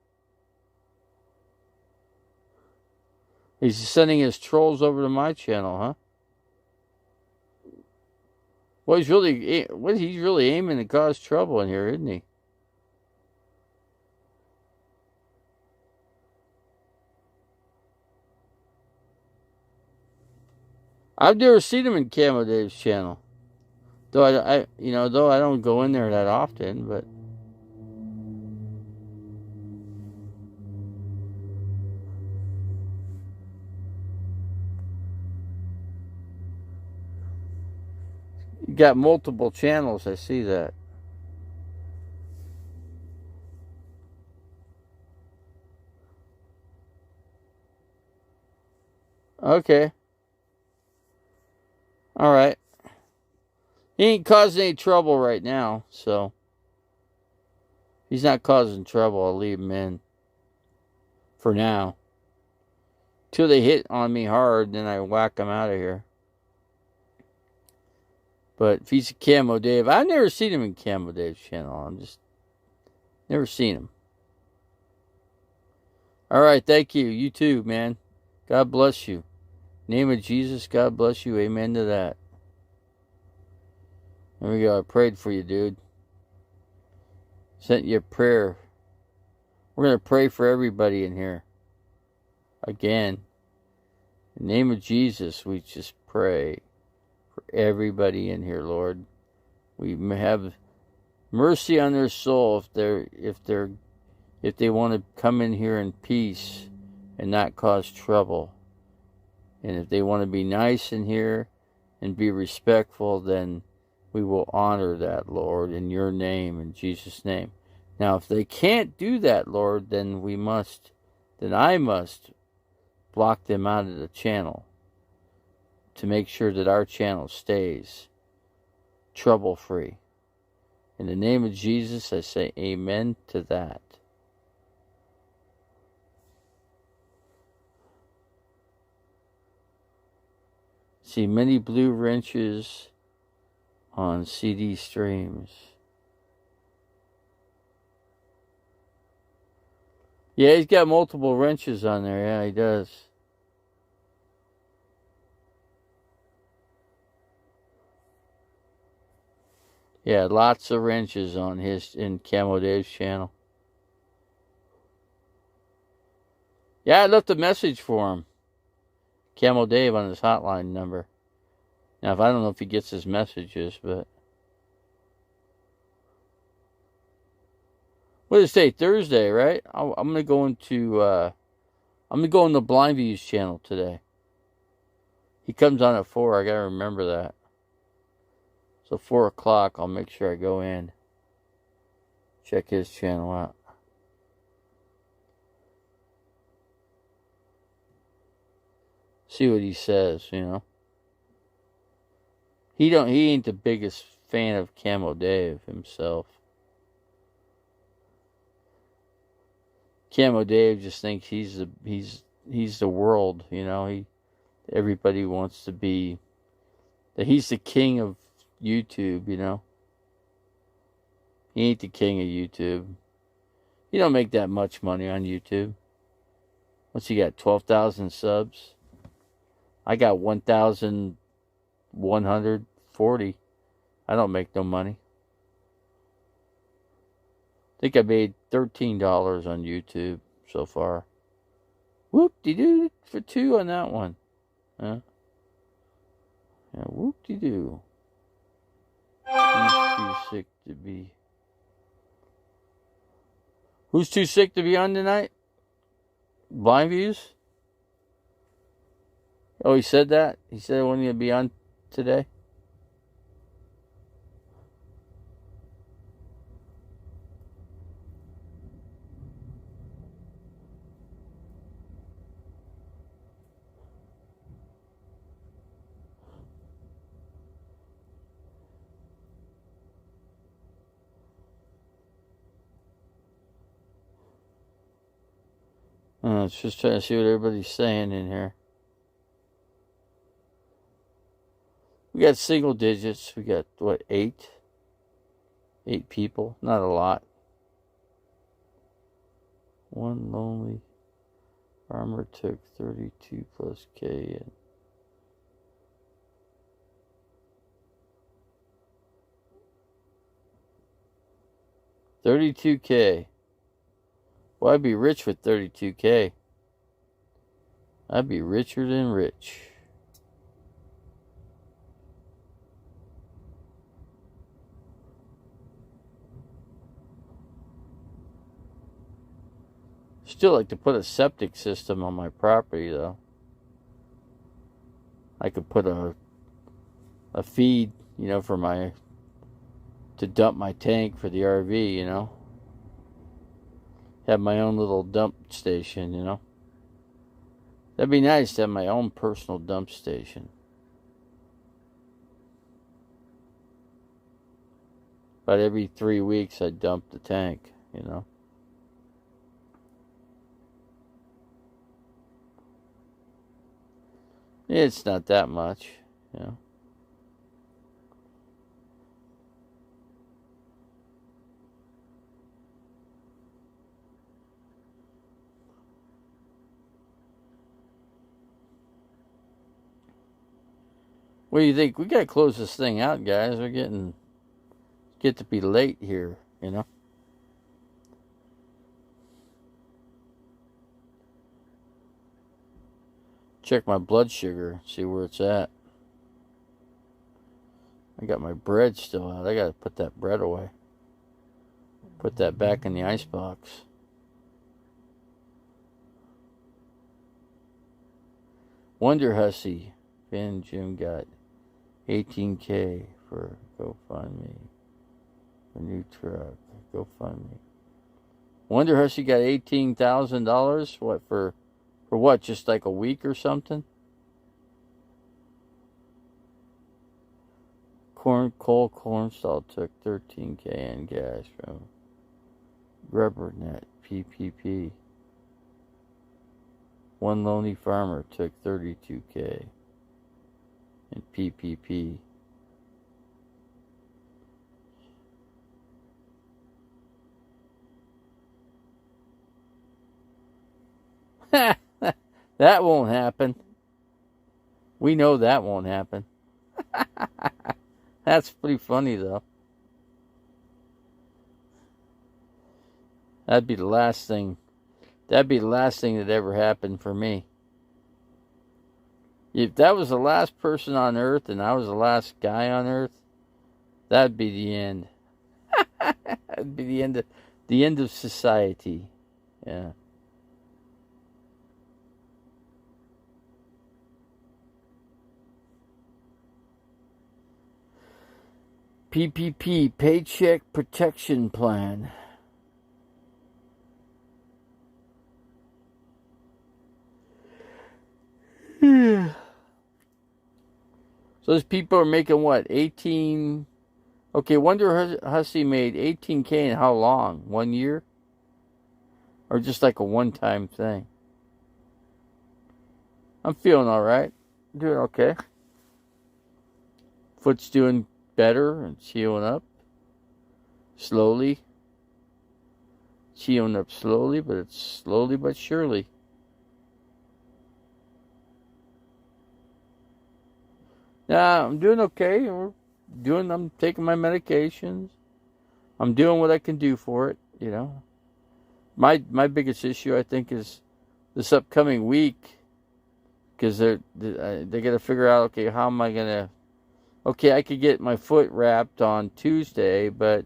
He's sending his trolls over to my channel, huh? Well, he's really aiming to cause trouble in here, isn't he? I've never seen him in Camo Dave's channel. Though I don't go in there that often, but you got multiple channels, I see that. Okay. All right. He ain't causing any trouble right now, so he's not causing trouble. I'll leave him in for now. Till they hit on me hard, then I whack them out of here. But if he's a Camo Dave, I've never seen him in Camo Dave's channel. I'm just never seen him. All right, thank you. You too, man. God bless you. Name of Jesus, God bless you. Amen to that. There we go. I prayed for you, dude. Sent you a prayer. We're going to pray for everybody in here. Again. In the name of Jesus, we just pray for everybody in here, Lord. We have mercy on their soul if they want to come in here in peace and not cause trouble. And if they want to be nice in here and be respectful, then We will honor that, Lord, in your name, in Jesus' name. Now, if they can't do that, Lord, then I must block them out of the channel to make sure that our channel stays trouble-free. In the name of Jesus, I say amen to that. See many blue wrenches on CD streams. Yeah, he's got multiple wrenches on there. Yeah, he does. Yeah, lots of wrenches on in Camo Dave's channel. Yeah, I left a message for him. Camo Dave on his hotline number. Now, I don't know if he gets his messages, but what is today? Thursday, right? I'm gonna go into Blind View's channel today. He comes on at 4. I gotta remember that. So 4 o'clock, I'll make sure I go in, check his channel out. See what he says, you know. He ain't the biggest fan of Camo Dave himself. Camo Dave just thinks he's the world, you know. Everybody wants to be that he's the king of YouTube, you know. He ain't the king of YouTube. You don't make that much money on YouTube. What's he got? 12,000 subs. I got 1,140. I don't make no money. I think I made $13 on YouTube so far. Whoop-de-doo for 2 on that one. Huh? Yeah, whoop-de-doo. He's too sick to be. Who's too sick to be on tonight? Blind Views? Oh, he said that? He said I wasn't going to be on today? It's just trying to see what everybody's saying in here. We got single digits. We got, what, 8? 8 people. Not a lot. One lonely farmer took 32 plus K in. $32K. Well, I'd be rich with $32K. I'd be richer than rich. Still like to put a septic system on my property, though. I could put a feed, you know, to dump my tank for the RV, you know. Have my own little dump station, you know. That'd be nice to have my own personal dump station. About every 3 weeks I dump the tank, you know. It's not that much, you know. What do you think? We gotta close this thing out, guys. We're get to be late here, you know. Check my blood sugar, see where it's at. I got my bread still out. I gotta put that bread away. Put that back in the icebox. Wonder Hussy. Finn Jim got 18K for GoFundMe. A new truck. GoFundMe. Wonder how she got $18,000. What for what? Just like a week or something? Cole Cornstall took $13K in gas from RubberNet PPP. One lonely farmer took $32K in PPP. That won't happen. We know that won't happen. That's pretty funny, though. That'd be the last thing. That'd be the last thing that ever happened for me. If that was the last person on Earth and I was the last guy on Earth, that'd be the end. That'd be the end of society. Yeah. PPP, Paycheck Protection Plan. So those people are making what? 18. Okay, wonder Hussey made 18K in how long? 1 year? Or just like a one-time thing? I'm feeling alright. Doing okay. Foot's doing better and healing up. Slowly. It's healing up slowly, but it's slowly but surely. Yeah, I'm doing okay. I'm taking my medications. I'm doing what I can do for it, you know. My biggest issue, I think, is this upcoming week, because they got to figure out, okay, how am I gonna? Okay, I could get my foot wrapped on Tuesday, but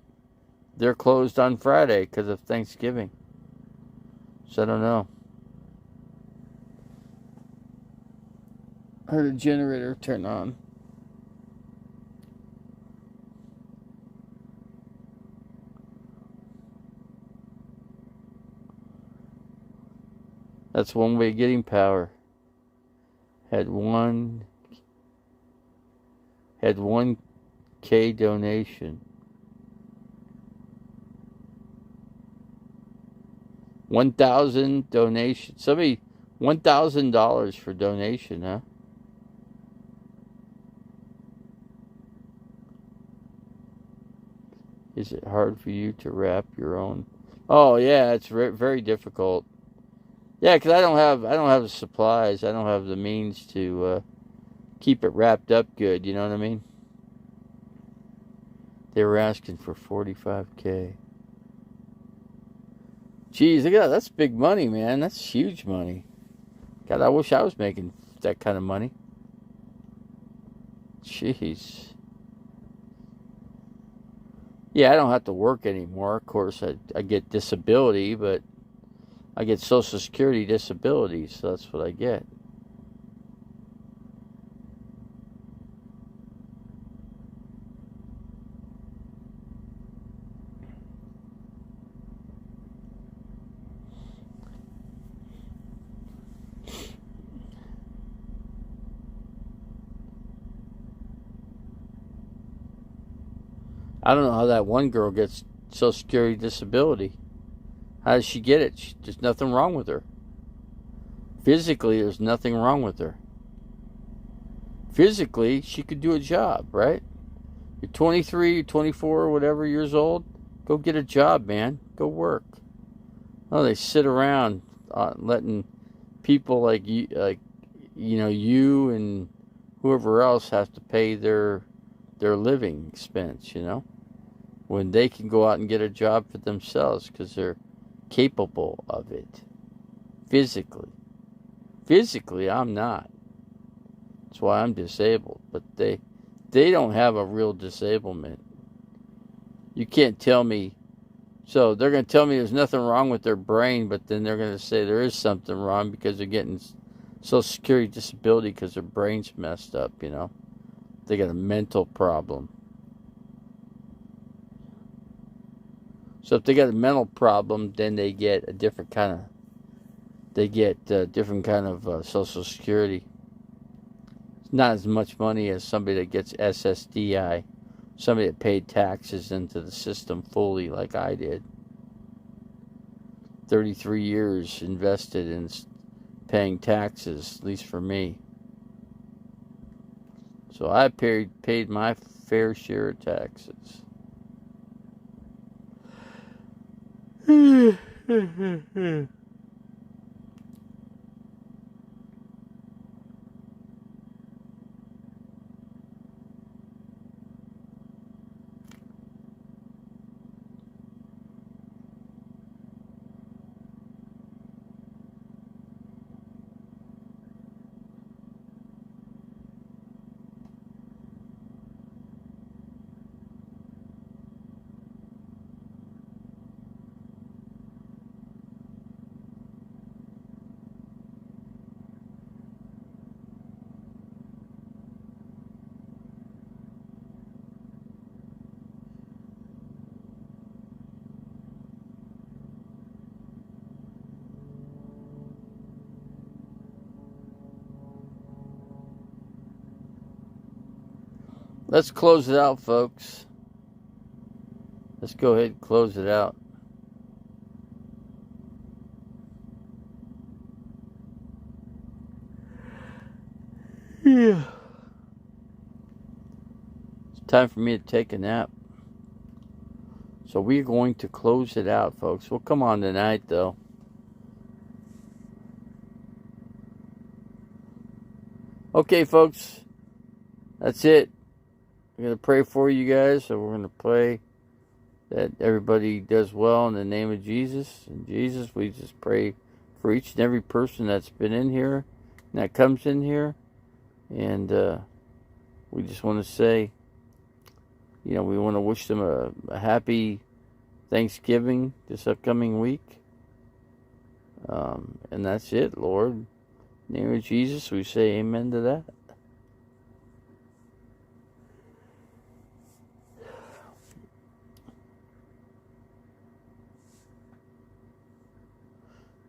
they're closed on Friday because of Thanksgiving. So I don't know. I heard a generator turn on. That's one way of getting power. Had 1K donation. 1,000 donation. Somebody $1,000 for donation, huh? Is it hard for you to wrap your own? Oh yeah, it's very difficult. Yeah, because I don't have the supplies. I don't have the means to keep it wrapped up good. You know what I mean? They were asking for $45K. Jeez, look at that. That's big money, man. That's huge money. God, I wish I was making that kind of money. Jeez. Yeah, I don't have to work anymore. Of course, I get disability, but I get Social Security disability, so that's what I get. I don't know how that one girl gets Social Security disability. How does she get it? There's nothing wrong with her. Physically, there's nothing wrong with her. Physically, she could do a job, right? You're 23, you're 24, whatever years old. Go get a job, man. Go work. Oh, they sit around letting people like you and whoever else have to pay their living expense, you know, when they can go out and get a job for themselves because they're capable of it. Physically, I'm not. That's why I'm disabled. But they don't have a real disablement. You can't tell me. So they're going to tell me there's nothing wrong with their brain, but then they're going to say there is something wrong because they're getting Social Security disability because their brain's messed up, you know. They got a mental problem. So if they got a mental problem, then they get a different kind of Social Security. It's not as much money as somebody that gets SSDI, somebody that paid taxes into the system fully, like I did. 33 years invested in paying taxes, at least for me. So I paid my fair share of taxes. Let's close it out, folks. Let's go ahead and close it out. Yeah. It's time for me to take a nap. So we're going to close it out, folks. We'll come on tonight, though. Okay, folks. That's it. I'm going to pray for you guys. So we're going to pray that everybody does well in the name of Jesus. And Jesus, we just pray for each and every person that's been in here and that comes in here. And we just want to say, we want to wish them a happy Thanksgiving this upcoming week. And that's it, Lord. In the name of Jesus, we say amen to that.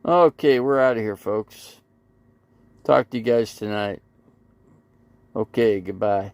Okay, we're out of here, folks. Talk to you guys tonight. Okay, goodbye.